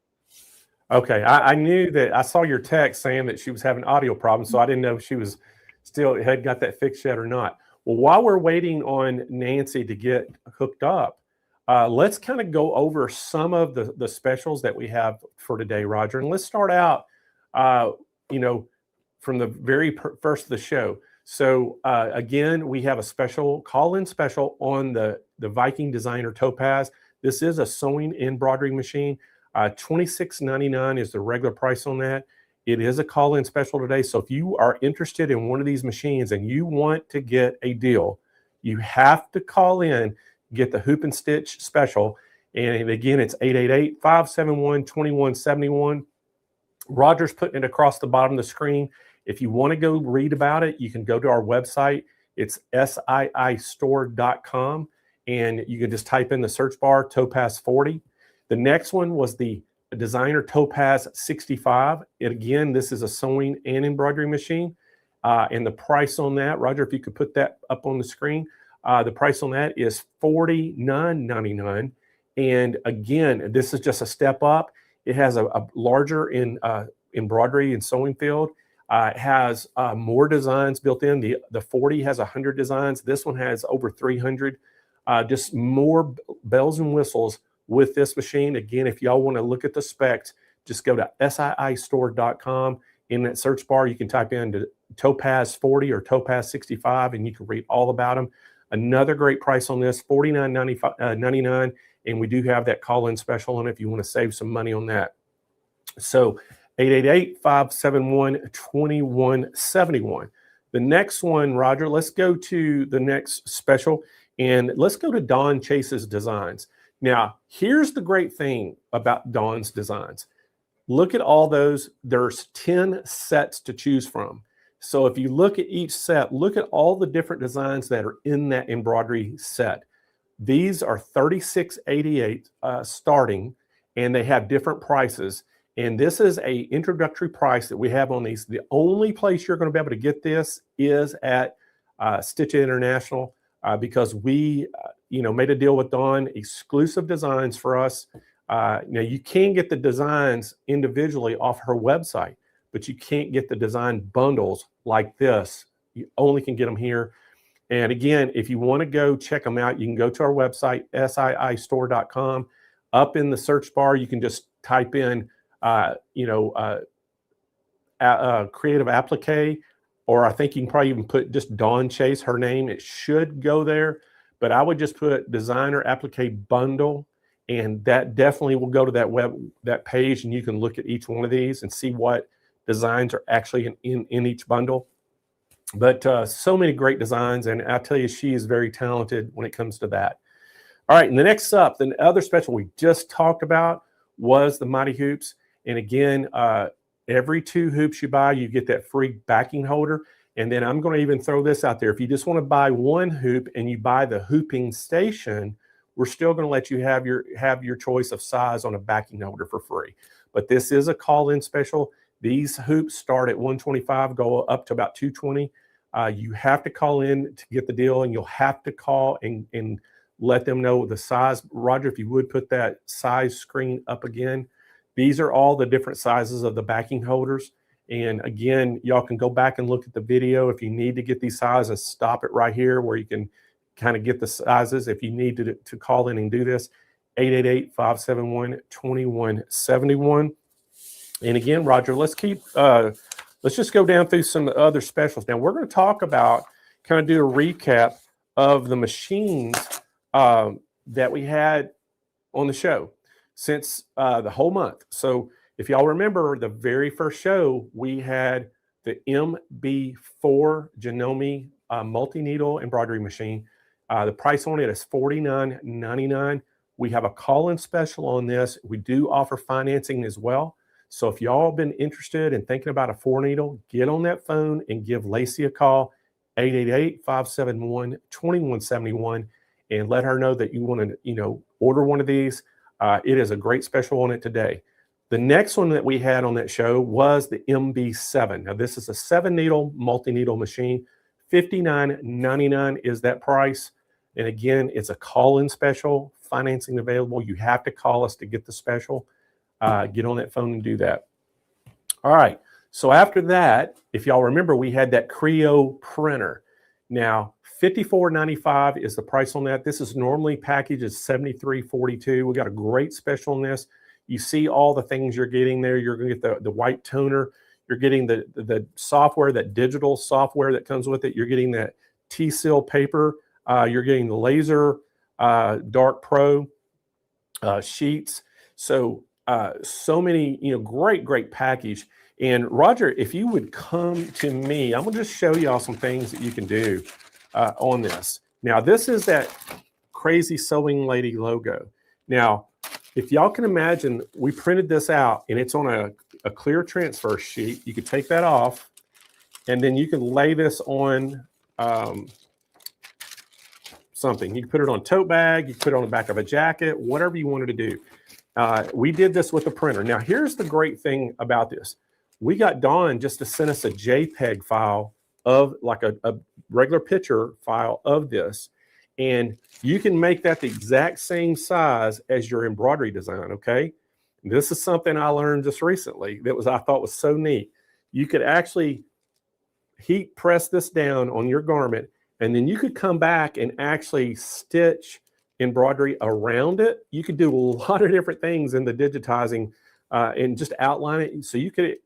Speaker 2: Okay, I knew that. I saw your text saying that she was having audio problems, so I didn't know if she was still had got that fixed yet or not. Well, while we're waiting on Nancy to get hooked up, let's kind of go over some of the specials that we have for today, Roger. And let's start out, from the very first of the show. So again, we have a special call-in special on the Viking Designer Topaz. This is a sewing embroidery machine. $26.99 is the regular price on that. It is a call-in special today. So if you are interested in one of these machines and you want to get a deal, you have to call in, get the Hoop and Stitch special. And again, it's 888-571-2171. Roger's putting it across the bottom of the screen. If you want to go read about it, you can go to our website. It's siistore.com, and you can just type in the search bar Topaz 40. The next one was the Designer Topaz 65. Again, this is a sewing and embroidery machine. And the price on that, Roger, if you could put that up on the screen, the price on that is $49.99. And again, this is just a step up. It has a larger embroidery and sewing field. It has more designs built in. The 40 has 100 designs. This one has over 300. Just more bells and whistles with this machine. Again, if y'all want to look at the specs, just go to siistore.com. In that search bar, you can type in Topaz 40 or Topaz 65, and you can read all about them. Another great price on this, $49.99, and we do have that call-in special on it if you want to save some money on that. So 888-571-2171. The next one, Roger, let's go to the next special, and let's go to Dawn Chace's designs. Now, here's the great thing about Dawn's designs. Look at all those. There's 10 sets to choose from. So if you look at each set, look at all the different designs that are in that embroidery set. These are $36.88 starting, and they have different prices. And this is a introductory price that we have on these. The only place you're going to be able to get this is at Stitch International because we made a deal with Dawn, exclusive designs for us. Now you can get the designs individually off her website, but you can't get the design bundles like this. You only can get them here. And again, if you want to go check them out, you can go to our website, siistore.com. Up in the search bar, you can just type in, creative applique, or I think you can probably even put just Dawn Chace, her name. It should go there, but I would just put designer applique bundle, and that definitely will go to that page, and you can look at each one of these and see what designs are actually in each bundle. But so many great designs, and I tell you, she is very talented when it comes to that. All right, and the next up, the other special we just talked about was the Mighty Hoops. And again, every 2 hoops you buy, you get that free backing holder. And then I'm going to even throw this out there. If you just want to buy 1 hoop and you buy the hooping station, we're still going to let you have your choice of size on a backing holder for free. But this is a call-in special. These hoops start at $125, go up to about $220. You have to call in to get the deal, and you'll have to call and let them know the size. Roger, if you would put that size screen up again. These are all the different sizes of the backing holders. And again, y'all can go back and look at the video. If you need to get these sizes, stop it right here where you can kind of get the sizes. If you need to call in and do this, 888-571-2171. And again, Roger, let's just go down through some other specials. Now we're going to talk about, kind of do a recap of the machines that we had on the show since the whole month. So if y'all remember the very first show, we had the MB4 Janome multi-needle embroidery machine. The price on it is $49.99. We have a call-in special on this. We do offer financing as well. So if y'all been interested in thinking about a 4-needle, get on that phone and give Lacey a call, 888-571-2171, and let her know that you want to, order one of these. It is a great special on it today. The next one that we had on that show was the MB7. Now this is a 7-needle multi-needle machine, $59.99 is that price. And again, it's a call-in special, financing available. You have to call us to get the special. Get on that phone and do that. All right. So after that, if y'all remember, we had that Creo printer. Now, $54.95 is the price on that. This is normally packaged as $73.42. We got a great special on this. You see all the things you're getting there. You're going to get the white toner. You're getting the software, that digital software that comes with it. You're getting that T-seal paper. You're getting the laser Dark Pro sheets. So many, great package. And Roger, if you would come to me, I'm gonna just show y'all some things that you can do on this. Now, this is that crazy sewing lady logo. Now, if y'all can imagine, we printed this out and it's on a clear transfer sheet. You could take that off and then you can lay this on something. You can put it on a tote bag, you can put it on the back of a jacket, whatever you wanted to do. We did this with a printer. Now, here's the great thing about this. We got Dawn just to send us a JPEG file of like a regular picture file of this. And you can make that the exact same size as your embroidery design, okay? This is something I learned just recently that I thought was so neat. You could actually heat press this down on your garment, and then you could come back and actually stitch embroidery around it. You could do a lot of different things in the digitizing and just outline it. So you could,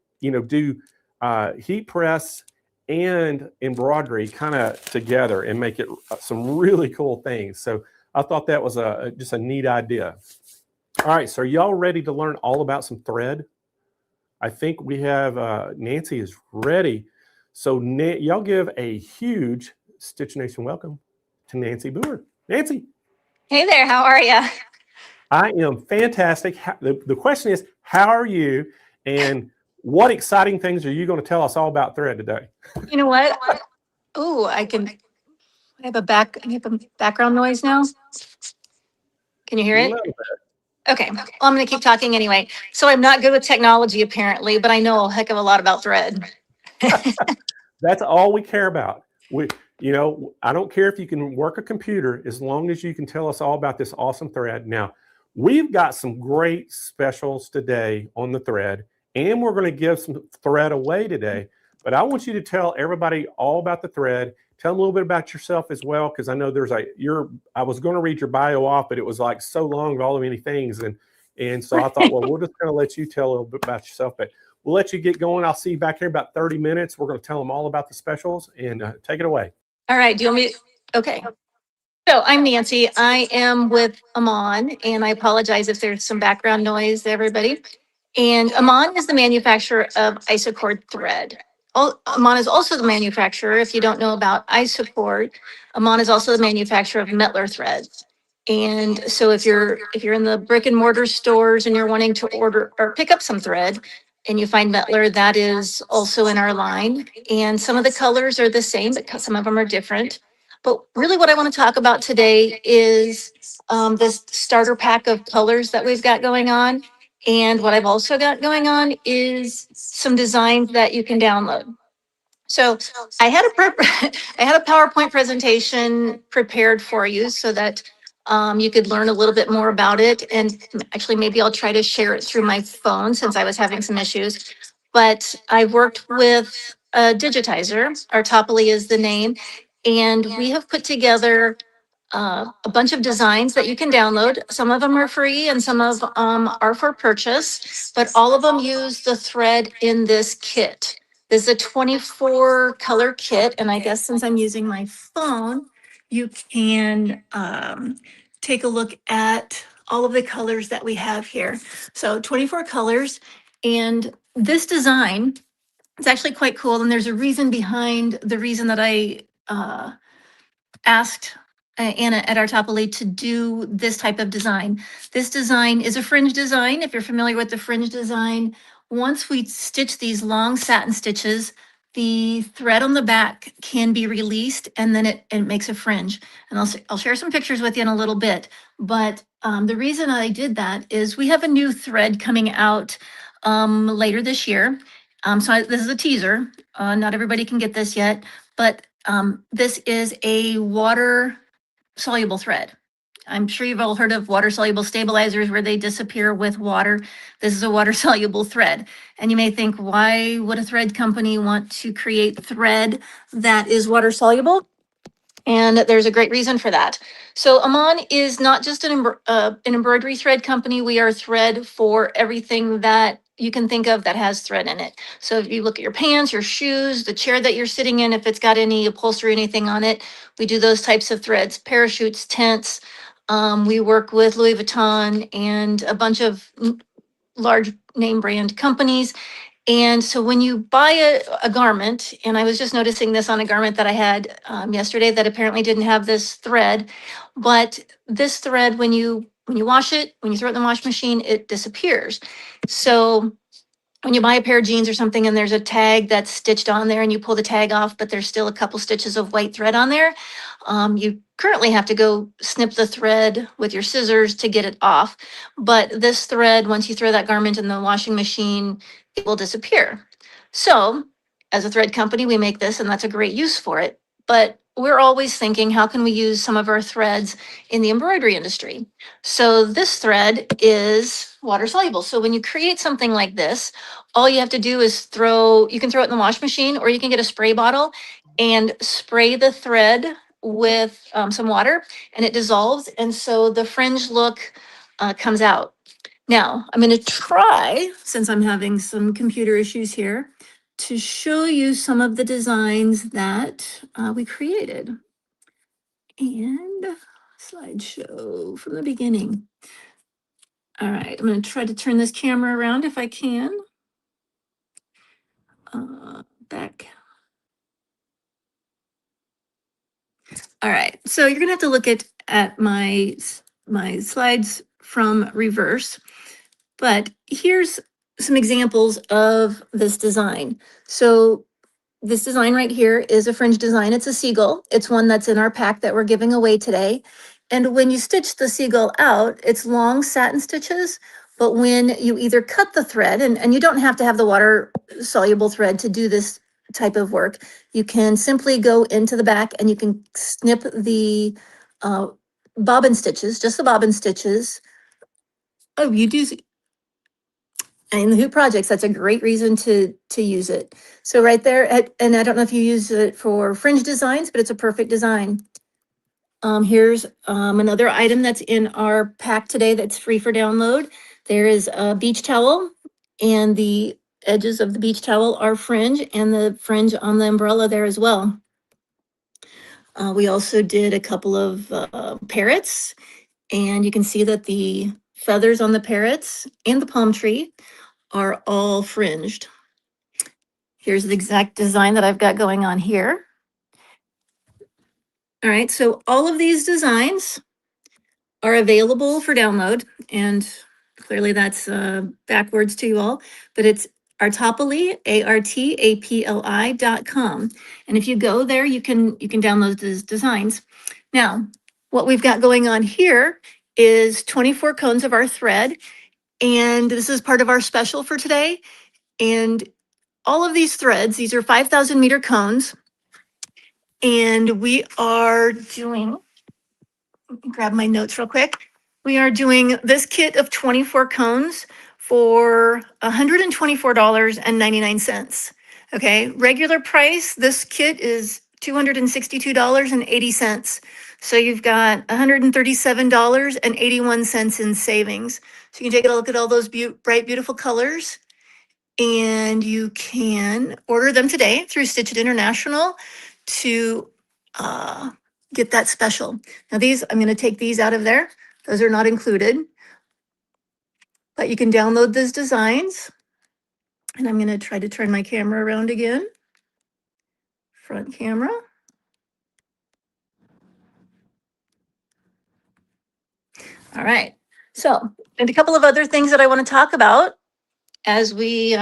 Speaker 2: do heat press and embroidery kind of together and make it some really cool things. So I thought that was just a neat idea. All right, so are y'all ready to learn all about some thread? I think we have, Nancy is ready. So y'all give a huge Stitch Nation welcome to Nancy Buhr. Nancy.
Speaker 7: Hey there, how are you?
Speaker 2: I am fantastic. The question is, how are you? And what exciting things are you going to tell us all about thread today?
Speaker 7: You know what? Oh, I have a background noise now. Can you hear it? Okay, well, I'm going to keep talking anyway. So I'm not good with technology apparently, but I know a heck of a lot about thread.
Speaker 2: That's all we care about. I don't care if you can work a computer as long as you can tell us all about this awesome thread. Now, we've got some great specials today on the thread, and we're going to give some thread away today. But I want you to tell everybody all about the thread. Tell them a little bit about yourself as well, because I know I was going to read your bio off, but it was like so long of all the many things. And so I thought, well, we're just going to let you tell a little bit about yourself. But we'll let you get going. I'll see you back here in about 30 minutes. We're going to tell them all about the specials, and take it away.
Speaker 7: All right, do you want me to? Okay. So I'm Nancy. I am with Amon, and I apologize if there's some background noise, everybody. And Amon is the manufacturer of Isacord thread. Amon is also the manufacturer, if you don't know about Isacord, Amon is also the manufacturer of Mettler threads. And so if you're in the brick and mortar stores and you're wanting to order or pick up some thread and you find Mettler, that is also in our line. And some of the colors are the same, but some of them are different. But really what I want to talk about today is this starter pack of colors that we've got going on. And what I've also got going on is some designs that you can download. So I had a PowerPoint presentation prepared for you so that you could learn a little bit more about it. And actually, maybe I'll try to share it through my phone since I was having some issues. But I worked with a digitizer. Artopoly is the name. And we have put together a bunch of designs that you can download. Some of them are free and some of them are for purchase, but all of them use the thread in this kit. This is a 24 color kit. And I guess since I'm using my phone, you can take a look at all of the colors that we have here. So 24 colors, and this design is actually quite cool. And there's a reason behind the reason that I asked Anna at Artopoly to do this type of design. This design is a fringe design. If you're familiar with the fringe design, once we stitch these long satin stitches, the thread on the back can be released and then it makes a fringe. And I'll share some pictures with you in a little bit. But the reason I did that is we have a new thread coming out later this year. So this is a teaser. Not everybody can get this yet, but This is a water soluble thread. I'm sure you've all heard of water soluble stabilizers where they disappear with water. This is a water soluble thread. And you may think, why would a thread company want to create thread that is water soluble? And there's a great reason for that. So Amon is not just an embroidery thread company. We are thread for everything that you can think of that has thread in it. So if you look at your pants, your shoes, the chair that you're sitting in, if it's got any upholstery, anything on it, we do those types of threads, parachutes, tents. We work with Louis Vuitton and a bunch of large name brand companies. And so when you buy a garment, and I was just noticing this on a garment that I had yesterday that apparently didn't have this thread, but this thread, when you wash it, when you throw it in the wash machine, it disappears. So when you buy a pair of jeans or something and there's a tag that's stitched on there and you pull the tag off, but there's still a couple stitches of white thread on there, you currently have to go snip the thread with your scissors to get it off. But this thread, once you throw that garment in the washing machine, it will disappear. So as a thread company, we make this and that's a great use for it. But we're always thinking, how can we use some of our threads in the embroidery industry? So this thread is water soluble. So when you create something like this, all you have to do is you can throw it in the wash machine, or you can get a spray bottle and spray the thread with some water and it dissolves. And so the fringe look comes out. Now I'm going to try, since I'm having some computer issues here, to show you some of the designs that we created. And slideshow from the beginning. All right, I'm going to try to turn this camera around if I can. Back. All right, so you're going to have to look at my slides from reverse. But here's some examples of this design. So this design right here is a fringe design. It's a seagull. It's one that's in our pack that we're giving away today. And when you stitch the seagull out, it's long satin stitches. But when you either cut the thread, and you don't have to have the water soluble thread to do this type of work, you can simply go into the back and you can snip the bobbin stitches, just the bobbin stitches. Oh, you do. In the hoop projects, that's a great reason to use it. So right there, and I don't know if you use it for fringe designs, but it's a perfect design. Here's another item that's in our pack today that's free for download. There is a beach towel, and the edges of the beach towel are fringe, and the fringe on the umbrella there as well. We also did a couple of parrots, and you can see that the feathers on the parrots and the palm tree are all fringed. Here's the exact design that I've got going on here. All right, so all of these designs are available for download, and clearly that's backwards to you all, but it's Artapli, ARTAPLI.com. And if you go there, you can download these designs. Now, what we've got going on here is 24 cones of our thread, and this is part of our special for today. And all of these threads, these are 5,000 meter cones, and we are doing, grab my notes real quick. We are doing this kit of 24 cones for $124.99. Okay, regular price, this kit is $262.80. So you've got $137.81 in savings. So you can take a look at all those bright, beautiful colors. And you can order them today through Stitch It International to get that special. Now these, I'm going to take these out of there. Those are not included. But you can download those designs. And I'm going to try to turn my camera around again. Front camera. All right. So, and a couple of other things that I want to talk about as we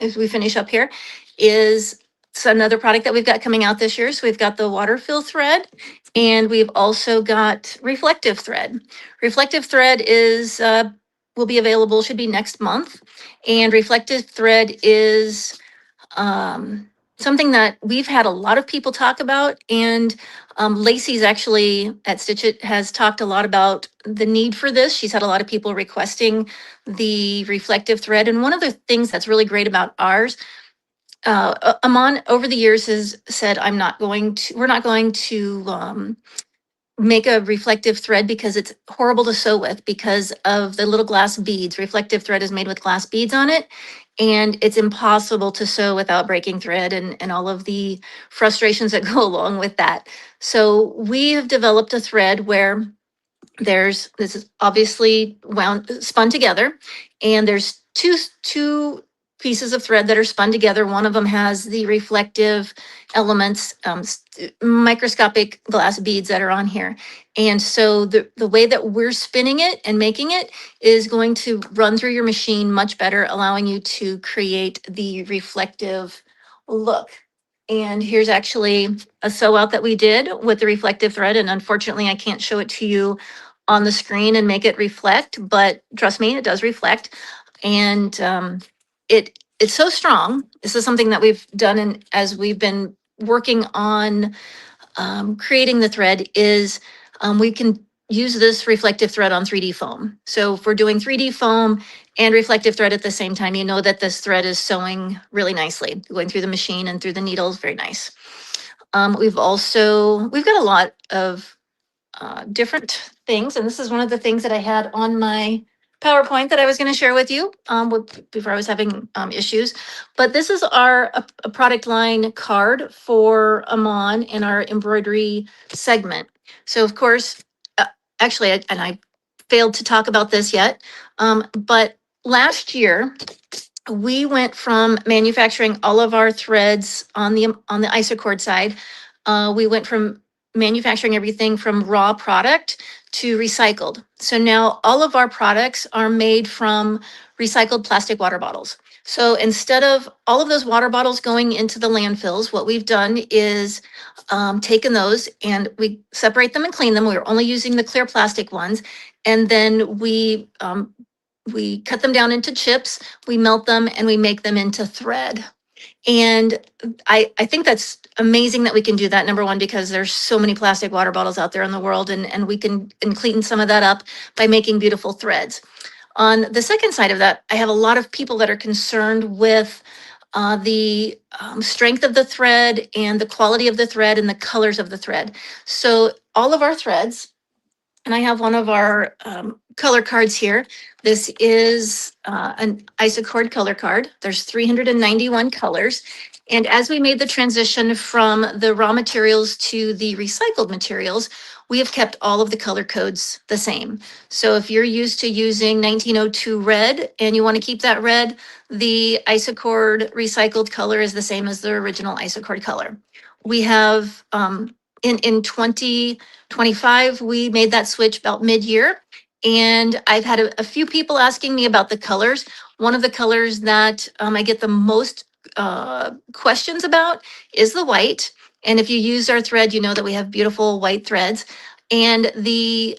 Speaker 7: finish up here is another product that we've got coming out this year. So we've got the water fill thread, and we've also got reflective thread. Reflective thread is will be available, should be next month. And reflective thread is something that we've had a lot of people talk about, and Lacey's actually at Stitch It has talked a lot about the need for this. She's had a lot of people requesting the reflective thread. And one of the things that's really great about ours, Amon over the years has said, we're not going to make a reflective thread because it's horrible to sew with because of the little glass beads. Reflective thread is made with glass beads on it, and it's impossible to sew without breaking thread and all of the frustrations that go along with that. So we have developed a thread where this is obviously spun together, and there's two pieces of thread that are spun together. One of them has the reflective elements, microscopic glass beads that are on here. And so the way that we're spinning it and making it is going to run through your machine much better, allowing you to create the reflective look. And here's actually a sew out that we did with the reflective thread. And unfortunately, I can't show it to you on the screen and make it reflect, but trust me, it does reflect. And it's so strong. This is something that we've done, and as we've been working on creating the thread, is we can use this reflective thread on 3D foam. So if we're doing 3D foam and reflective thread at the same time, you know that this thread is sewing really nicely, going through the machine and through the needles, very nice. We've got a lot of different things. And this is one of the things that I had on my PowerPoint that I was going to share with you before I was having issues. But this is a product line card for Amon in our embroidery segment. So of course, actually, I failed to talk about this yet, but last year, we went from manufacturing all of our threads on the Isacord side. We went from manufacturing everything from raw product to recycled. So now all of our products are made from recycled plastic water bottles. So instead of all of those water bottles going into the landfills, what we've done is taken those and we separate them and clean them. We're only using the clear plastic ones. And then we cut them down into chips, we melt them, and we make them into thread. And I think that's amazing that we can do that. Number one, because there's so many plastic water bottles out there in the world, and we can clean some of that up by making beautiful threads. On the second side of that, I have a lot of people that are concerned with the strength of the thread and the quality of the thread and the colors of the thread. So all of our threads, and I have one of our color cards here. This is an Isacord color card. There's 391 colors. And as we made the transition from the raw materials to the recycled materials, we have kept all of the color codes the same. So if you're used to using 1902 red and you want to keep that red, the Isacord recycled color is the same as the original Isacord color. We have in 2025, we made that switch about mid-year. And I've had a few people asking me about the colors. One of the colors that I get the most questions about is the white. And if you use our thread, you know that we have beautiful white threads. And the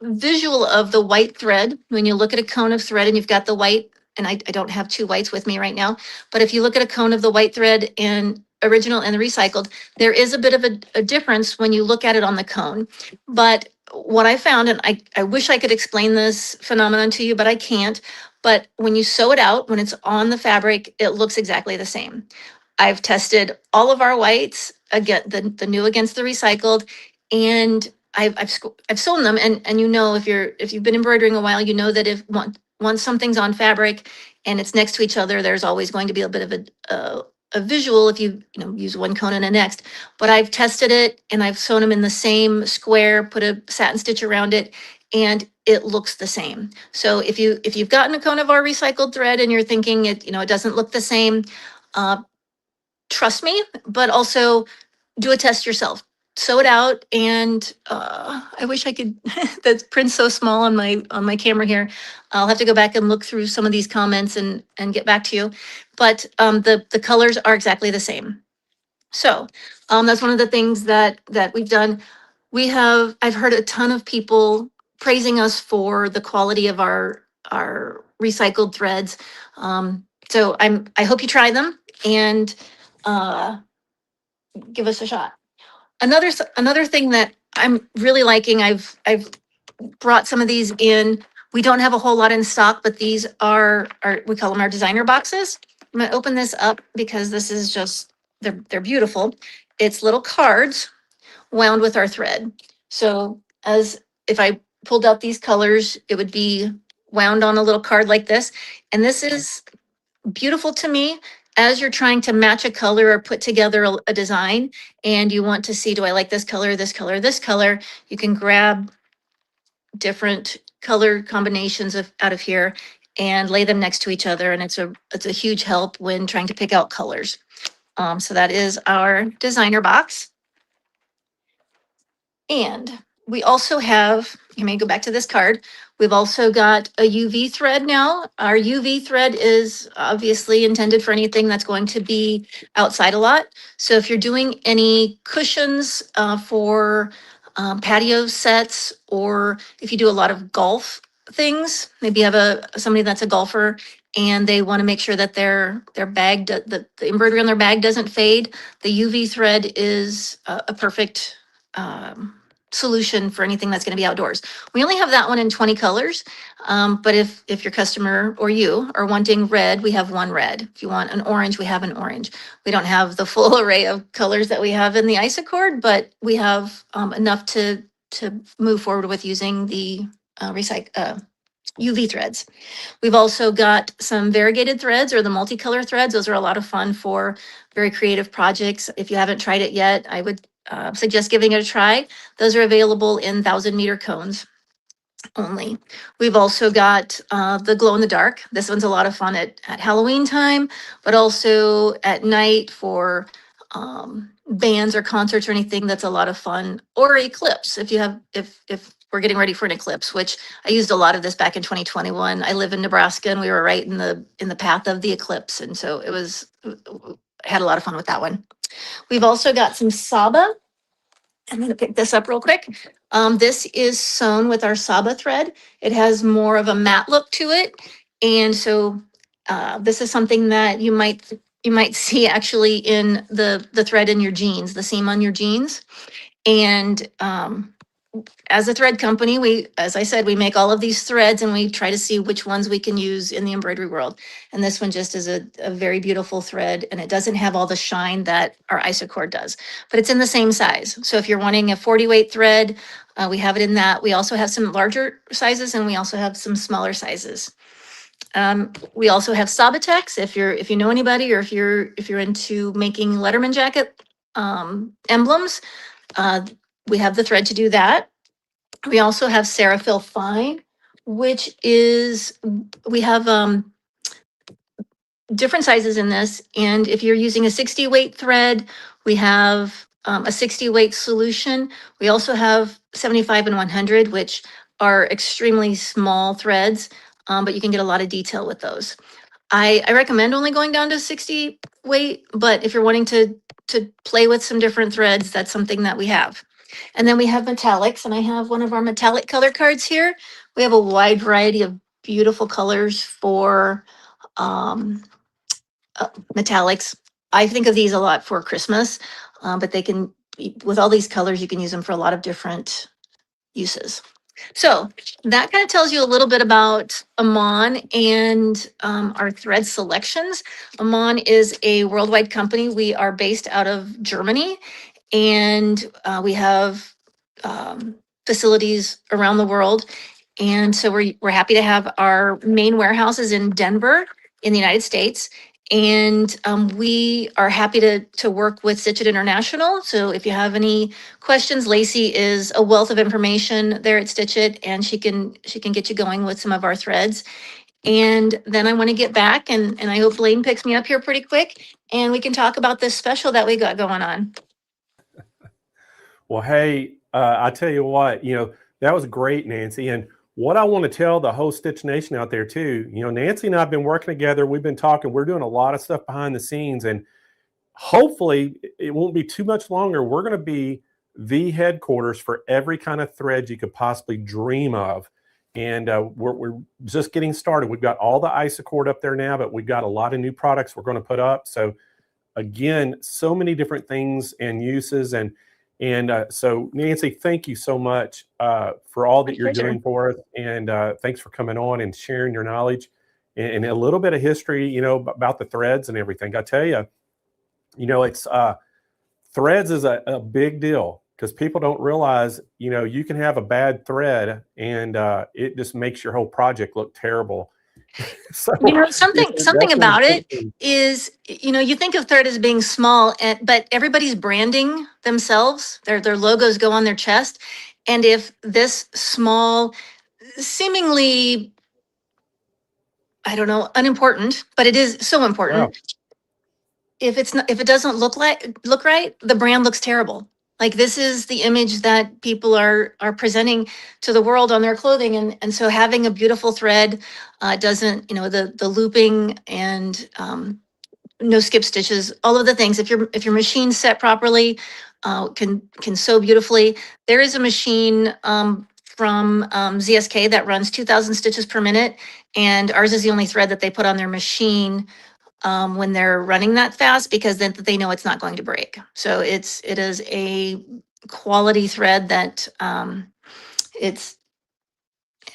Speaker 7: visual of the white thread, when you look at a cone of thread and you've got the white, and I don't have two whites with me right now, but if you look at a cone of the white thread and original and the recycled, there is a bit of a difference when you look at it on the cone. But what I found, and I wish I could explain this phenomenon to you, but I can't. But when you sew it out, when it's on the fabric, it looks exactly the same. I've tested all of our whites, again, the new against the recycled, and I've sewn them. And you know, if you've been embroidering a while, you know that if once something's on fabric and it's next to each other, there's always going to be a bit of a visual if you use one cone and a next. But I've tested it and I've sewn them in the same square, put a satin stitch around it, and it looks the same. So if you've gotten a cone of our recycled thread and you're thinking it doesn't look the same, trust me, but also do a test yourself. Sew it out, and I wish I could. That print's so small on my camera here. I'll have to go back and look through some of these comments and get back to you. But the colors are exactly the same. So that's one of the things that we've done. I've heard a ton of people praising us for the quality of our recycled threads. So I hope you try them, and give us a shot. Another thing that I'm really liking, I've brought some of these in. We don't have a whole lot in stock, but these are we call them our designer boxes. I'm gonna open this up because this is just, they're beautiful. It's little cards wound with our thread. So as if I pulled out these colors, it would be wound on a little card like this. And this is beautiful to me as you're trying to match a color or put together a design and you want to see, do I like this color, this color, this color? You can grab different color combinations out of here and lay them next to each other. And it's a huge help when trying to pick out colors. So that is our designer box. And we also have, you may go back to this card. We've also got a UV thread now. Our UV thread is obviously intended for anything that's going to be outside a lot. So if you're doing any cushions for patio sets, or if you do a lot of golf things, maybe you have somebody that's a golfer and they want to make sure that their bag, the embroidery on their bag doesn't fade, the UV thread is a perfect solution for anything that's going to be outdoors. We only have that one in 20 colors, but if your customer or you are wanting red, we have one red. If you want an orange, we have an orange. We don't have the full array of colors that we have in the Isacord, but we have enough to move forward with using the UV threads. We've also got some variegated threads, or the multicolor threads. Those are a lot of fun for very creative projects. If you haven't tried it yet, I would suggest giving it a try. Those are available in 1,000-meter cones only. We've also got the glow in the dark. This one's a lot of fun at Halloween time, but also at night for bands or concerts or anything. That's a lot of fun. Or eclipse, if you have, if we're getting ready for an eclipse, which I used a lot of this back in 2021. I live in Nebraska and we were right in the path of the eclipse. And so I had a lot of fun with that one. We've also got some Saba. I'm going to pick this up real quick. This is sewn with our Saba thread. It has more of a matte look to it. And so this is something that you might see actually in the thread in your jeans, the seam on your jeans. And as a thread company, as I said, we make all of these threads and we try to see which ones we can use in the embroidery world. And this one just is a very beautiful thread, and it doesn't have all the shine that our Isacord does, but it's in the same size. So if you're wanting a 40 weight thread, we have it in that. We also have some larger sizes and we also have some smaller sizes. We also have Sabatex. If you know anybody, or if you're into making Letterman jacket emblems, we have the thread to do that. We also have Seraphyl Fine, which is, we have different sizes in this. And if you're using a 60 weight thread, we have a 60 weight solution. We also have 75 and 100, which are extremely small threads, but you can get a lot of detail with those. I recommend only going down to 60 weight, but if you're wanting to play with some different threads, that's something that we have. And then we have metallics, and I have one of our metallic color cards here. We have a wide variety of beautiful colors for metallics. I think of these a lot for Christmas, but they can, with all these colors, you can use them for a lot of different uses. So that kind of tells you a little bit about Amon and our thread selections. Amon is a worldwide company. We are based out of Germany, and we have facilities around the world. And so we're happy to have our main warehouses in Denver in the United States. And we are happy to work with Stitch It International. So if you have any questions, Lacey is a wealth of information there at Stitch It, and she can get you going with some of our threads. And then I want to get back, and I hope Blaine picks me up here pretty quick, and we can talk about this special that we got going on.
Speaker 2: Well, hey, I tell you what, that was great, Nancy. And what I want to tell the whole Stitch Nation out there too, Nancy and I have been working together. We've been talking. We're doing a lot of stuff behind the scenes, and hopefully it won't be too much longer. We're going to be the headquarters for every kind of thread you could possibly dream of. And we're just getting started. We've got all the Isacord up there now, but we've got a lot of new products we're going to put up. So again, so many different things and uses. And so Nancy, thank you so much for all that you're doing for us. And thanks for coming on and sharing your knowledge and a little bit of history, you know, about the threads and everything. I tell you, you know, it's threads is a big deal because people don't realize, you know, you can have a bad thread and it just makes your whole project look terrible. So,
Speaker 7: You know, something about it is, you know, you think of thread as being small, but everybody's branding themselves. Their logos go on their chest, and if this small, seemingly, I don't know, unimportant, but it is so important.
Speaker 2: Wow.
Speaker 7: If it doesn't look right, the brand looks terrible. Like this is the image that people are presenting to the world on their clothing, and so having a beautiful thread doesn't, you know, the looping and no skip stitches, all of the things. If your machine's set properly, can sew beautifully. There is a machine from ZSK that runs 2,000 stitches per minute, and ours is the only thread that they put on their machine when they're running that fast, because then they know it's not going to break. So it is a quality thread that it's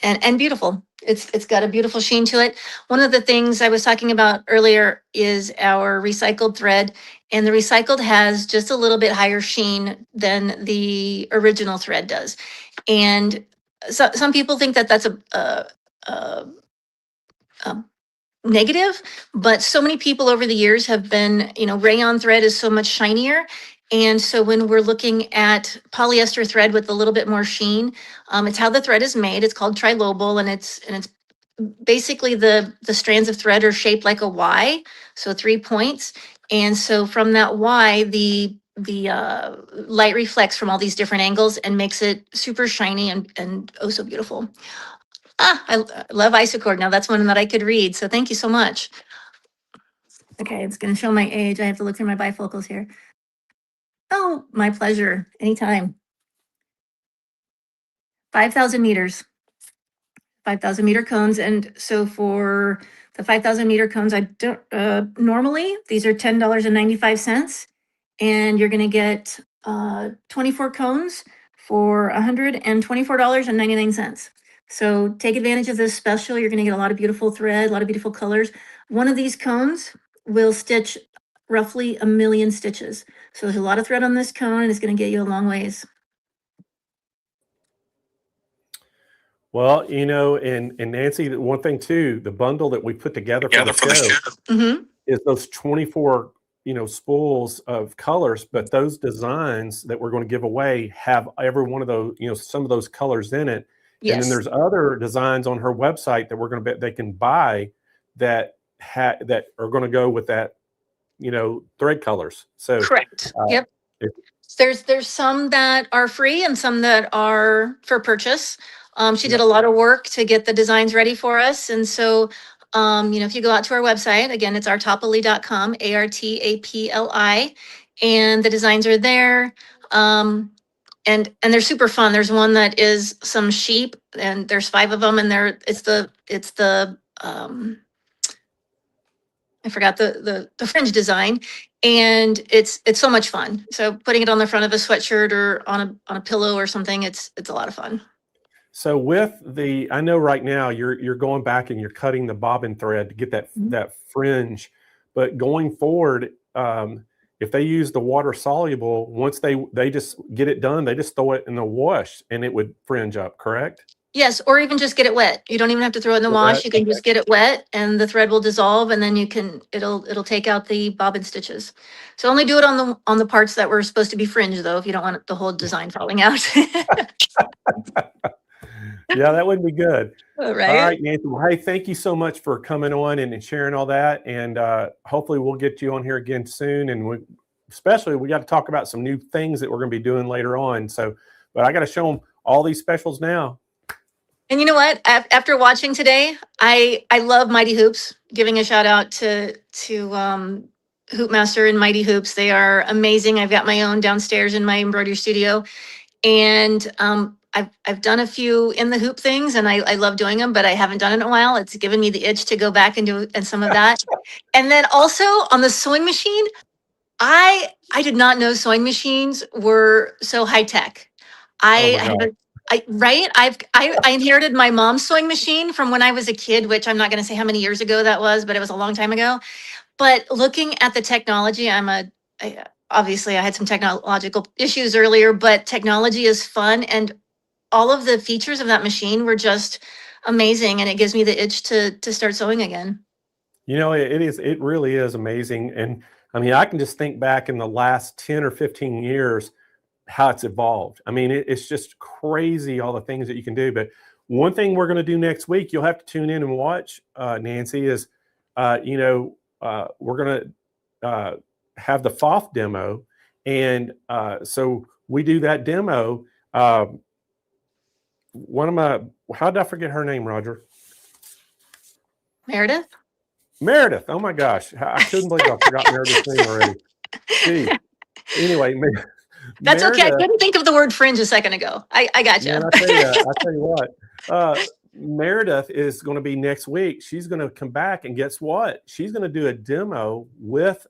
Speaker 7: and beautiful. It's got a beautiful sheen to it. One of the things I was talking about earlier is our recycled thread, and the recycled has just a little bit higher sheen than the original thread does. And so some people think that that's a negative, but so many people over the years have been, you know, rayon thread is so much shinier. And so when we're looking at polyester thread with a little bit more sheen, it's how the thread is made. It's called trilobal, and it's basically the strands of thread are shaped like a Y, so 3 points. And so from that Y, the light reflects from all these different angles and makes it super shiny and oh so beautiful. I love Isacord. Now that's one that I could read. So thank you so much. Okay, it's going to show my age. I have to look through my bifocals here. Oh, my pleasure. Anytime. 5,000 meters. 5,000 meter cones. And so for the 5,000 meter cones, I don't normally these are $10.95, and you're going to get 24 cones for $124.99. So take advantage of this special. You're going to get a lot of beautiful thread, a lot of beautiful colors. One of these cones will stitch roughly 1 million stitches. So there's a lot of thread on this cone, and it's going to get you a long ways.
Speaker 2: Well, you know, and Nancy, one thing too, the bundle that we put together for the show is those 24, you know, spools of colors, but those designs that we're going to give away have every one of those, you know, some of those colors in it. Yes. And then there's other designs on her website that we're going to they can buy that that are going to go with that, you know, thread colors. So
Speaker 7: correct. Yep. There's some that are free and some that are for purchase. She did a lot of work to get the designs ready for us. And so, you know, if you go out to our website, again, it's artapali.com, ARTAPLI, and the designs are there. And they're super fun. There's one that is some sheep, and there's 5 of them, and it's the I forgot the fringe design, and it's so much fun. So putting it on the front of a sweatshirt or on a pillow or something, it's a lot of fun.
Speaker 2: So with I know right now you're going back and you're cutting the bobbin thread to get that fringe, but going forward, if they use the water soluble, once they just get it done, they just throw it in the wash and it would fringe up, correct?
Speaker 7: Yes, or even just get it wet. You don't even have to throw it in the wash. You can just get it wet, and the thread will dissolve, and then it'll take out the bobbin stitches. So only do it on the parts that were supposed to be fringe, though, if you don't want the whole design falling out.
Speaker 2: Yeah, that would be good.
Speaker 7: All right.
Speaker 2: All right, Nancy. Well, hey, thank you so much for coming on and sharing all that. And hopefully we'll get you on here again soon. And especially we got to talk about some new things that we're going to be doing later on. So, but I got to show them all these specials now.
Speaker 7: And you know what? After watching today, I love Mighty Hoops. Giving a shout out to Hoopmaster and Mighty Hoops. They are amazing. I've got my own downstairs in my embroidery studio, and I've done a few in the hoop things, and I love doing them, but I haven't done it in a while. It's given me the itch to go back and do some of that. And then also on the sewing machine, I did not know sewing machines were so high tech.
Speaker 2: Oh
Speaker 7: I
Speaker 2: my
Speaker 7: have
Speaker 2: God.
Speaker 7: right. I inherited my mom's sewing machine from when I was a kid, which I'm not going to say how many years ago that was, but it was a long time ago. But looking at the technology, obviously I had some technological issues earlier, but technology is fun, and all of the features of that machine were just amazing, and it gives me the itch to start sewing again.
Speaker 2: You know, it really is amazing. And I mean, I can just think back in the last 10 or 15 years how it's evolved. I mean, it's just crazy all the things that you can do. But one thing we're going to do next week, you'll have to tune in and watch, Nancy, is, we're going to have the FOF demo. And so we do that demo. How did I forget her name, Roger?
Speaker 7: Meredith?
Speaker 2: Meredith. Oh my gosh. I couldn't believe I forgot Meredith's name already. Gee. Anyway,
Speaker 7: That's okay. I
Speaker 2: Meredith,
Speaker 7: couldn't think of the word fringe a second ago. I got you.
Speaker 2: man, I tell you what, Meredith is going to be next week. She's going to come back, and guess what? She's going to do a demo with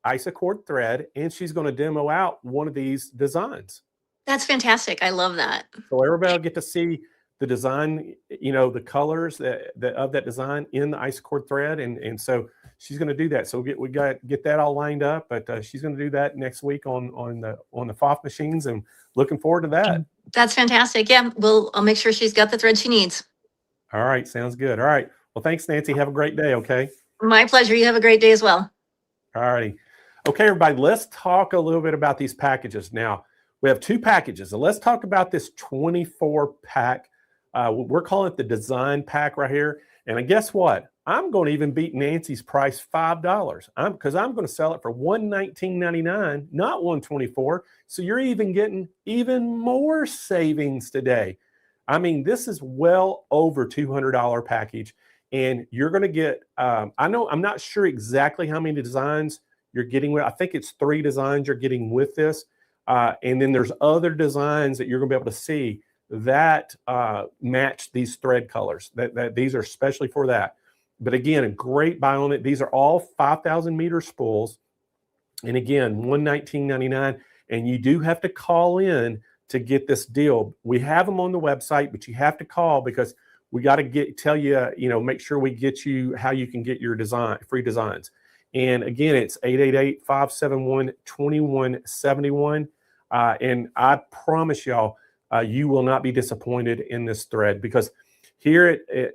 Speaker 2: Isacord thread, and she's going to demo out one of these designs.
Speaker 7: That's fantastic. I love that.
Speaker 2: So everybody will get to see the design, the colors of that design in the Isacord thread, and so she's going to do that. So we got to get that all lined up, but she's going to do that next week on the FOF machines, and looking forward to that.
Speaker 7: That's fantastic. Yeah, I'll make sure she's got the thread she needs.
Speaker 2: All right, sounds good. All right, well, thanks, Nancy. Have a great day. Okay.
Speaker 7: My pleasure. You have a great day as well.
Speaker 2: All righty. Okay, everybody, let's talk a little bit about these packages. Now, we have 2 packages, and let's talk about this 24 pack. We're calling it the design pack right here. And guess what? I'm going to even beat Nancy's price $5 because I'm going to sell it for $119.99, not $124. So you're even getting even more savings today. I mean, this is well over $200 package, and you're going to get, I'm not sure exactly how many designs you're getting with. I think it's 3 designs you're getting with this. And then there's other designs that you're going to be able to see that match these thread colors. That these are especially for that. But again, a great buy on it. These are all 5,000 meter spools, and again, $119.99. And you do have to call in to get this deal. We have them on the website, but you have to call because we got to tell you, make sure we get you how you can get your free designs. And again, it's 888-571-2171. And I promise y'all, you will not be disappointed in this thread, because here at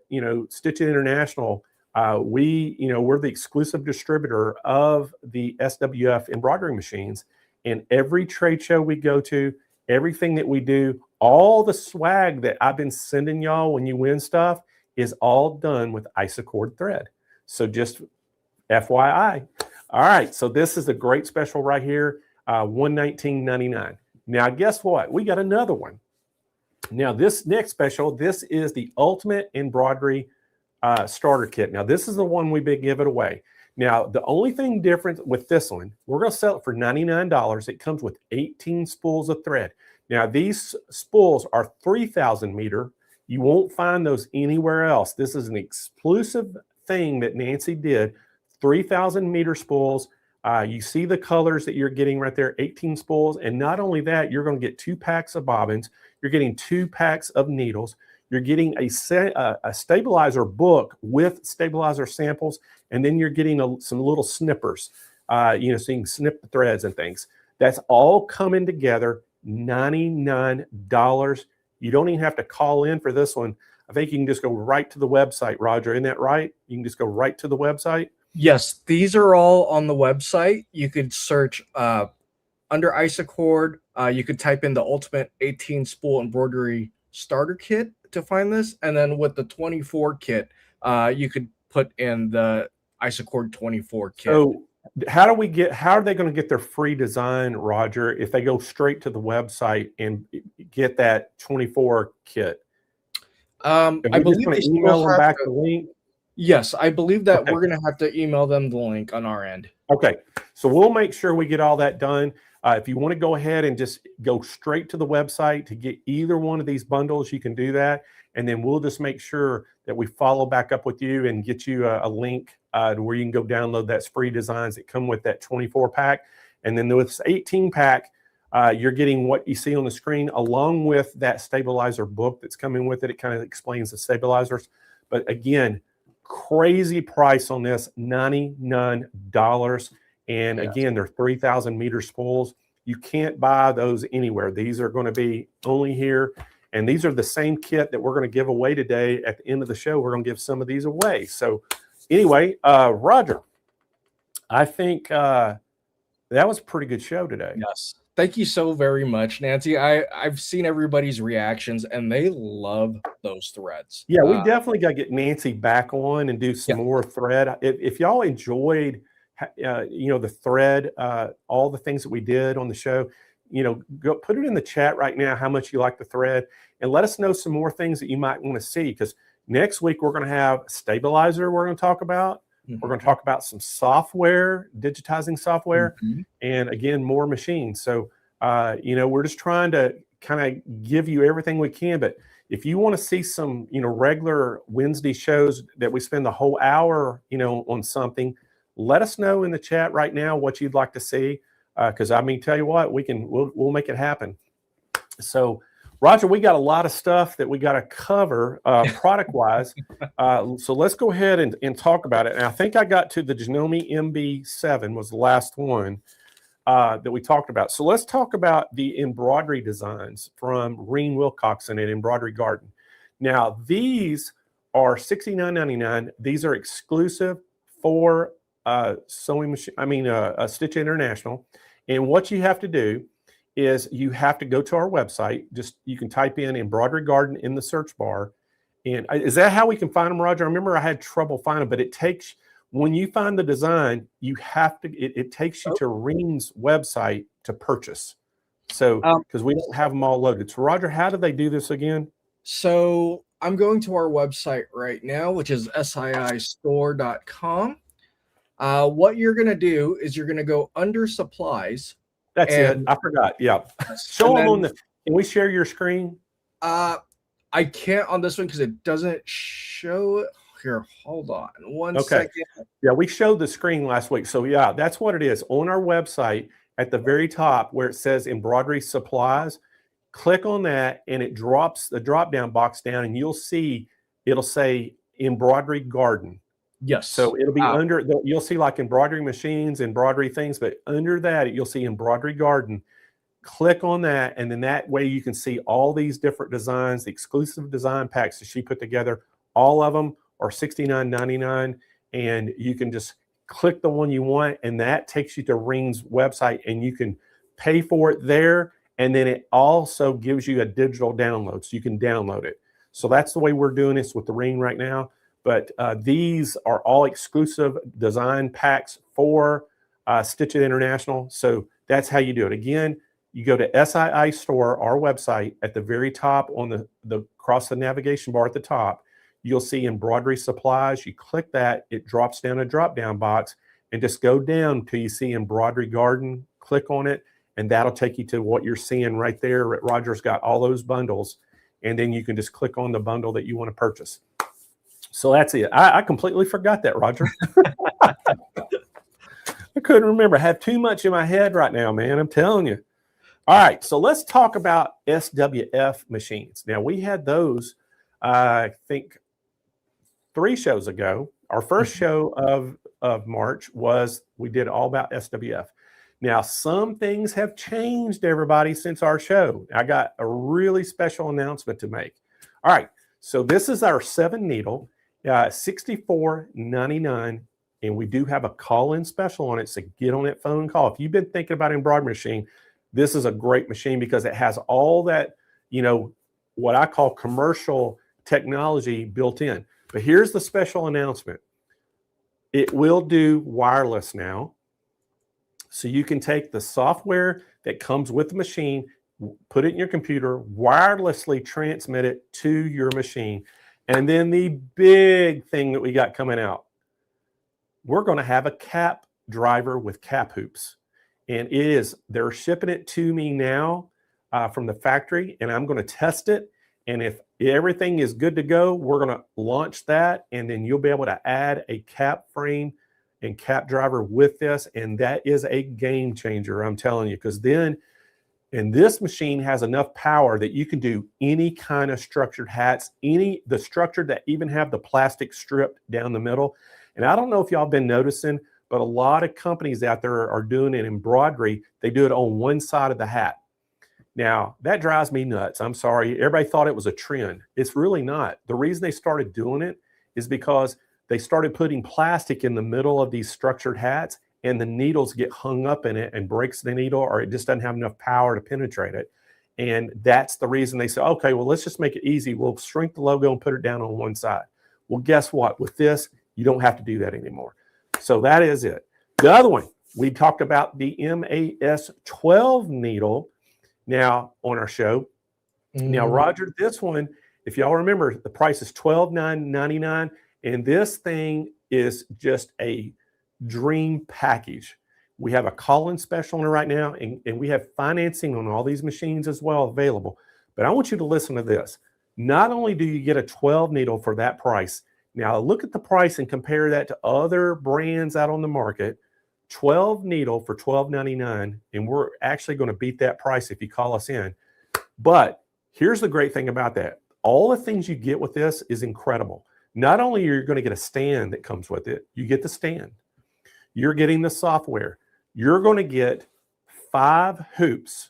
Speaker 2: Stitch It International, we're the exclusive distributor of the SWF embroidery machines. And every trade show we go to, everything that we do, all the swag that I've been sending y'all when you win stuff is all done with Isacord thread. So just FYI. All right, so this is a great special right here, $119.99. Now, guess what? We got another one. Now, this next special, this is the Ultimate Embroidery Starter Kit. Now, this is the one we've been giving away. Now, the only thing different with this one, we're going to sell it for $99. It comes with 18 spools of thread. Now, these spools are 3,000 meter. You won't find those anywhere else. This is an exclusive thing that Nancy did. 3,000 meter spools. You see the colors that you're getting right there, 18 spools. And not only that, you're going to get 2 packs of bobbins. You're getting 2 packs of needles. You're getting a stabilizer book with stabilizer samples. And then you're getting some little snippers, so you can snip the threads and things. That's all coming together, $99. You don't even have to call in for this one. I think you can just go right to the website, Roger. Isn't that right? You can just go right to the website.
Speaker 1: Yes, these are all on the website. You could search under Isacord. You could type in the Ultimate 18 Spool Embroidery Starter Kit to find this. And then with the 24 kit, you could put in the Isacord 24 kit.
Speaker 2: So how are they going to get their free design, Roger, if they go straight to the website and get that 24 kit?
Speaker 1: I believe
Speaker 2: they email them back the link.
Speaker 1: Yes, I believe that we're going to have to email them the link on our end.
Speaker 2: Okay, so we'll make sure we get all that done. If you want to go ahead and just go straight to the website to get either one of these bundles, you can do that. And then we'll just make sure that we follow back up with you and get you a link to where you can go download that free designs that come with that 24 pack. And then with this 18 pack, you're getting what you see on the screen along with that stabilizer book that's coming with it. It kind of explains the stabilizers. But again, crazy price on this, $99. And again, they're 3,000 meter spools. You can't buy those anywhere. These are going to be only here. And these are the same kit that we're going to give away today. At the end of the show, we're going to give some of these away. So anyway, Roger, I think that was a pretty good show today.
Speaker 1: Yes. Thank you so very much, Nancy. I've seen everybody's reactions, and they love those threads.
Speaker 2: Yeah, we definitely got to get Nancy back on and do some more thread. If y'all enjoyed, the thread, all the things that we did on the show, go put it in the chat right now how much you like the thread, and let us know some more things that you might want to see. Because next week we're going to have stabilizer. We're going to talk about. We're going to talk about some software, digitizing software, and again, more machines. So, we're just trying to kind of give you everything we can. But if you want to see some, regular Wednesday shows that we spend the whole hour, on something, let us know in the chat right now what you'd like to see. Because tell you what, we'll make it happen. So, Roger, we got a lot of stuff that we got to cover product-wise. So let's go ahead and talk about it. And I think I got to the Janome MB7 was the last one that we talked about. So let's talk about the embroidery designs from Reen Wilcoxon at Embroidery Garden. Now, these are $69.99. These are exclusive for Sewing Machine, Stitch International. And what you have to do is you have to go to our website. You can type in Embroidery Garden in the search bar. And is that how we can find them, Roger? I remember I had trouble finding them, but when you find the design, it takes you to Reen's website to purchase. So, because we don't have them all loaded. So Roger, how do they do this again?
Speaker 1: So I'm going to our website right now, which is siistore.com. What you're going to do is you're going to go under supplies.
Speaker 2: That's it. I forgot. Yeah. Show them can we share your screen?
Speaker 1: I can't on this one because it doesn't show it. Here, hold on one second.
Speaker 2: Yeah, we showed the screen last week. So yeah, that's what it is. On our website at the very top where it says embroidery supplies, click on that and it drops the drop-down box down and you'll see it'll say Embroidery Garden.
Speaker 1: Yes.
Speaker 2: So it'll be you'll see like embroidery machines, embroidery things, but under that you'll see Embroidery Garden. Click on that, and then that way you can see all these different designs, the exclusive design packs that she put together. All of them are $69.99, and you can just click the one you want, and that takes you to Reen's website, and you can pay for it there, and then it also gives you a digital download, so you can download it. So that's the way we're doing this with the Reen right now. But these are all exclusive design packs for Stitch It International. So that's how you do it. Again, you go to SII Store, our website, at the very top on the across the navigation bar at the top, you'll see embroidery supplies. You click that, it drops down a drop-down box, and just go down till you see Embroidery Garden. Click on it, and that'll take you to what you're seeing right there. Roger's got all those bundles, and then you can just click on the bundle that you want to purchase. So that's it. I completely forgot that, Roger. I couldn't remember. I have too much in my head right now, man. I'm telling you. All right, so let's talk about SWF machines. Now, we had those, I think, 3 shows ago. Our first show of March was we did all about SWF. Now, some things have changed, everybody, since our show. I got a really special announcement to make. All right, so this is our 7-needle. $64.99, and we do have a call-in special on it, so get on that phone call. If you've been thinking about an embroidery machine, this is a great machine because it has all that, what I call commercial technology built in. But here's the special announcement. It will do wireless now, so you can take the software that comes with the machine, put it in your computer, wirelessly transmit it to your machine. And then the big thing that we got coming out, we're going to have a cap driver with cap hoops. and they're shipping it to me now from the factory, and I'm going to test it. And if everything is good to go, we're going to launch that, and then you'll be able to add a cap frame and cap driver with this, and that is a game changer, I'm telling you, because then, and this machine has enough power that you can do any kind of structured hats, the structured that even have the plastic strip down the middle. And I don't know if y'all been noticing, but a lot of companies out there are doing an embroidery. They do it on one side of the hat. Now, that drives me nuts. I'm sorry. Everybody thought it was a trend. It's really not. The reason they started doing it is because they started putting plastic in the middle of these structured hats, and the needles get hung up in it and breaks the needle, or it just doesn't have enough power to penetrate it. And that's the reason they say, okay, well, let's just make it easy. We'll shrink the logo and put it down on one side. Well, guess what? With this, you don't have to do that anymore. So that is it. The other one, we talked about the MAS 12 needle now on our show. Now, Roger, this one, if y'all remember, the price is $12,999, and this thing is just a dream package. We have a call-in special on it right now, and we have financing on all these machines as well available. But I want you to listen to this. Not only do you get a 12 needle for that price, now look at the price and compare that to other brands out on the market. 12 needle for $12.99, and we're actually going to beat that price if you call us in. But here's the great thing about that. All the things you get with this is incredible. Not only are you going to get a stand that comes with it, you get the stand. You're getting the software. You're going to get 5 hoops,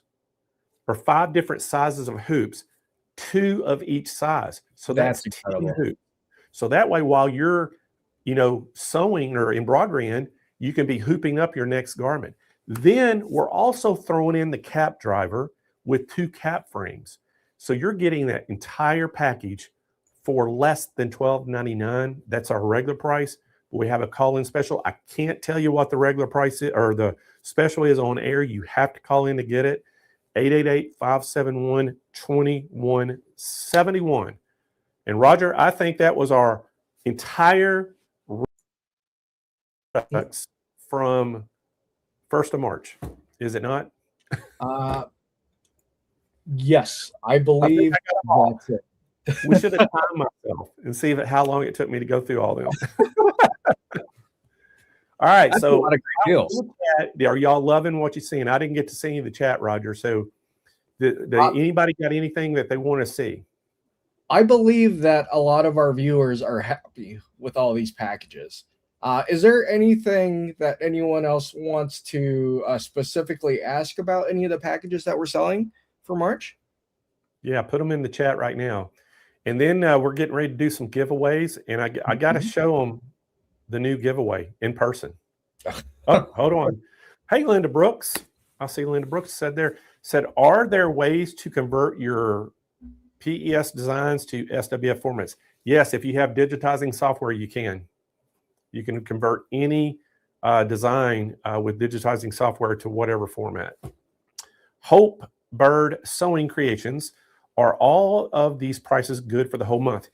Speaker 2: or 5 different sizes of hoops, 2 of each size. So that's 10 hoops. So that way, while you're, sewing or embroidering, you can be hooping up your next garment. Then we're also throwing in the cap driver with 2 cap frames. So you're getting that entire package for less than $12.99. That's our regular price. We have a call-in special. I can't tell you what the regular price is, or the special is on air. You have to call in to get it. 888-571-2171. And Roger, I think that was our entire products from 1st of March. Is it not?
Speaker 1: Yes, I believe that's it.
Speaker 2: We should have timed myself and see how long it took me to go through all them. All right,
Speaker 1: That's
Speaker 2: so
Speaker 1: a lot of great deals.
Speaker 2: Are y'all loving what you're seeing? I didn't get to see any of the chat, Roger. So, anybody got anything that they want to see?
Speaker 1: I believe that a lot of our viewers are happy with all these packages. Is there anything that anyone else wants to specifically ask about any of the packages that we're selling for March?
Speaker 2: Yeah, put them in the chat right now. And then we're getting ready to do some giveaways, and I got to show them the new giveaway in person. Oh, hold on. Hey, Linda Brooks. I see Linda Brooks said, are there ways to convert your PES designs to SWF formats? Yes, if you have digitizing software, you can. You can convert any design with digitizing software to whatever format. Hope Bird Sewing Creations. Are all of these prices good for the whole month?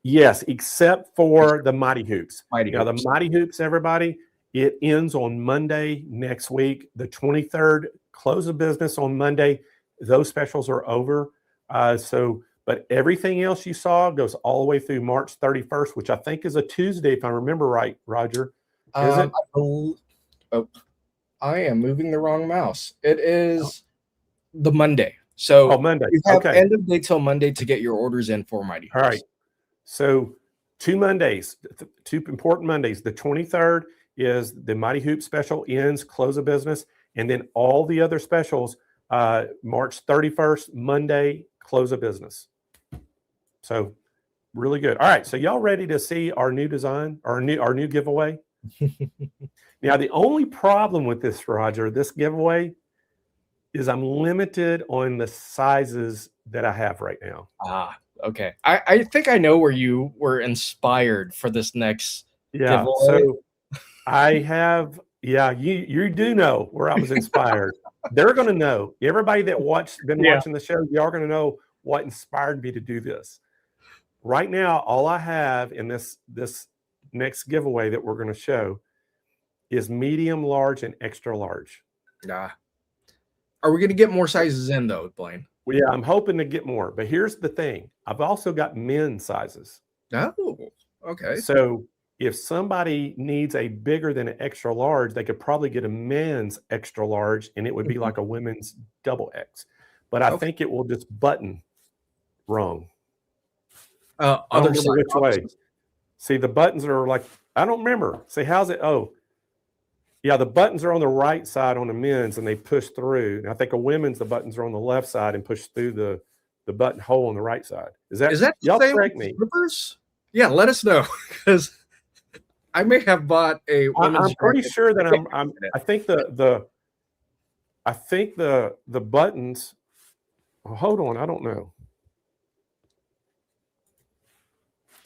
Speaker 2: Yes, except for the Mighty Hoops. The Mighty Hoops, everybody, it ends on Monday next week. The 23rd, close of business on Monday. Those specials are over. But everything else you saw goes all the way through March 31st, which I think is a Tuesday, if I remember right, Roger. Is it?
Speaker 1: I am moving the wrong mouse. It is the Monday. So
Speaker 2: Monday.
Speaker 1: You have end of day till Monday to get your orders in for Mighty Hoops.
Speaker 2: All right. So 2 Mondays, 2 important Mondays. The 23rd is the Mighty Hoop special, ends, close of business. And then all the other specials, March 31st, Monday, close of business. So really good. All right. So y'all ready to see our new design, our new giveaway? Now, the only problem with this, Roger, this giveaway is I'm limited on the sizes that I have right now.
Speaker 1: Okay. I think I know where you were inspired for this next giveaway.
Speaker 2: So I have, you do know where I was inspired. They're going to know. Everybody that been watching the show, y'all are going to know what inspired me to do this. Right now, all I have in this next giveaway that we're going to show is medium, large, and extra large.
Speaker 1: Nah. Are we going to get more sizes in though, Blaine?
Speaker 2: Well, yeah, I'm hoping to get more. But here's the thing. I've also got men's sizes.
Speaker 1: Oh, okay.
Speaker 2: So if somebody needs a bigger than an extra large, they could probably get a men's extra large, and it would be like a women's double X. But I think it will just button wrong. I don't remember which way. See, the buttons are like, I don't remember. See, how's it? Oh, yeah, the buttons are on the right side on the men's, and they push through. And I think a women's, the buttons are on the left side and push through the button hole on the right side. Is that y'all correct me?
Speaker 1: Slippers? Yeah, let us know, because I may have bought a women's.
Speaker 2: I'm pretty sure that I think the buttons. Oh, hold on, I don't know.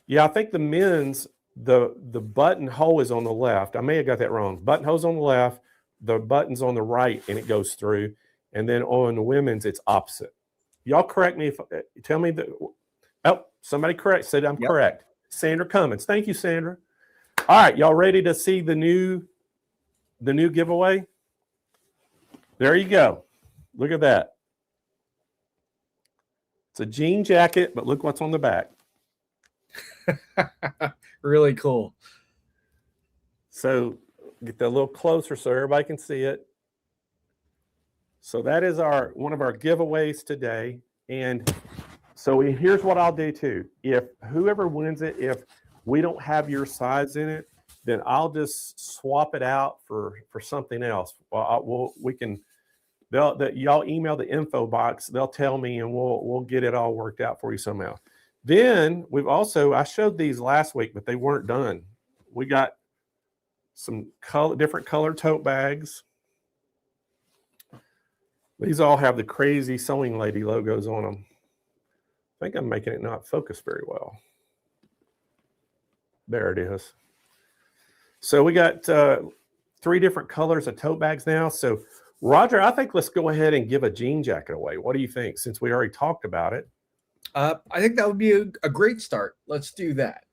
Speaker 2: Yeah, I think the men's the button hole is on the left. I may have got that wrong. Button hole's on the left, the button's on the right, and it goes through. And then on the women's, it's opposite. Y'all correct me if tell me that. Oh, somebody said I'm correct. Sandra Cummins. Thank you, Sandra. All right, y'all ready to see the new giveaway? There you go. Look at that. It's a jean jacket, but look what's on the back.
Speaker 1: Really cool.
Speaker 2: So get that a little closer so everybody can see it. So that is one of our giveaways today. And so here's what I'll do too. If whoever wins it, if we don't have your size in it, then I'll just swap it out for something else. Well, y'all email the info box. They'll tell me, and we'll get it all worked out for you somehow. Then I showed these last week, but they weren't done. We got some different color tote bags. These all have the crazy sewing lady logos on them. I think I'm making it not focus very well. There it is. So we got 3 different colors of tote bags now. So Roger, I think let's go ahead and give a jean jacket away. What do you think, since we already talked about it?
Speaker 1: I think that would be a great start. Let's do that.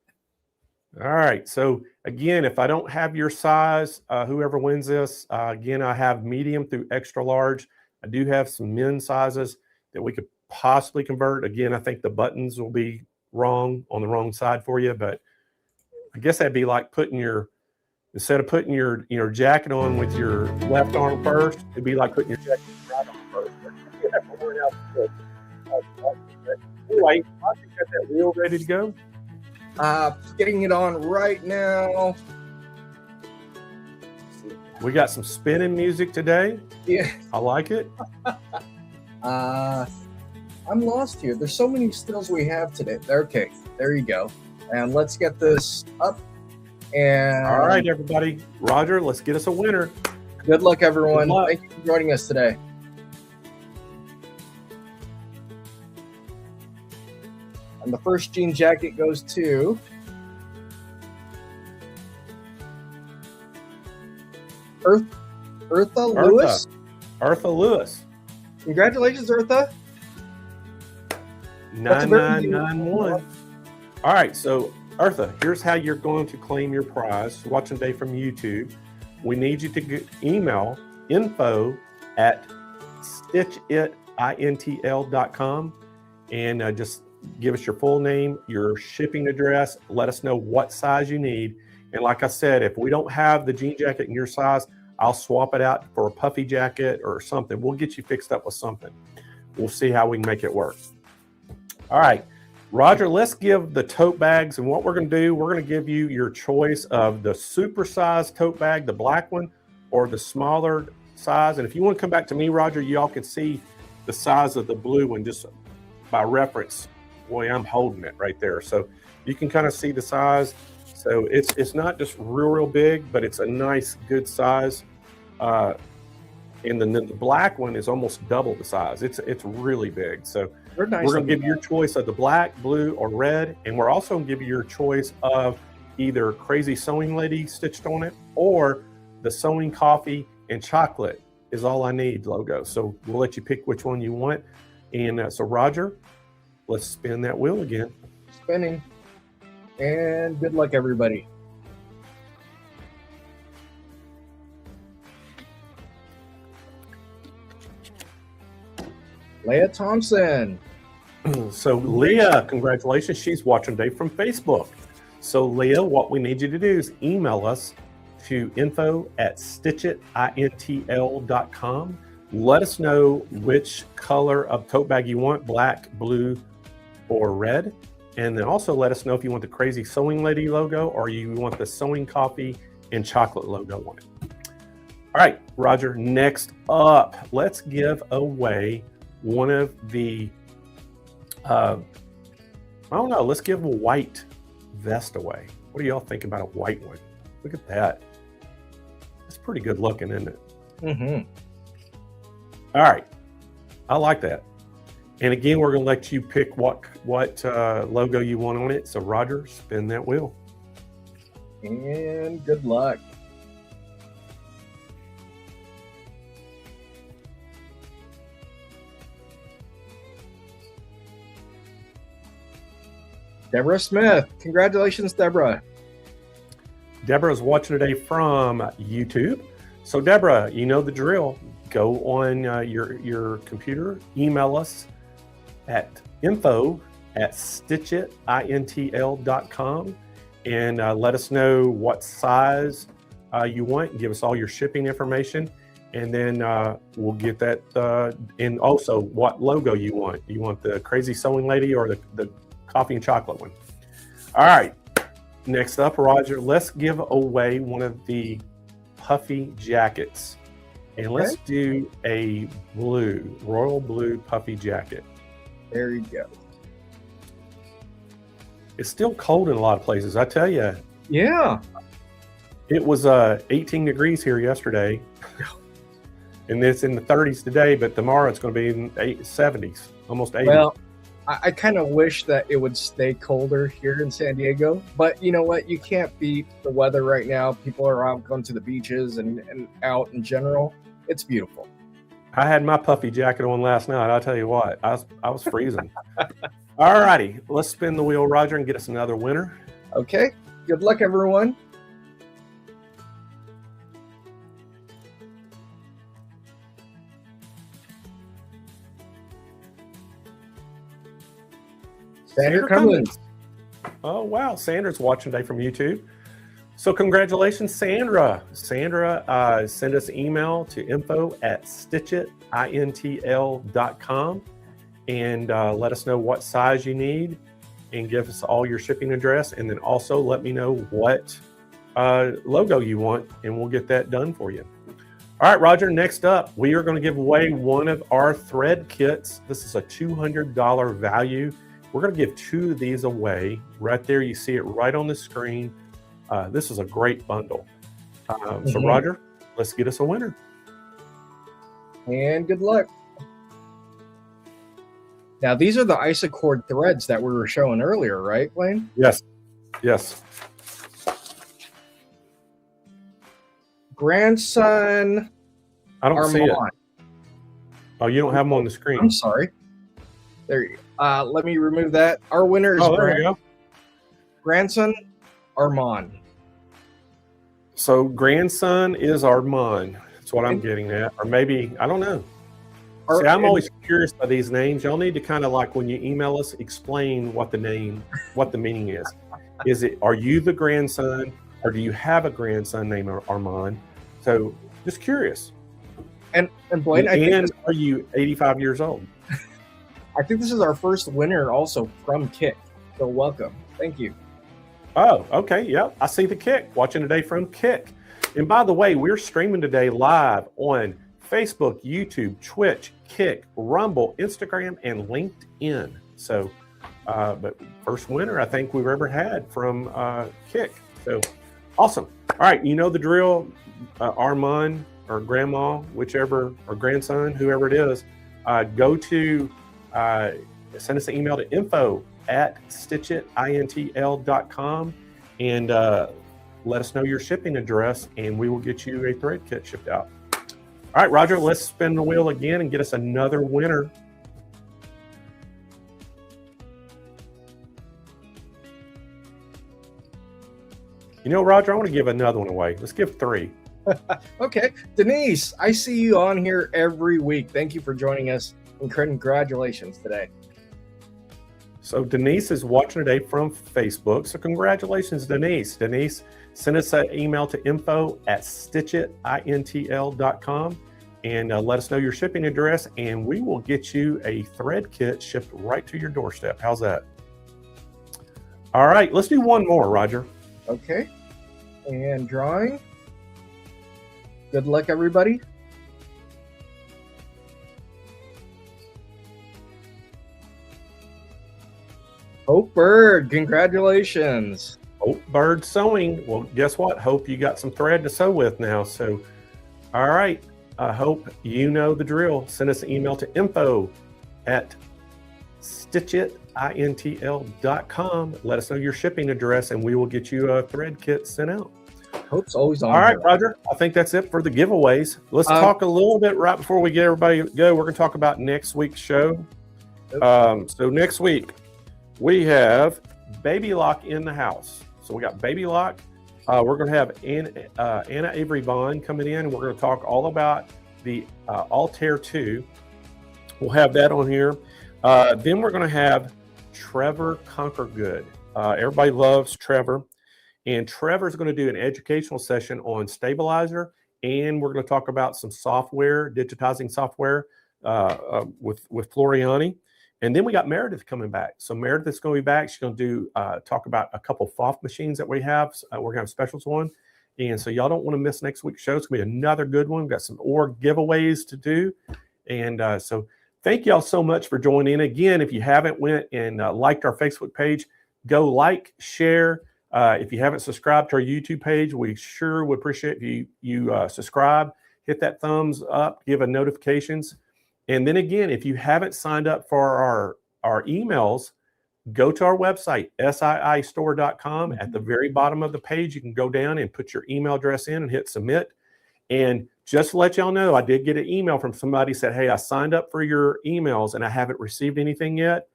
Speaker 2: All right. So again, if I don't have your size, whoever wins this, again, I have medium through extra large. I do have some men's sizes that we could possibly convert. Again, I think the buttons will be on the wrong side for you, but I guess that'd be like instead of putting your jacket on with your left arm first, it'd be like putting your jacket on your right arm first. Anyway, I think got that wheel ready to go.
Speaker 1: Getting it on right now.
Speaker 2: We got some spinning music today.
Speaker 1: Yeah,
Speaker 2: I like it.
Speaker 1: I'm lost here. There's so many stills we have today. Okay, there you go. And let's get this up. And
Speaker 2: all right, everybody. Roger, let's get us a winner.
Speaker 1: Good luck, everyone.
Speaker 2: Good luck.
Speaker 1: Thank you for joining us today. And the first jean jacket goes to Eartha Lewis.
Speaker 2: Eartha Lewis.
Speaker 1: Congratulations, Eartha.
Speaker 2: 9991. All right, so Eartha, here's how you're going to claim your prize. Watching today from YouTube. We need you to email info@stitchitintl.com and just give us your full name, your shipping address, let us know what size you need. And like I said, if we don't have the jean jacket in your size, I'll swap it out for a puffy jacket or something. We'll get you fixed up with something. We'll see how we can make it work. All right, Roger, let's give the tote bags. And what we're going to do, we're going to give you your choice of the super size tote bag, the black one, or the smaller size. And if you want to come back to me, Roger, y'all can see the size of the blue one just by reference. Boy, I'm holding it right there. So you can kind of see the size. So it's not just real big, but it's a nice, good size. And then the black one is almost double the size. It's really big. So we're going to give you your choice of the black, blue, or red. And we're also going to give you your choice of either Crazy Sewing Lady stitched on it or the Sewing Coffee and Chocolate is all I need logo. So we'll let you pick which one you want. And so Roger, let's spin that wheel again.
Speaker 1: Spinning. And good luck, everybody. Leah Thompson.
Speaker 2: So Leah, congratulations. She's watching today from Facebook. So Leah, what we need you to do is email us to info@stitchitintl.com. Let us know which color of tote bag you want, black, blue, or red. And then also let us know if you want the Crazy Sewing Lady logo or you want the Sewing Coffee and Chocolate logo on it. All right, Roger, next up, let's give away one of the, I don't know, let's give a white vest away. What do y'all think about a white one? Look at that. It's pretty good looking, isn't it?
Speaker 1: Mm-hmm.
Speaker 2: All right, I like that. And again, we're gonna let you pick what logo you want on it. So Roger, spin that wheel.
Speaker 1: And good luck. Deborah Smith. Congratulations, Deborah.
Speaker 2: Deborah's watching today from YouTube. So Deborah, you know the drill. Go on your computer, email us at info@stitchitintl.com and let us know what size you want. Give us all your shipping information, and then we'll get that. And also, what logo you want? You want the Crazy Sewing Lady or the Coffee and Chocolate one? All right. Next up, Roger, let's give away one of the puffy jackets. And let's do a blue, royal blue puffy jacket.
Speaker 1: There you go.
Speaker 2: It's still cold in a lot of places. I tell you.
Speaker 1: Yeah.
Speaker 2: It was 18 degrees here yesterday. And it's in the 30s today, but tomorrow it's going to be in the 70s, almost 80.
Speaker 1: Well, I kind of wish that it would stay colder here in San Diego, but you know what? You can't beat the weather right now. People are out going to the beaches and out in general. It's beautiful.
Speaker 2: I had my puffy jacket on last night. I'll tell you what, I was freezing. All righty, let's spin the wheel, Roger, and get us another winner.
Speaker 1: Okay. Good luck, everyone. Sandra Cummins.
Speaker 2: Oh, wow. Sandra's watching today from YouTube. So congratulations, Sandra. Sandra, send us an email to info@stitchitintl.com and let us know what size you need and give us all your shipping address. And then also let me know what logo you want, and we'll get that done for you. All right, Roger, next up, we are going to give away one of our thread kits. This is a $200 value. We're going to give 2 of these away. Right there, you see it right on the screen. This is a great bundle. So, Roger, let's get us a winner.
Speaker 1: And good luck. Now, these are the Isacord threads that we were showing earlier, right, Blaine?
Speaker 2: Yes. Yes.
Speaker 1: Grandson
Speaker 2: I don't see it. Oh, you don't have them on the screen.
Speaker 1: I'm sorry. There you go. Let me remove that. Our winner is
Speaker 2: there you go.
Speaker 1: Grandson Armand.
Speaker 2: So grandson is Armand. That's what I'm getting at. Or maybe, I don't know. See, I'm always curious by these names. Y'all need to kind of like when you email us, explain what the meaning is. Are you the grandson or do you have a grandson named Armand? So just curious.
Speaker 1: And Blaine,
Speaker 2: are you 85 years old?
Speaker 1: I think this is our first winner also from Kick. So welcome. Thank you.
Speaker 2: Oh, okay. Yep. I see the Kick. Watching today from Kick. And by the way, we're streaming today live on Facebook, YouTube, Twitch, Kick, Rumble, Instagram, and LinkedIn. So, but first winner I think we've ever had from Kick. So awesome. All right. You know the drill, Armand or grandma, whichever, or grandson, whoever it is, go to, send us an email to info@stitchitintl.com and let us know your shipping address, and we will get you a thread kit shipped out. All right, Roger, let's spin the wheel again and get us another winner. You know, Roger, I want to give another one away. Let's give 3.
Speaker 1: Okay. Denise, I see you on here every week. Thank you for joining us And congratulations today.
Speaker 2: So Denise is watching today from Facebook. So congratulations, Denise. Denise, send us an email to info@stitchitintl.com and let us know your shipping address, and we will get you a thread kit shipped right to your doorstep. How's that? All right, let's do one more, Roger.
Speaker 1: Okay. And drawing. Good luck, everybody. Hope Bird, congratulations.
Speaker 2: Hope Bird Sewing. Well, guess what? Hope you got some thread to sew with now. So, all right. I hope you know the drill. Send us an email to info@stitchitintl.com. Let us know your shipping address, and we will get you a thread kit sent out.
Speaker 1: Hope's always on.
Speaker 2: All right,
Speaker 1: here.
Speaker 2: Roger. I think that's it for the giveaways. Let's talk a little bit right before we get everybody go. We're going to talk about next week's show. So next week, we have Baby Lock in the house. So we got Baby Lock. We're going to have Anna Avery Vaughn coming in, and we're going to talk all about the Altair 2. We'll have that on here. Then we're going to have Trevor Conquergood. Everybody loves Trevor. And Trevor's going to do an educational session on Stabilizer, and we're going to talk about some software, digitizing software with Floriani. And then we got Meredith coming back. So Meredith's going to be back. She's going to do talk about a couple FOF machines that we have. We're going to have specials on. And so y'all don't want to miss next week's show. It's going to be another good one. We've got some org giveaways to do. And so thank y'all so much for joining in. Again, if you haven't went and liked our Facebook page, go like, share. If you haven't subscribed to our YouTube page, we sure would appreciate you subscribe, hit that thumbs up, give notifications. And then again, if you haven't signed up for our emails, go to our website, siiistore.com. At the very bottom of the page, you can go down and put your email address in and hit submit. And just to let y'all know, I did get an email from somebody said, hey, I signed up for your emails and I haven't received anything yet.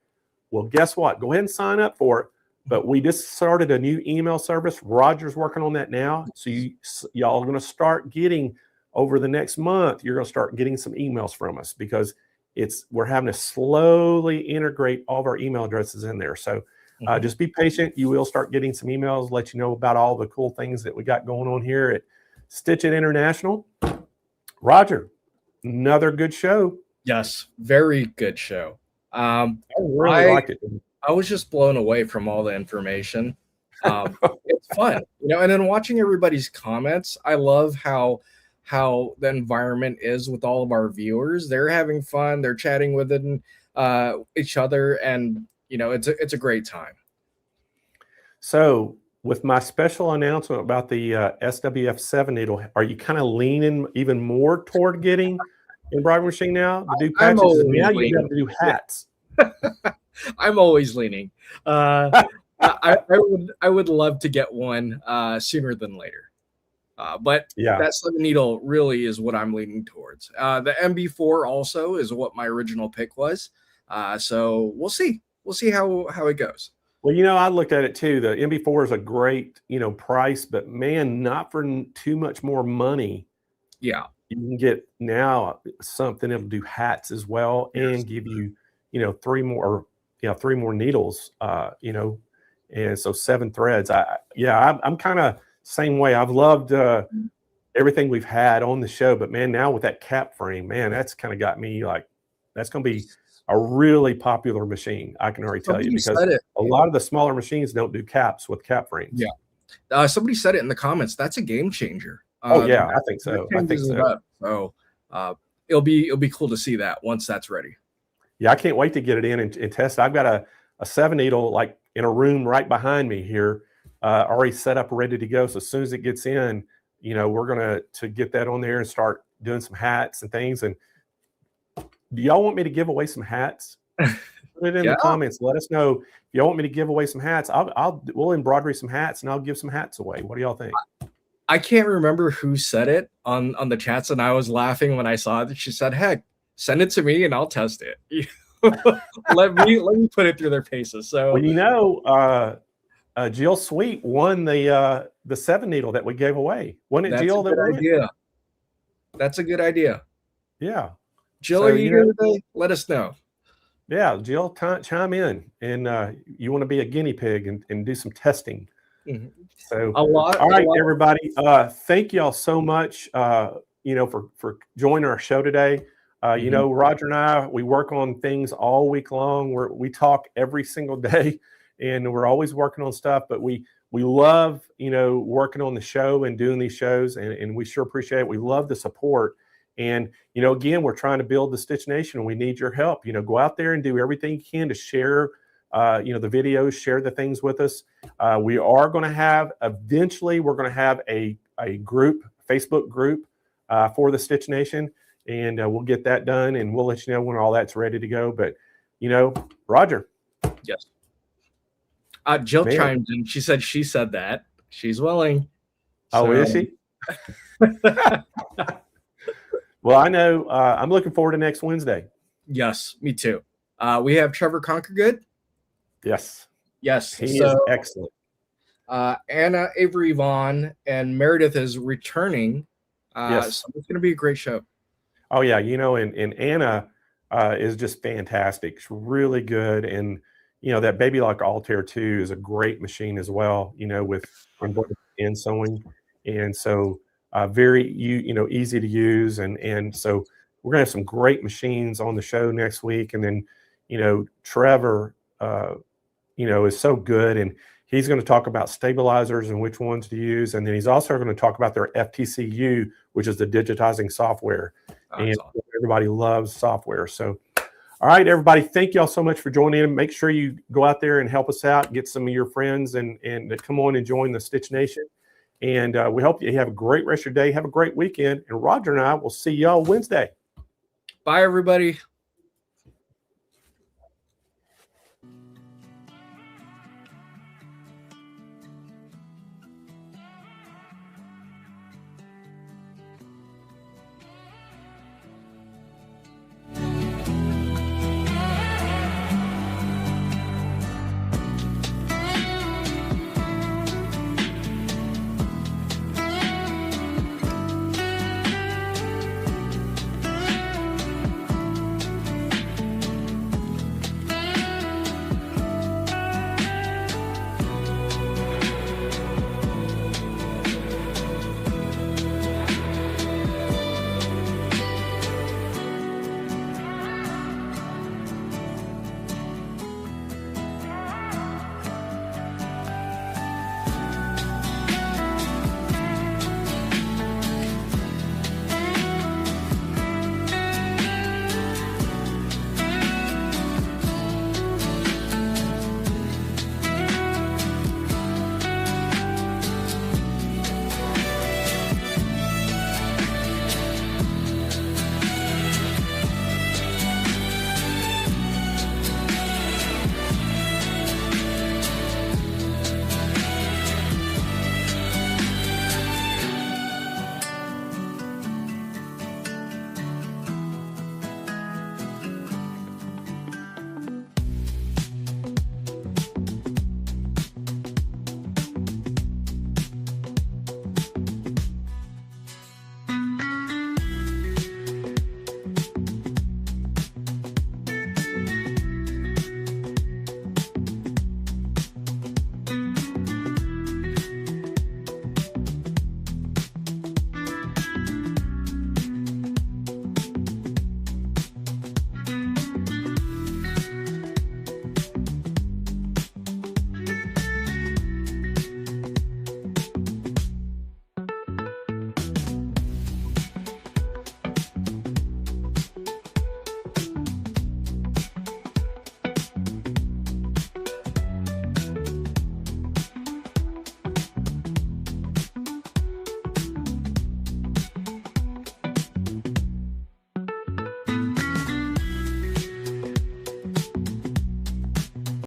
Speaker 2: Well, guess what? Go ahead and sign up for it. But we just started a new email service. Roger's working on that now. So y'all are going to start getting, over the next month, you're going to start getting some emails from us because we're having to slowly integrate all of our email addresses in there. So just be patient. You will start getting some emails, let you know about all the cool things that we got going on here at Stitch It International. Roger, another good show.
Speaker 1: Yes, very good show.
Speaker 2: I really liked it.
Speaker 1: I was just blown away from all the information. It's fun, and then watching everybody's comments, I love how the environment is with all of our viewers. They're having fun, they're chatting with each other, and it's a great time.
Speaker 2: So with my special announcement about the SWF7 needle, are you kind of leaning even more toward getting embroidery machine now to do patches? Now you got to do hats.
Speaker 1: I'm always leaning. I would love to get one sooner than later. But
Speaker 2: yeah,
Speaker 1: that 7 needle really is what I'm leaning towards. The MB4 also is what my original pick was. So we'll see. We'll see how it goes.
Speaker 2: Well, I looked at it too. The MB4 is a great, price, but man, not for too much more money.
Speaker 1: Yeah.
Speaker 2: You can get now something that'll do hats as well and give you, 3 more needles, and so 7 threads. I'm kind of same way. I've loved everything we've had on the show, but man, now with that cap frame, man, that's kind of got me like, that's going to be a really popular machine. I can already tell you, because a lot of the smaller machines don't do caps with cap frames.
Speaker 1: Yeah. Somebody said it in the comments. That's a game changer.
Speaker 2: I think so.
Speaker 1: So it'll be cool to see that once that's ready.
Speaker 2: Yeah, I can't wait to get it in and test. I've got a 7 needle like in a room right behind me here, already set up, ready to go. So as soon as it gets in, we're gonna get that on there and start doing some hats and things. And do y'all want me to give away some hats? Put it in the comments. Let us know if y'all want me to give away some hats. We'll embroidery some hats and I'll give some hats away. What do y'all think?
Speaker 1: I can't remember who said it on the chats, and I was laughing when I saw it. She said, heck, send it to me and I'll test it. let me put it through their paces. So
Speaker 2: Jill Sweet won the 7 needle that we gave away. Wasn't it Jill that won it?
Speaker 1: That's a good idea.
Speaker 2: Yeah.
Speaker 1: Jill,
Speaker 2: So,
Speaker 1: are you
Speaker 2: you
Speaker 1: here
Speaker 2: know-
Speaker 1: today? Let us know.
Speaker 2: Yeah, Jill, chime in, and you want to be a guinea pig and do some testing.
Speaker 1: Mhm.
Speaker 2: So,
Speaker 1: A lot.
Speaker 2: all right,
Speaker 1: a lot.
Speaker 2: everybody. Thank y'all so much. For joining our show today. You know, Roger and I, we work on things all week long. We talk every single day, and we're always working on stuff. But we love, working on the show and doing these shows, and we sure appreciate it. We love the support. And, again, we're trying to build the Stitch Nation, and we need your help. Go out there and do everything you can to share, the videos, share the things with us. We are going to have, eventually, we're going to have a group, Facebook group for the Stitch Nation, and we'll get that done, and we'll let you know when all that's ready to go. But, Roger.
Speaker 1: Yes. Jill
Speaker 2: Man.
Speaker 1: chimed in. She said that. She's willing.
Speaker 2: Oh, is she? Well, I know. I'm looking forward to next Wednesday.
Speaker 1: Yes, me too. We have Trevor Conquergood.
Speaker 2: Yes.
Speaker 1: Yes.
Speaker 2: He is excellent.
Speaker 1: Anna Avery Vaughn and Meredith is returning.
Speaker 2: Yes.
Speaker 1: So it's going to be a great show.
Speaker 2: Oh, yeah. And Anna is just fantastic. She's really good. And, that Baby Lock Altair 2 is a great machine as well, with embroidery and sewing. And so very, easy to use. And so we're going to have some great machines on the show next week. And then, Trevor, is so good. And he's going to talk about stabilizers and which ones to use. And then he's also going to talk about their FTCU, which is the digitizing software. And
Speaker 1: awesome.
Speaker 2: Everybody loves software. So, all right, everybody, thank y'all so much for joining in. Make sure you go out there and help us out, get some of your friends and come on and join the Stitch Nation. And we hope you have a great rest of your day. Have a great weekend. And Roger and I will see y'all Wednesday.
Speaker 1: Bye, everybody.